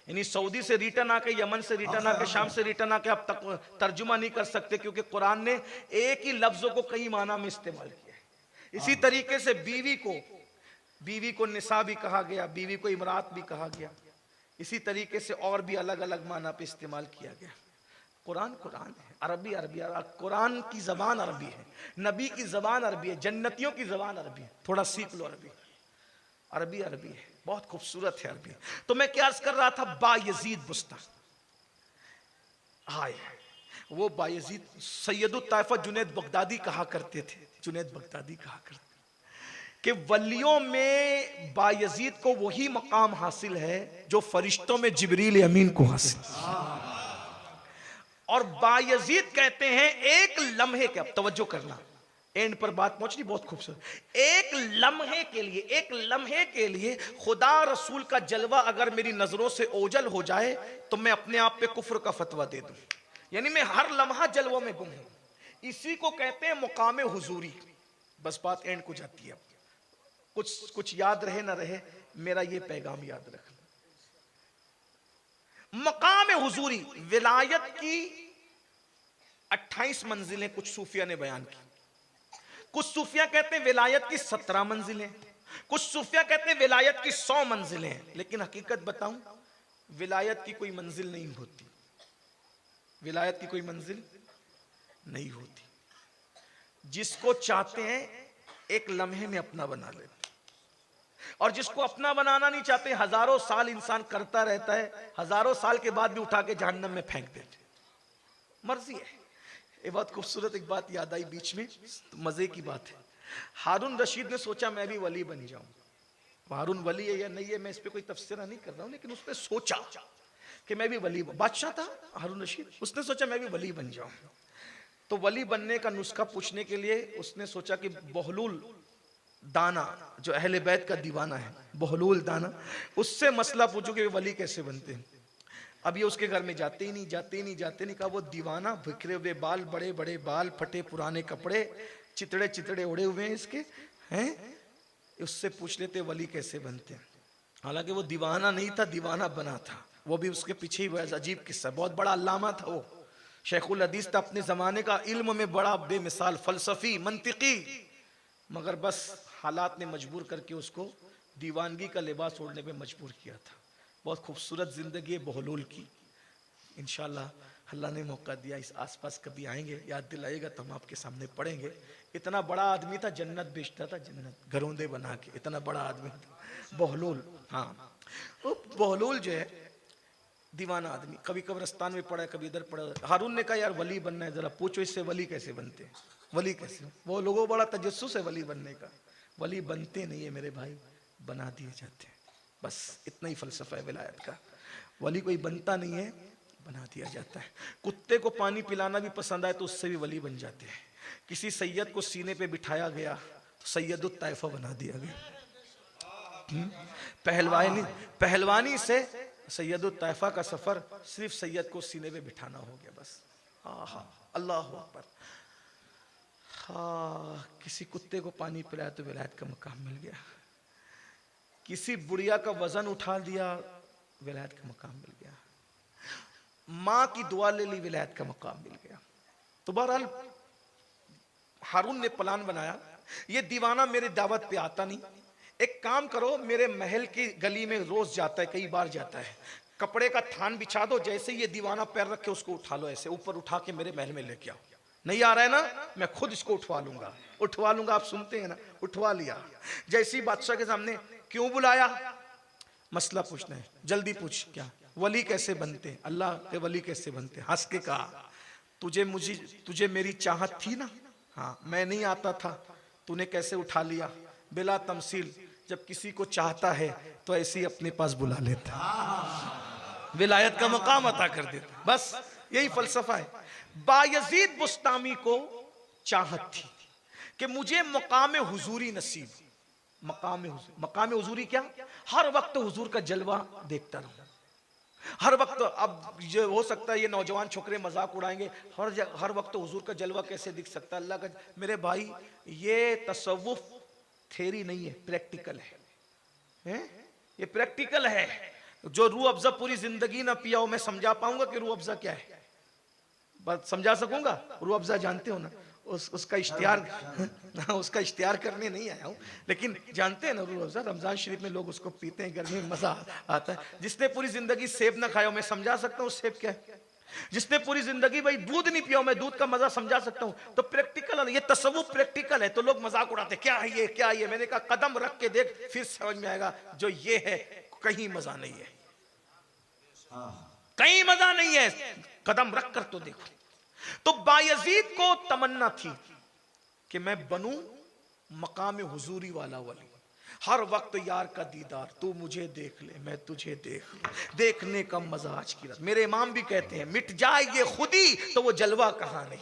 यानी सऊदी से रिटर्न आके, यमन से रिटर्न आके, शाम से रिटर्न आके आप तक तर्जुमा नहीं कर सकते, क्योंकि कुरान ने एक ही लफ्जों को कई माना में इस्तेमाल किया है। इसी तरीके से बीवी को निसा भी कहा गया, बीवी को इमरात भी कहा गया। इसी तरीके से और भी अलग अलग माना पे इस्तेमाल किया गया। कुरान कुरान है, अरबी अरबी, कुरान की जबान अरबी है, नबी की जबान अरबी है, जन्नतियों की जबान अरबी है। थोड़ा सीख लो अरबी, अरबी अरबी है, बहुत खूबसूरत है अरबी। तो मैं क्या अर्ज कर रहा था, बायजीद बुस्ता, हाय वो बायजीद सैयदुत ताइफा जुनैद बगदादी कहा करते थे, जुनैद बगदादी कहा करते कि वलियों में बायजीद को वही मकाम हासिल है जो फरिश्तों में जिब्रील अमीन को हासिल। और बायजीद कहते हैं एक लम्हे के, अब तवज्जो करना, एंड पर बात पहुंचनी बहुत खूबसूरत, एक लम्हे के लिए खुदा रसूल का जलवा अगर मेरी नजरों से ओझल हो जाए तो मैं अपने आप पे कुफ्र का फतवा दे दूं, यानी मैं हर लम्हा जलवों में गुम हूं। इसी को कहते हैं मुकाम हुजूरी। बस बात एंड को जाती है, कुछ याद रहे ना रहे, मेरा ये पैगाम याद रखना। मकाम हुजूरी, विलायत की 28 मंजिलें कुछ सूफिया ने बयान की। कुछ सूफिया कहते हैं विलायत की 17 मंजिलें, कुछ सूफिया कहते हैं विलायत की 100 मंजिलें हैं। लेकिन हकीकत बताऊं, विलायत की कोई मंजिल नहीं होती, विलायत की कोई मंजिल नहीं होती। जिसको चाहते हैं एक लम्हे में अपना बना लेते, और जिसको अपना बनाना नहीं चाहते हजारों साल इंसान करता रहता है, हजारों साल के बाद भी उठा के जहन्नम में फेंक देते। मर्जी है। ये बहुत खूबसूरत एक बात याद आई बीच में, तो मजे की बात है। हारून रशीद ने सोचा मैं भी वली बन जाऊं। हारून वली है या नहीं है मैं इस पे कोई तफसीरा नहीं कर रहा हूं, लेकिन उसने सोचा कि मैं भी वली, बादशाह था हारून रशीद, उसने सोचा मैं भी वली बन जाऊं। तो वली बनने का नुस्खा पूछने के लिए उसने सोचा कि बहलूल दाना, जो अहले बैत का दीवाना है, बहलूल दाना, उससे मसला पूछो कि वली कैसे बनते हैं। अब ये उसके घर में जाते ही नहीं, कहा वो दीवाना, बिखरे हुए बाल, बड़े बड़े बाल, फटे पुराने कपड़े, चितड़े चितड़े उड़े हुए हैं इसके, हैं, उससे पूछ लेते वली कैसे बनते हैं। हालांकि वो दीवाना नहीं था, दीवाना बना था, वो भी उसके पीछे ही। अजीब किस्सा, बहुत बड़ा अल्लामा था वो, शेखुल हदीस था, अपने जमाने का, इल्म में बड़ा बेमिसाल, फलसफी, मंतिकी, मगर बस हालात ने मजबूर करके उसको दीवानगी का लिबास ओढ़ने पे मजबूर किया था। बहुत खूबसूरत जिंदगी बहलूल की। इंशाल्लाह अल्लाह ने मौका दिया, इस आसपास कभी आएंगे, याद दिलाइएगा तो हम आपके सामने पढ़ेंगे। इतना बड़ा आदमी था, जन्नत बेचता था, जन्नत घरौंदे बना के, इतना बड़ा आदमी था बहलूल। हाँ, वो बहलूल जो है दीवाना आदमी, कभी कब्रिस्तान में पड़ा, कभी इधर पड़ा। हारून ने कहा यार वली बनना है, जरा पूछो इससे वली कैसे बनते हैं, वली कैसे। वो लोगों बड़ा तजस्सुस है वली बनने का। वली बनते नहीं है मेरे भाई, बना दिए जाते हैं, बस इतना ही फलसफा है विलायत का। वली कोई बनता नहीं है, बना दिया जाता है। कुत्ते को पानी पिलाना भी पसंद आए तो उससे भी वली बन जाते हैं। किसी सैयद को सीने पे बिठाया गया तो सैयदुत तैफा बना दिया गया। पहलवानी से सैयदुत तैफा का सफर सिर्फ सैयद को सीने पे बिठाना हो गया, बस। अल्लाह अकबर। हाँ, किसी कुत्ते को पानी पिलाया तो विलायत का मकाम मिल गया। किसी बुढ़िया का वजन उठा दिया, विलायत का मकाम मिल गया। माँ की दुआ ले ली, विलायत का मकाम मिल गया। तो बहरहाल हारून ने प्लान बनाया, ये दीवाना मेरे दावत पे आता नहीं, एक काम करो, मेरे महल की गली में रोज जाता है, कई बार जाता है, कपड़े का थान बिछा दो, जैसे ही ये दीवाना पैर रखे उसको उठा लो, ऐसे ऊपर उठा के मेरे महल में लेके आओ। नहीं आ रहा है ना, मैं खुद इसको उठवा लूंगा। आप सुनते हैं ना, उठवा लिया। जैसे ही बादशाह के सामने, क्यों बुलाया, मसला पूछना है, जल्दी पूछ, क्या वली कैसे बनते, अल्लाह के वली कैसे बनते। हंस के कहा, तुझे मेरी चाहत थी ना, हाँ, मैं नहीं आता था, तूने कैसे उठा लिया। बिला तमसील, जब किसी को चाहता है तो ऐसे ही अपने पास बुला लेता, विलायत का मकाम अता कर देता, बस यही फलसफा है। बायजीद बुस्तामी को चाहत थी कि मुझे मकाम हुजूरी नसीब, मकाम हुजूरी क्या, हर वक्त हुजूर का जलवा देखता रहूं, हर वक्त। अब ये हो सकता है ये नौजवान छोकरे मजाक उड़ाएंगे, हर वक्त हुजूर का जलवा कैसे दिख सकता है, अल्लाह का। मेरे भाई, ये तसव्वुफ थ्योरी नहीं है, प्रैक्टिकल है, ये प्रैक्टिकल है। जो रूह अफ़ज़ा पूरी जिंदगी ना पिया हो, मैं समझा पाऊंगा कि रूह अफ़ज़ा क्या है, बात समझा सकूंगा। रूह अफ़ज़ा जानते हो ना, उसका इश्तिहार करने नहीं आया हूँ, लेकिन जानते हैं ना रूह अफ़ज़ा, रमजान शरीफ में लोग उसको पीते हैं, गर्मी में मजा आता है। जिसने पूरी जिंदगी सेब ना खाया हो, मैं समझा सकता हूँ सेब क्या है। जिसने पूरी जिंदगी भाई दूध नहीं पिया हो, मैं दूध का मजा समझा सकता हूँ। तो प्रैक्टिकल है, ये तसव्वुफ प्रैक्टिकल है। तो लोग मजाक उड़ाते, क्या है ये, क्या है ये। मैंने कहा कदम रख के देख, फिर समझ में आएगा, जो ये है कहीं मजा नहीं है, कहीं मजा नहीं है, कदम रख कर तो देखो। तो बायजीद को तमन्ना थी कि मैं बनूं मकाम हुजूरी वाला वली, हर वक्त यार का दीदार, तू मुझे देख ले, मैं तुझे देख लूं, देखने का मजा आज की रात। मेरे इमाम भी कहते हैं, मिट जाए ये खुदी तो वो जलवा कहां नहीं।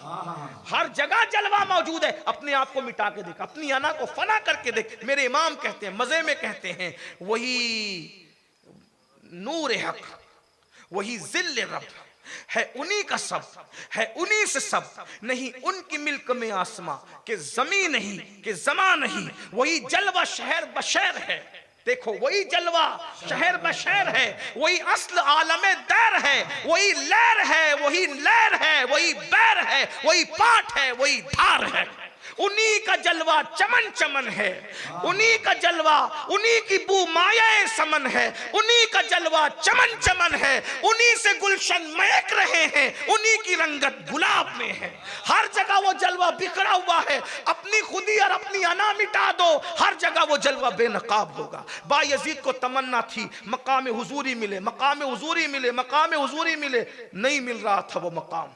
हर जगह जलवा मौजूद है, अपने आप को मिटा के देख, अपनी अना को फना करके देख। मेरे इमाम कहते हैं, मजे में कहते हैं, वही नूर हक, वही जिल्ल रब है, उन्हीं का सब है, उन्हीं से सब नहीं, उनकी मिल्क में आसमां के जमीन नहीं, के जमा नहीं, वही जलवा शहर बशर है। देखो वही जलवा शहर बशहर है, वही अस्ल आलमे दैर है, वही लहर है, वही लहर है, वही बैर है, वही पाठ है, वही धार है। उन्हीं का जलवा चमन चमन है, उन्हीं का जलवा, उन्हीं की बू माया समन है, उन्हीं का जलवा चमन चमन है, उन्हीं से गुलशन महक रहे हैं, उन्हीं की रंगत गुलाब में है। हर जगह वो जलवा बिखरा हुआ है, अपनी खुदी और अपनी अना मिटा दो, हर जगह वो जलवा बेनकाब होगा। बायजीद को तमन्ना थी मकाम हुजूरी मिले, मकाम हुजूरी मिले, मकाम हुजूरी मिले, नहीं मिल रहा था वो मकाम।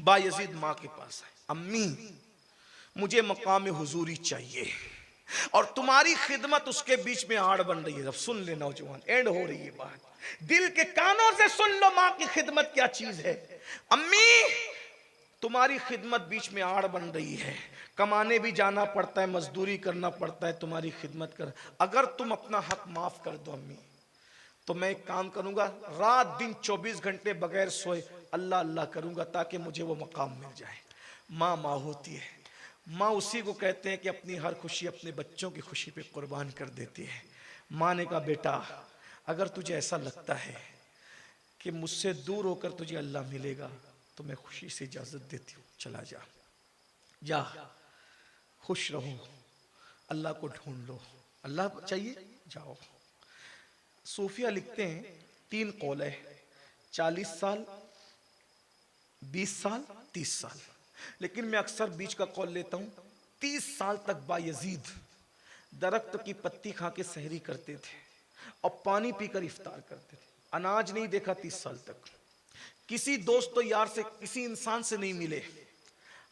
बायजीद माँ के पास है, अम्मी मुझे मकाम हुजूरी चाहिए और तुम्हारी खिदमत उसके बीच में आड़ बन रही है। अब सुन ले नौजवान, एंड हो रही है बात, दिल के कानों से सुन लो माँ की खिदमत क्या चीज है। अम्मी तुम्हारी खिदमत बीच में आड़ बन रही है, कमाने भी जाना पड़ता है, मजदूरी करना पड़ता है, तुम्हारी खिदमत कर, अगर तुम अपना हक माफ कर दो अम्मी तो मैं एक काम करूंगा, रात दिन 24 घंटे बगैर सोए अल्लाह अल्लाह करूंगा ताकि मुझे वो मकाम मिल जाए। माँ माँ होती है, माँ उसी को कहते हैं कि अपनी हर खुशी अपने बच्चों की खुशी पे कुर्बान कर देती है। माँ ने कहा बेटा अगर तुझे ऐसा लगता है कि मुझसे दूर होकर तुझे अल्लाह मिलेगा तो मैं खुशी से इजाजत देती हूँ, चला जा, जा खुश रहो, अल्लाह को ढूंढ लो, अल्लाह चाहिए जाओ। सूफिया लिखते हैं 3 कौल है, 40 साल, 20 साल, 30 साल, लेकिन मैं अक्सर बीच का कौल लेता हूं। 30 साल तक बायजीद दरख्त की पत्ती खा के सहरी करते थे और पानी पीकर इफ्तार करते थे, अनाज नहीं देखा 30 साल तक, किसी दोस्त यार से, किसी इंसान से नहीं मिले,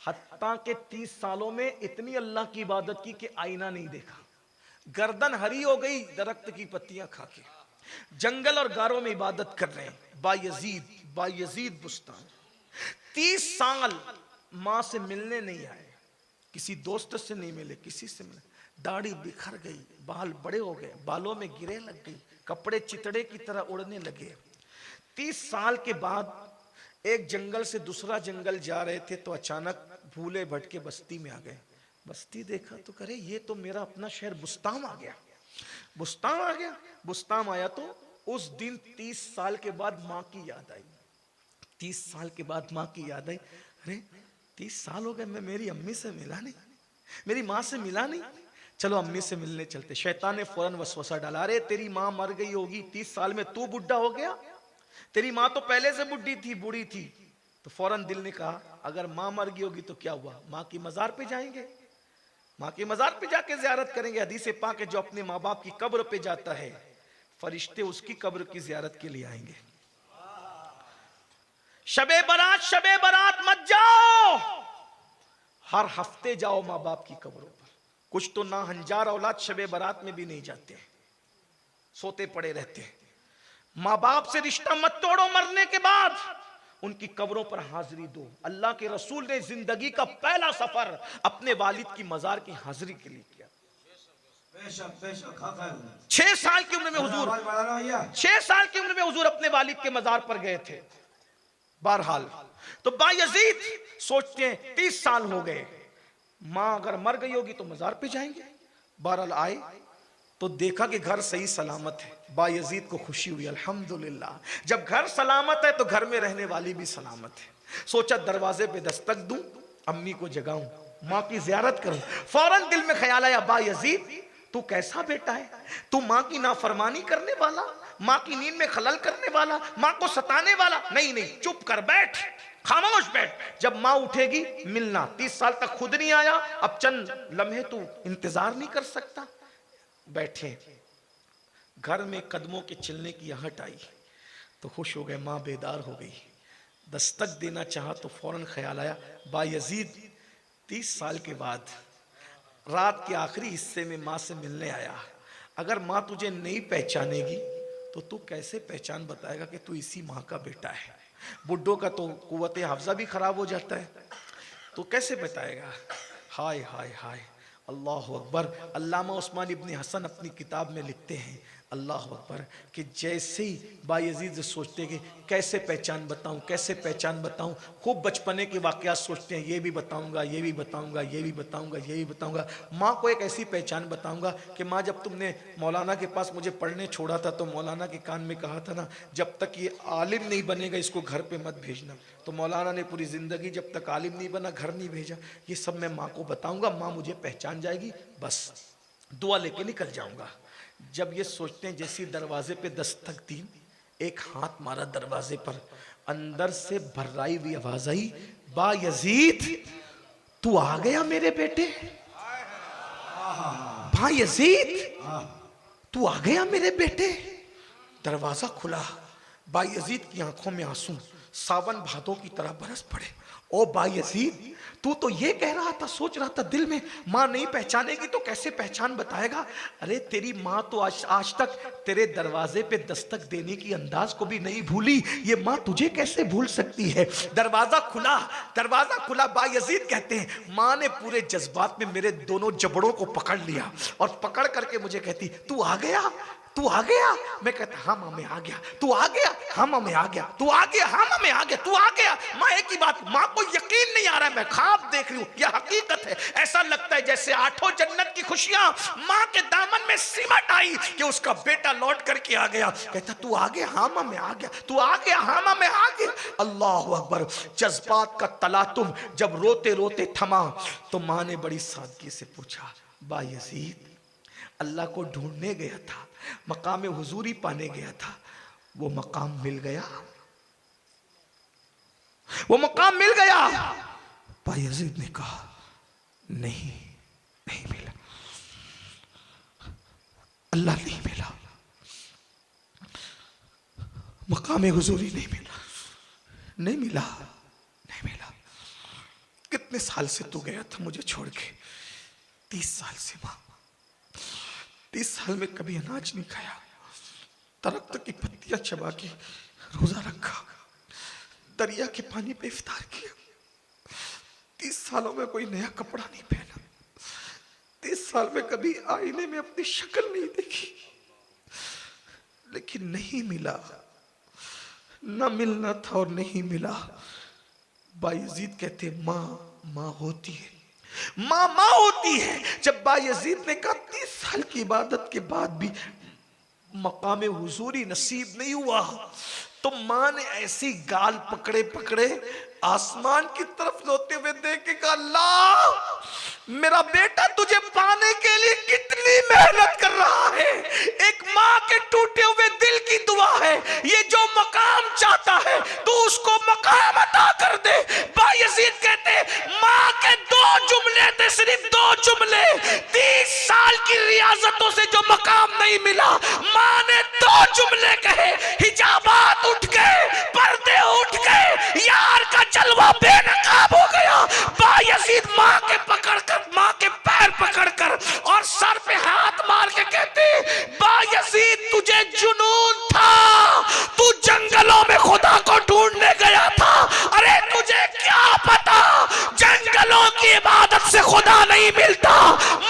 हत्ता के 30 सालों में इतनी अल्लाह की इबादत की कि आईना नहीं देखा, गर्दन हरी हो गई दरख्त की पत्तियां खा के, जंगल और गारों में इबादत कर रहे हैं। बायजीद बुस्तान 30 साल माँ से मिलने नहीं आए, किसी दोस्त से नहीं मिले, किसी से मिले, दाढ़ी बिखर गई, बाल बड़े हो गए, बालों में गिरे लग गई, कपड़े चितड़े की तरह उड़ने लगे। 30 साल के बाद एक जंगल से दूसरा जंगल जा रहे थे तो अचानक भूले भटके बस्ती में आ गए। बस्ती देखा तो करे ये तो मेरा अपना शहर बुस्तान आ गया, बुस्तान आ गया। बुस्तान आया तो उस दिन 30 साल के बाद माँ की याद आई, 30 साल के बाद माँ की याद आई, अरे 30 साल हो गए मैं मेरी अम्मी से मिला नहीं, मेरी माँ से मिला नहीं, चलो अम्मी से मिलने चलते। शैतान ने फौरन वसवसा डाला, अरे तेरी माँ मर गई होगी, 30 साल में तू बुढ़ा हो गया, तेरी माँ तो पहले से बुढ़ी थी, बूढ़ी थी। तो फौरन दिल ने कहा अगर माँ मर गई होगी तो क्या हुआ, माँ की मजार पे जाएंगे, माँ के मजार पे जाके जियारत करेंगे। हदीस पाक है जो अपने माँ बाप की कब्र पे जाता है फरिश्ते उसकी कब्र की जियारत के लिए आएंगे। शबे बारात मत जाओ, हर हफ्ते जाओ माँ बाप की कब्रों पर। कुछ तो ना हंजार औलाद शबे बारात में भी नहीं जाते, सोते पड़े रहते। माँ बाप से रिश्ता मत तोड़ो, मरने के बाद उनकी कब्रों पर हाजिरी दो। अल्लाह के रसूल ने जिंदगी का पहला सफर अपने वालिद की मजार की हाजिरी के लिए किया। 6 साल की उम्र में हुजूर 6 साल की उम्र में हुजूर अपने वालिद के मजार पर गए थे। बहरहाल तो बायजीद सोचते हैं 30 साल हो गए, माँ अगर मर गई होगी तो मजार पे जाएंगे। बहरहाल आए तो देखा कि घर सही सलामत है। बायजीद को खुशी हुई, अल्हम्दुलिल्लाह, जब घर सलामत है तो घर में रहने वाली भी सलामत है। सोचा दरवाजे पे दस्तक दूं, अम्मी को जगाऊं, माँ की जियारत करूं। फौरन दिल में ख्याल आया बायजीद तू कैसा बेटा है, तू माँ की नाफरमानी करने वाला, माँ की नींद में खलल करने वाला, माँ को सताने वाला। नहीं नहीं, चुप कर बैठ, खामोश बैठ, जब माँ उठेगी मिलना। 30 साल तक खुद नहीं आया, अब चंद लम्हे तू इंतजार नहीं कर सकता। बैठे, घर में कदमों के चलने की आहट आई तो खुश हो गए, माँ बेदार हो गई। दस्तक देना चाहा तो फौरन ख्याल आया बायजीद 30 साल के बाद रात के आखिरी हिस्से में माँ से मिलने आया, अगर माँ तुझे नहीं पहचानेगी तो तू कैसे पहचान बताएगा कि तू इसी माँ का बेटा है। बुड्ढों का तो कुव्वत हाफजा भी खराब हो जाता है, तो कैसे बताएगा। हाय हाय हाय, अल्लाह अकबर। अल्लामा उस्मान इब्न हसन अपनी किताब में लिखते हैं, अल्लाह अकबर, कि जैसे ही बायजीद सोचते कि कैसे पहचान बताऊं, कैसे पहचान बताऊं, खूब बचपने के वाक़यात सोचते हैं, ये भी बताऊंगा, ये भी बताऊंगा, ये भी बताऊंगा, ये भी बताऊंगा। माँ को एक ऐसी पहचान बताऊंगा कि माँ, जब तुमने मौलाना के पास मुझे पढ़ने छोड़ा था तो मौलाना के कान में कहा था ना, जब तक ये आलिम नहीं बनेगा इसको घर पे मत भेजना। तो मौलाना ने पूरी ज़िंदगी जब तक आलिम नहीं बना घर नहीं भेजा। ये सब मैं माँ को बताऊंगा, माँ मुझे पहचान जाएगी, बस दुआ लेके निकल जाऊंगा। जब ये सोचते हैं, जैसी दरवाजे पे दस्तक दी, एक हाथ मारा दरवाजे पर, अंदर से भर्राई हुई आवाज आई, बा यजीद तू आ गया मेरे बेटे। बा यजीद तू आ गया मेरे बेटे। दरवाजा खुला, बा यजीद की आंखों में आंसू सावन भादों की तरह बरस पड़े। ओ बा यजीद, तू तो ये कह रहा था, सोच रहा था दिल में, माँ नहीं पहचानेगी तो कैसे पहचान बताएगा। अरे तेरी माँ तो आज तक तेरे दरवाजे पे दस्तक देने की अंदाज को भी नहीं भूली, ये माँ तुझे कैसे भूल सकती है। दरवाजा खुला, दरवाजा खुला, बा यजीद कहते हैं माँ ने पूरे जज्बात में मेरे दोनों जबड़ों को पकड़ लिया और पकड़ करके मुझे कहती, तू आ गया, तू आ गया। मैं कहता, हाँ माँ मैं आ गया। तू आ गया, हाँ माँ मैं आ गया। तू आ गया, हाँ माँ मैं आ गया। तू आ गया। माँ एक ही बात, माँ को यकीन नहीं आ रहा है, मैं ख्वाब देख रही हूँ, यह हकीकत है। ऐसा लगता है जैसे आठों जन्नत की खुशियां माँ के दामन में सिमट आई कि उसका बेटा लौट करके आ गया। कहता, तू आ गया, हाँ माँ मैं आ गया। तू आ गया, हाँ माँ मैं आ गया। अल्लाह अकबर। जज्बात का तलातुम जब रोते रोते थमा तो माँ ने बड़ी सादगी से पूछा, बा यजीद अल्लाह को ढूंढने गया था, मकाम हुजूरी पाने गया था, वो मकाम मिल गया, वो मकाम मिल गया। बायजीद ने कहा, नहीं नहीं मिला, अल्लाह नहीं मिला, मकाम हुजूरी नहीं मिला, नहीं मिला, नहीं मिला। कितने साल से तू गया था मुझे छोड़ के? 30 साल से मां। 30 साल में कभी अनाज नहीं खाया, दरख्त की पत्तियां चबा के रोजा रखा, दरिया के पानी पे इफ्तार किया। 30 सालों में कोई नया कपड़ा नहीं पहना। 30 साल में कभी आईने में अपनी शक्ल नहीं देखी। लेकिन नहीं मिला, ना मिलना था और नहीं मिला। बायजीद कहते, माँ माँ होती है, माँ माँ होती है। जब बायजीद ने कहा 30 साल की इबादत के बाद भी मकाम हुजूरी नसीब नहीं हुआ, तो माँ ने ऐसी गाल पकड़े पकड़े आसमान की तरफ रोते हुए देख के कहा, अल्लाह मेरा बेटा तुझे पाने के लिए कितनी मेहनत कर रहा है। एक माँ के टूटे हुए दिल की दुआ है, ये जो मकाम चाहता है तो उसको मकाम अता कर दे। बायजीद कहते माँ के 2 जुमले थे, सिर्फ 2 जुमले। 30 साल की रियाजतों से जो मकाम नहीं मिला, माँ ने 2 जुमले कहे, हिजाबात उठ गए, पर्दे उठ गए, यार का जलवा बेनकाब हो गया। बायजीद माँ के पकड़कर, माँ के पैर पकड़कर और सर पे हाथ मार के कहते, बायजीद तुझे जुनून था, तू जंगलों में खुदा को ढूंढने गया था। अरे तुझे क्या पता, जंगलों की इबादत से खुदा नहीं मिलता,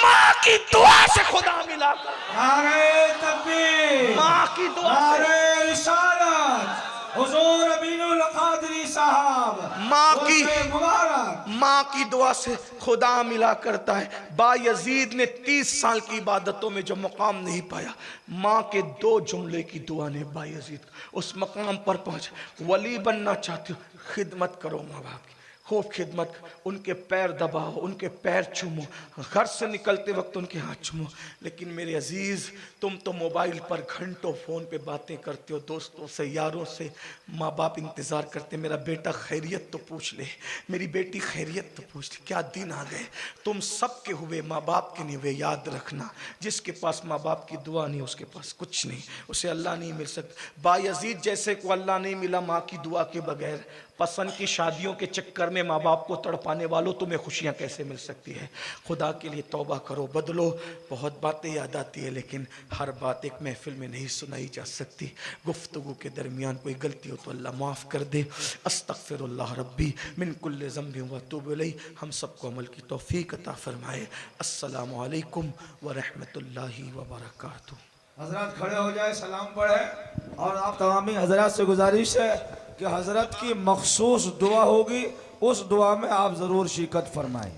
माँ की दुआ से खुदा मिला। नारे तकबीर, माँ की दुआ से, नारे रिसालत, हुजूर अमीनुल कादरी साहब, माँ की मुबारक। माँ की दुआ से खुदा मिला करता है। बायजीद ने 30 साल की इबादतों में जो मकाम नहीं पाया, माँ के 2 जुमले की दुआ ने बायजीद उस मकाम पर पहुंच। वली बनना चाहते हो, खिदमत करो माँ बाप की, खूब खिदमत, उनके पैर दबाओ, उनके पैर चूमो, घर से निकलते वक्त उनके हाथ चूमो। लेकिन मेरे अजीज, तुम तो मोबाइल पर घंटों फोन पे बातें करते हो, दोस्तों से, यारों से। माँ बाप इंतजार करते, मेरा बेटा खैरियत तो पूछ ले, मेरी बेटी खैरियत तो पूछ ले। क्या दिन आ गए, तुम सब के हुए, माँ बाप के नहीं हुए। याद रखना, जिसके पास माँ बाप की दुआ नहीं, उसके पास कुछ नहीं, उसे अल्लाह नहीं मिल सकता। बायजीद जैसे को अल्लाह नहीं मिला माँ की दुआ के बगैर। पसंद की शादियों के चक्कर में माँ बाप को तड़पाने वालों, तुम्हें खुशियाँ कैसे मिल सकती है। खुदा के लिए तौबा करो, बदलो। बहुत बातें याद आती है, लेकिन हर बात एक महफिल में नहीं सुनाई जा सकती। गुफ्तगू के दरमियान कोई गलती हो तो अल्लाह माफ़ कर दे। अस्तगफिरुल्लाह रब्बी मिन कुल्लि ज़ंबि व अतूबु इलैह। हम सबको अमल की तौफीक अता फरमाए। अस्सलामु अलैकुम व रहमतुल्लाहि व बरकातुहू। हजरत खड़े हो जाए, सलाम पढ़े। और आप तमामी हजरत से गुजारिश है कि हजरत की मखसूस दुआ होगी, उस दुआ में आप ज़रूर शिरकत फरमाएं।